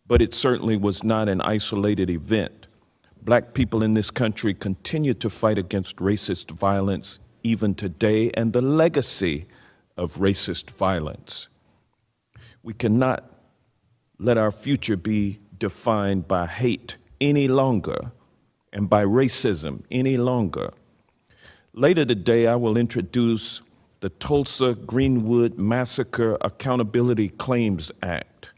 but it certainly was not an isolated event. Black people in this country continue to fight against racist violence even today, and the legacy of racist violence. We cannot let our future be defined by hate any longer and by racism any longer. Later today, I will introduce the Tulsa Greenwood Massacre Accountability Claims Act,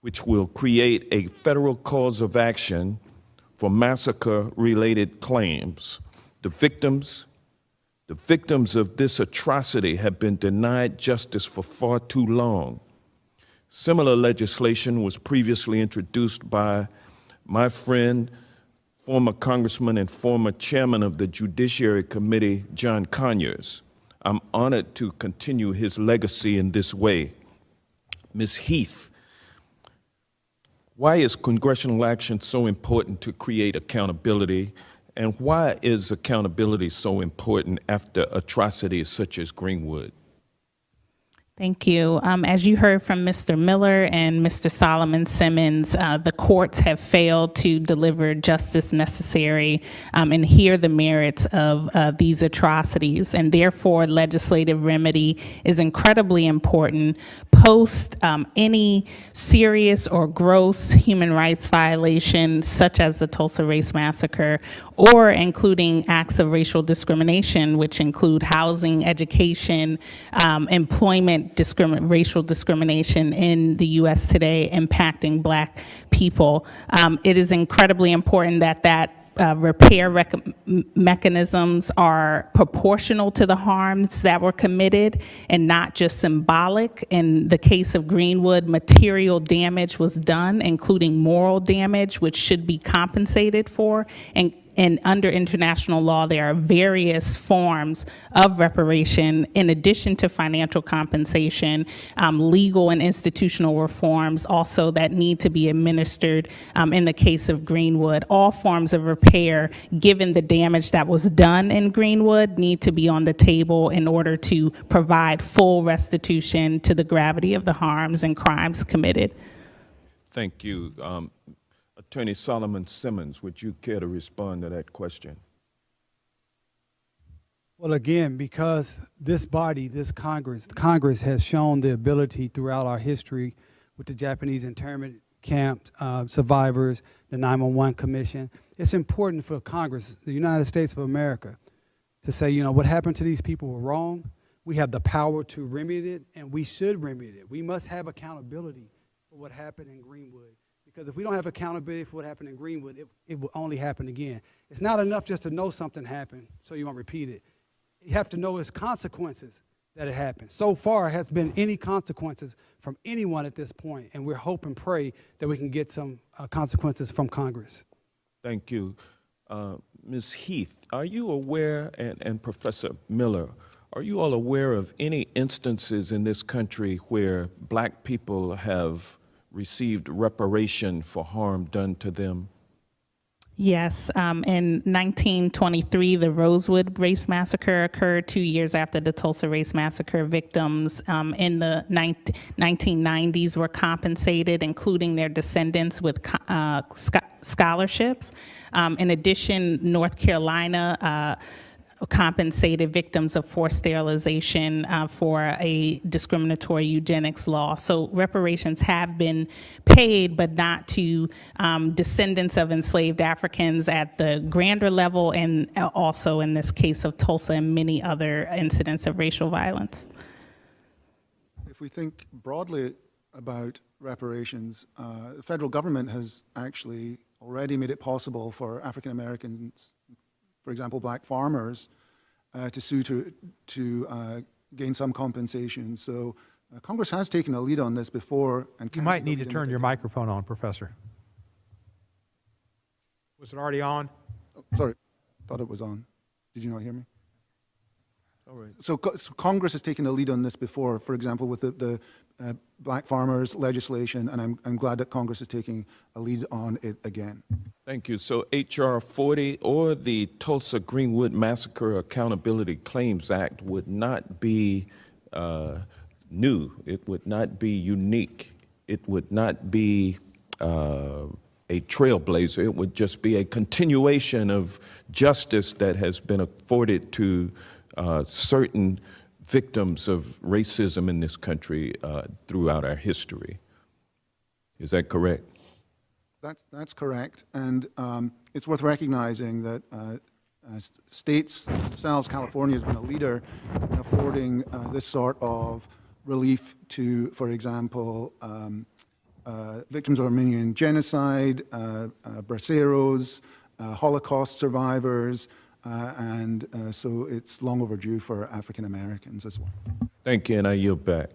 which will create a federal cause of action for massacre-related claims. The victims of this atrocity have been denied justice for far too long. Similar legislation was previously introduced by my friend, former Congressman and former Chairman of the Judiciary Committee, John Conyers. I'm honored to continue his legacy in this way. Ms. Heath, why is congressional action so important to create accountability, and why is accountability so important after atrocities such as Greenwood? Thank you. As you heard from Mr. Miller and Mr. Solomon Simmons, the courts have failed to deliver justice necessary and hear the merits of these atrocities, and therefore legislative remedy is incredibly important post any serious or gross human rights violation such as the Tulsa Race Massacre, or including acts of racial discrimination, which include housing, education, employment, racial discrimination in the U.S. today impacting Black people. It is incredibly important that repair mechanisms are proportional to the harms that were committed and not just symbolic. In the case of Greenwood, material damage was done, including moral damage, which should be compensated for. And under international law, there are various forms of reparation in addition to financial compensation, legal and institutional reforms also that need to be administered in the case of Greenwood. All forms of repair, given the damage that was done in Greenwood, need to be on the table in order to provide full restitution to the gravity of the harms and crimes committed. Thank you. Attorney Solomon Simmons, would you care to respond to that question? Well, again, because this body, this Congress has shown the ability throughout our history with the Japanese internment camp survivors, the 911 Commission. It's important for Congress, the United States of America, to say, you know, what happened to these people were wrong. We have the power to remedy it, and we should remedy it. We must have accountability for what happened in Greenwood. Because if we don't have accountability for what happened in Greenwood, it will only happen again. It's not enough just to know something happened so you won't repeat it. You have to know its consequences that it happened. So far, has been any consequences from anyone at this point, and we're hope and pray that we can get some consequences from Congress. Thank you. Ms. Heath, are you aware, and Professor Miller, are you all aware of any instances in this country where black people have received reparation for harm done to them? Yes, in 1923, the Rosewood Race Massacre occurred 2 years after the Tulsa Race Massacre. Victims in the 1990s were compensated, including their descendants, with scholarships. In addition, North Carolina compensated victims of forced sterilization for a discriminatory eugenics law. So reparations have been paid, but not to descendants of enslaved Africans at the grander level, and also in this case of Tulsa and many other incidents of racial violence. If we think broadly about reparations, the federal government has actually already made it possible for African Americans, for example, black farmers, to sue to gain some compensation. So Congress has taken a lead on this before. And You might need to turn your microphone on, Professor. Was it already on? Oh, sorry, thought it was on. Did you not hear me? All right. So Congress has taken a lead on this before, for example, with the black farmers legislation, and I'm glad that Congress is taking a lead on it again. Thank you. So H.R. 40 or the Tulsa Greenwood Massacre Accountability Claims Act would not be new. It would not be unique. It would not be a trailblazer. It would just be a continuation of justice that has been afforded to certain victims of racism in this country throughout our history. Is that correct? That's correct, and it's worth recognizing that states themselves, California has been a leader in affording this sort of relief to, for example, victims of Armenian genocide, braceros, Holocaust survivors, and so it's long overdue for African Americans as well. Thank you, and I yield back.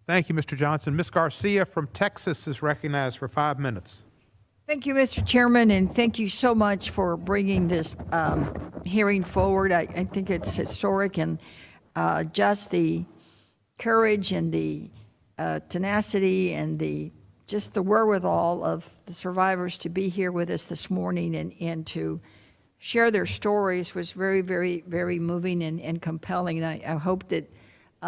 Thank you, Mr. Johnson. Ms. Garcia from Texas is recognized for 5 minutes. Thank you, Mr. Chairman, and thank you so much for bringing this hearing forward. I think it's historic, and just the courage and the tenacity and just the wherewithal of the survivors to be here with us this morning and to share their stories was very, very, very moving and compelling. And I hope that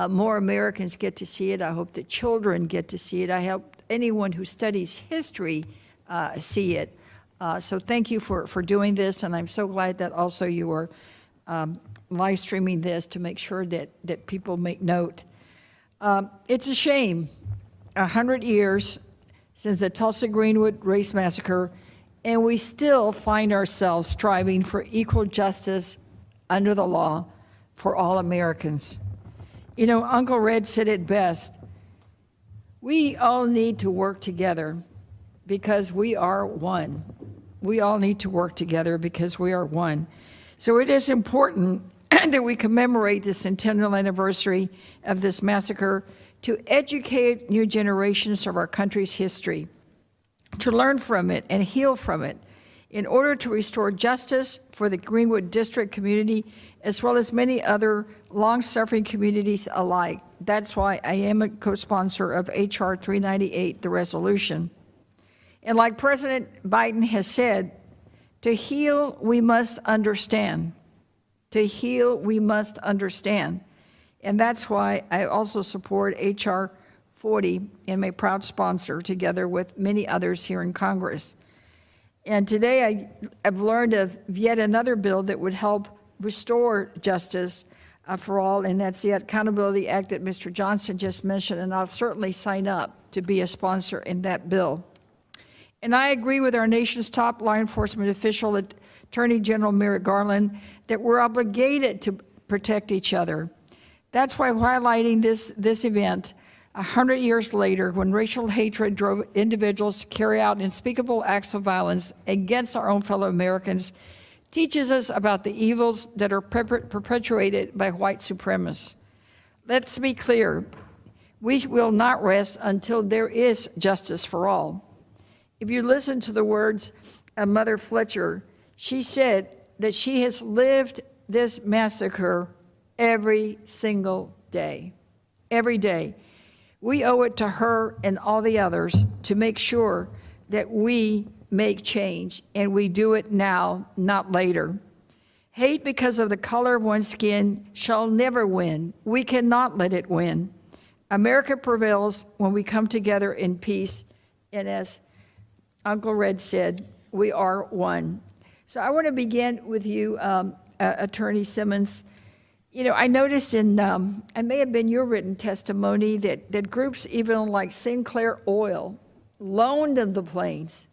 more Americans get to see it. I hope that children get to see it. I hope anyone who studies history see it. So thank you for doing this, and I'm so glad that also you are live streaming this to make sure that people make note. It's a shame, 100 years since the Tulsa Greenwood Race Massacre, and we still find ourselves striving for equal justice under the law for all Americans. You know, Uncle Red said it best. We all need to work together because we are one. We all need to work together because we are one. So it is important that we commemorate the centennial anniversary of this massacre to educate new generations of our country's history, to learn from it and heal from it in order to restore justice for the Greenwood District community as well as many other long-suffering communities alike. That's why I am a co-sponsor of H.R. 398, the resolution. And like President Biden has said, to heal, we must understand. To heal, we must understand. And that's why I also support H.R. 40 and my proud sponsor together with many others here in Congress. And today I've learned of yet another bill that would help restore justice for all, and that's the Accountability Act that Mr. Johnson just mentioned, and I'll certainly sign up to be a sponsor in that bill. And I agree with our nation's top law enforcement official, Attorney General Merrick Garland, that we're obligated to protect each other. That's why highlighting this event 100 years later, when racial hatred drove individuals to carry out unspeakable acts of violence against our own fellow Americans, teaches us about the evils that are perpetuated by white supremacists. Let's be clear, we will not rest until there is justice for all. If you listen to the words of Mother Fletcher, She said that she has lived this massacre every single day, every day. We owe it to her and all the others to make sure that we make change, and we do it now, not later. Hate because of the color of one's skin shall never win. We cannot let it win. America prevails when we come together in peace, and as Uncle Red said, we are one. So I want to begin with you, Attorney Simmons. You know, I noticed in, it may have been your written testimony that groups even like Sinclair Oil loaned them the planes.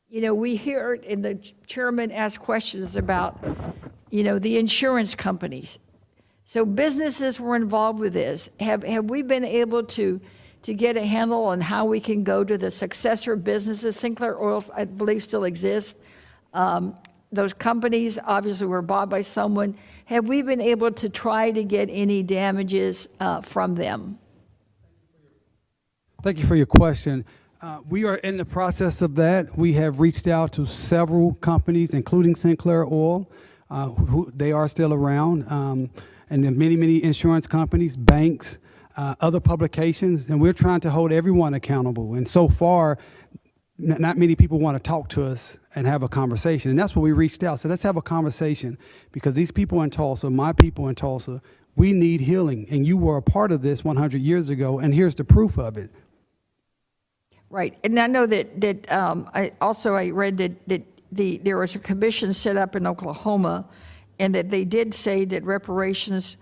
You know, we hear it, and the chairman asked questions about, you know, the insurance companies. So businesses were involved with this. Have we been able to get a handle on how we can go to the successor businesses? Sinclair Oil, I believe, still exists. Those companies obviously were bought by someone. Have we been able to try to get any damages from them? Thank you for your question. We are in the process of that. We have reached out to several companies, including Sinclair Oil. They are still around, and then many insurance companies, banks, other publications, and we're trying to hold everyone accountable. And so far, not many people want to talk to us and have a conversation. And that's what we reached out. So let's have a conversation, because these people in Tulsa, my people in Tulsa, we need healing. And you were a part of this 100 years ago, and here's the proof of it. Right, and I know that I read that there was a commission set up in Oklahoma, and that they did say that reparations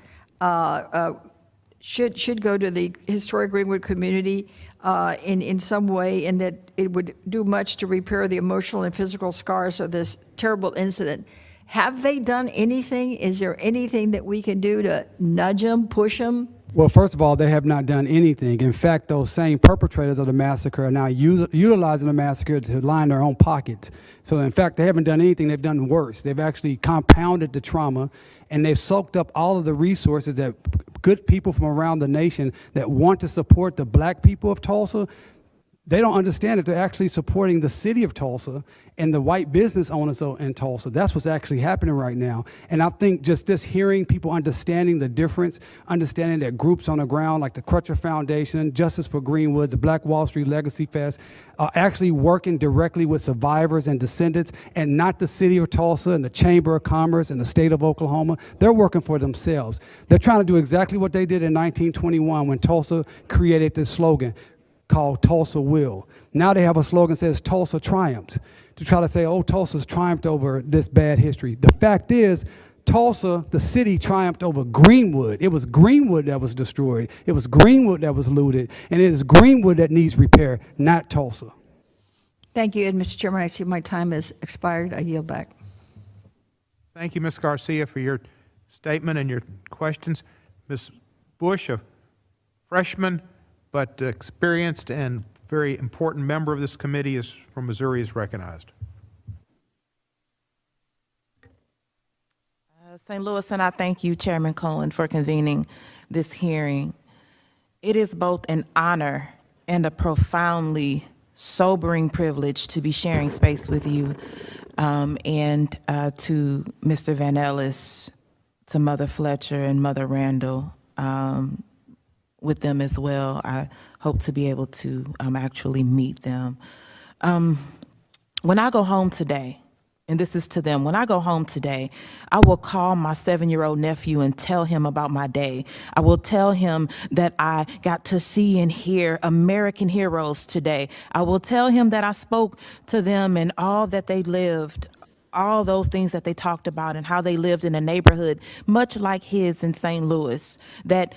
should go to the historic Greenwood community in some way, and that it would do much to repair the emotional and physical scars of this terrible incident. Have they done anything? Is there anything that we can do to nudge them, push them? Well, first of all, they have not done anything. In fact, those same perpetrators of the massacre are now utilizing the massacre to line their own pockets. So in fact, they haven't done anything. They've done worse. They've actually compounded the trauma, and they've soaked up all of the resources that good people from around the nation that want to support the black people of Tulsa. They don't understand that they're actually supporting the city of Tulsa and the white business owners in Tulsa. That's what's actually happening right now. And I think just this hearing people understanding the difference, understanding that groups on the ground like the Crutcher Foundation, Justice for Greenwood, the Black Wall Street Legacy Fest, are actually working directly with survivors and descendants, and not the city of Tulsa and the Chamber of Commerce and the state of Oklahoma. They're working for themselves. They're trying to do exactly what they did in 1921 when Tulsa created this slogan called Tulsa Will. Now they have a slogan that says Tulsa Triumphs, to try to say, oh, Tulsa's triumphed over this bad history. The fact is, Tulsa, the city, triumphed over Greenwood. It was Greenwood that was destroyed. It was Greenwood that was looted. And it is Greenwood that needs repair, not Tulsa. Thank you, and Mr. Chairman, I see my time has expired. I yield back. Thank you, Ms. Garcia, for your statement and your questions. Ms. Bush, a freshman but experienced and very important member of this committee, is from Missouri, is recognized. St. Louis, and I thank you, Chairman Cohen, for convening this hearing. It is both an honor and a profoundly sobering privilege to be sharing space with you, and to Mr. Vann Ellis, to Mother Fletcher and Mother Randall, with them as well. I hope to be able to actually meet them. When I go home today, and this is to them, when I go home today, I will call my 7-year-old nephew and tell him about my day. I will tell him that I got to see and hear American heroes today. I will tell him that I spoke to them and all that they lived, all those things that they talked about, and how they lived in a neighborhood much like his in St. Louis, that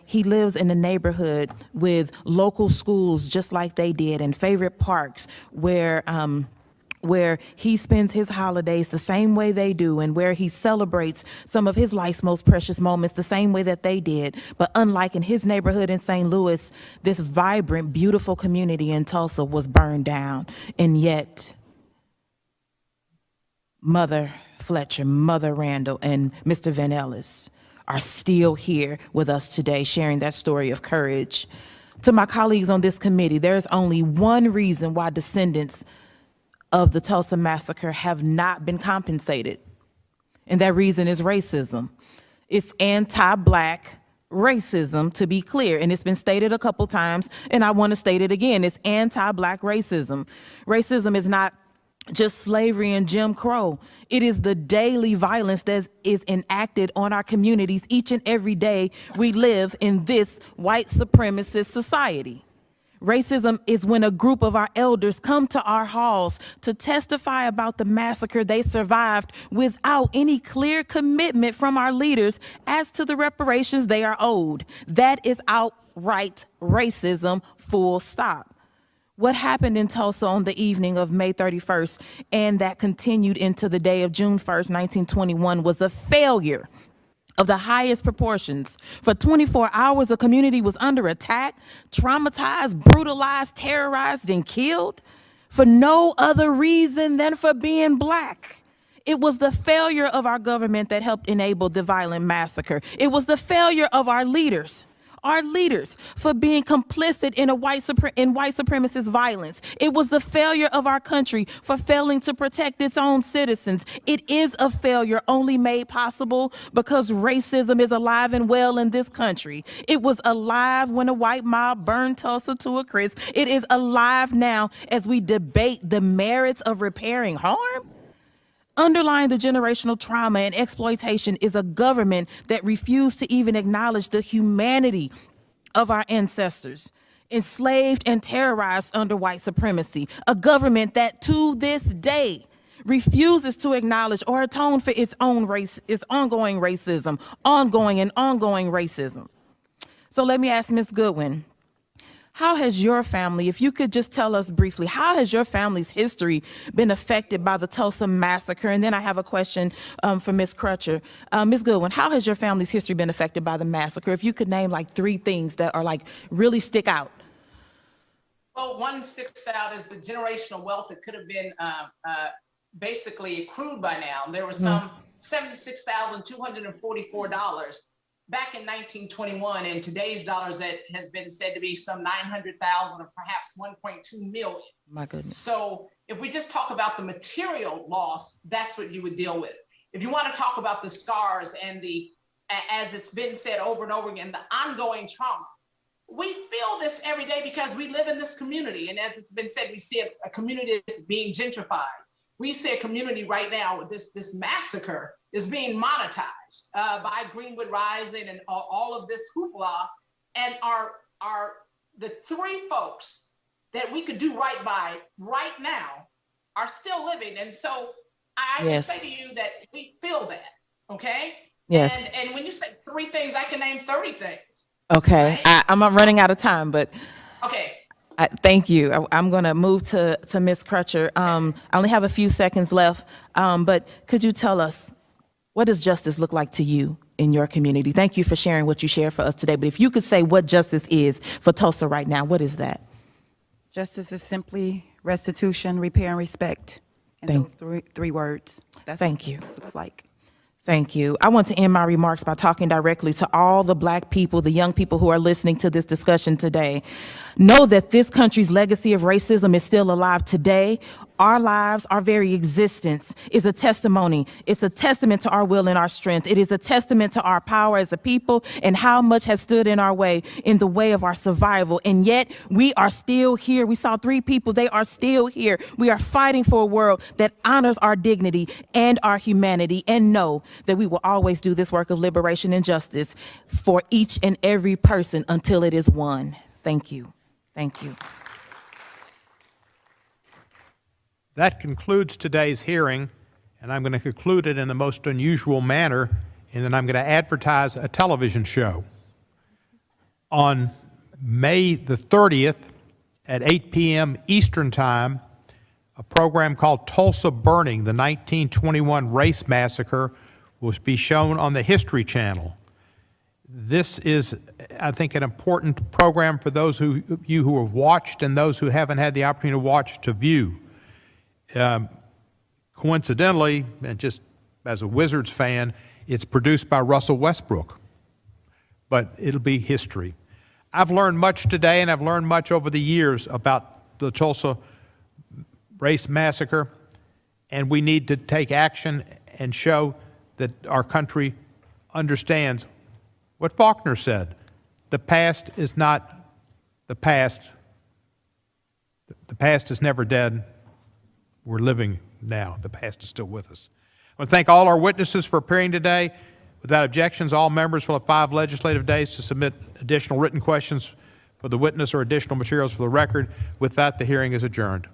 he lives in a neighborhood with local schools just like they did, and favorite parks where he spends his holidays the same way they do, and where he celebrates some of his life's most precious moments the same way that they did. But unlike in his neighborhood in St. Louis, this vibrant, beautiful community in Tulsa was burned down. And yet, Mother Fletcher, Mother Randall, and Mr. Vann Ellis are still here with us today, sharing that story of courage. To my colleagues on this committee, there is only one reason why descendants of the Tulsa Massacre have not been compensated. And that reason is racism. It's anti-Black racism, to be clear, and it's been stated a couple times, and I want to state it again. It's anti-Black racism. Racism is not just slavery and Jim Crow. It is the daily violence that is enacted on our communities each and every day we live in this white supremacist society. Racism is when a group of our elders come to our halls to testify about the massacre they survived without any clear commitment from our leaders as to the reparations they are owed. That is outright racism, full stop. What happened in Tulsa on the evening of May 31st and that continued into the day of June 1st, 1921 was a failure of the highest proportions. For 24 hours, the community was under attack, traumatized, brutalized, terrorized, and killed for no other reason than for being Black. It was the failure of our government that helped enable the violent massacre. It was the failure of our leaders for being complicit in white supremacist violence. It was the failure of our country for failing to protect its own citizens. It is a failure only made possible because racism is alive and well in this country. It was alive when a white mob burned Tulsa to a crisp. It is alive now as we debate the merits of repairing harm. Underlying the generational trauma and exploitation is a government that refused to even acknowledge the humanity of our ancestors, enslaved and terrorized under white supremacy. A government that to this day refuses to acknowledge or atone for its own race, its ongoing racism, ongoing racism. So let me ask Ms. Goodwin, how has your family, if you could just tell us briefly, how has your family's history been affected by the Tulsa Massacre? And then I have a question for Ms. Crutcher. Ms. Goodwin, how has your family's history been affected by the massacre? If you could name like 3 things that are like really stick out. Well, one sticks out is the generational wealth that could have been basically accrued by now. There was some $76,244 back in 1921, in today's dollars, that has been said to be some 900,000 or perhaps 1.2 million. My goodness. So if we just talk about the material loss, that's what you would deal with. If you want to talk about the scars and the, as it's been said over and over again, the ongoing trauma, we feel this every day because we live in this community. And as it's been said, we see a community that's being gentrified. We see a community right now with this massacre is being monetized by Greenwood Rising and all of this hoopla, and the 3 folks that we could do right by right now are still living. And so I can say to you that we feel that, okay? Yes. And when you say 3 things, I can name 30 things. Okay, right? I'm running out of time, but okay. Thank you. I'm going to move to Ms. Crutcher. I only have a few seconds left, but could you tell us, what does justice look like to you in your community? Thank you for sharing what you shared for us today, but if you could say what justice is for Tulsa right now, what is that? Justice is simply restitution, repair, and respect. And those three words. That's what justice looks like. Thank you. I want to end my remarks by talking directly to all the Black people, the young people who are listening to this discussion today. Know that this country's legacy of racism is still alive today. Our lives, our very existence is a testimony. It's a testament to our will and our strength. It is a testament to our power as a people and how much has stood in our way, in the way of our survival. And yet we are still here. We saw 3 people. They are still here. We are fighting for a world that honors our dignity and our humanity, and know that we will always do this work of liberation and justice for each and every person until it is won. Thank you. Thank you. That concludes today's hearing, and I'm going to conclude it in the most unusual manner, and then I'm going to advertise a television show. On May the 30th at 8 p.m. Eastern Time, a program called Tulsa Burning, the 1921 Race Massacre, will be shown on the History Channel. This is, I think, an important program for those of you who have watched and those who haven't had the opportunity to watch to view. Coincidentally, and just as a Wizards fan, it's produced by Russell Westbrook, but it'll be history. I've learned much today, and I've learned much over the years about the Tulsa Race Massacre, and we need to take action and show that our country understands what Faulkner said. The past is not the past. The past is never dead. We're living now. The past is still with us. I want to thank all our witnesses for appearing today. Without objections, all members will have 5 legislative days to submit additional written questions for the witness or additional materials for the record. With that, the hearing is adjourned.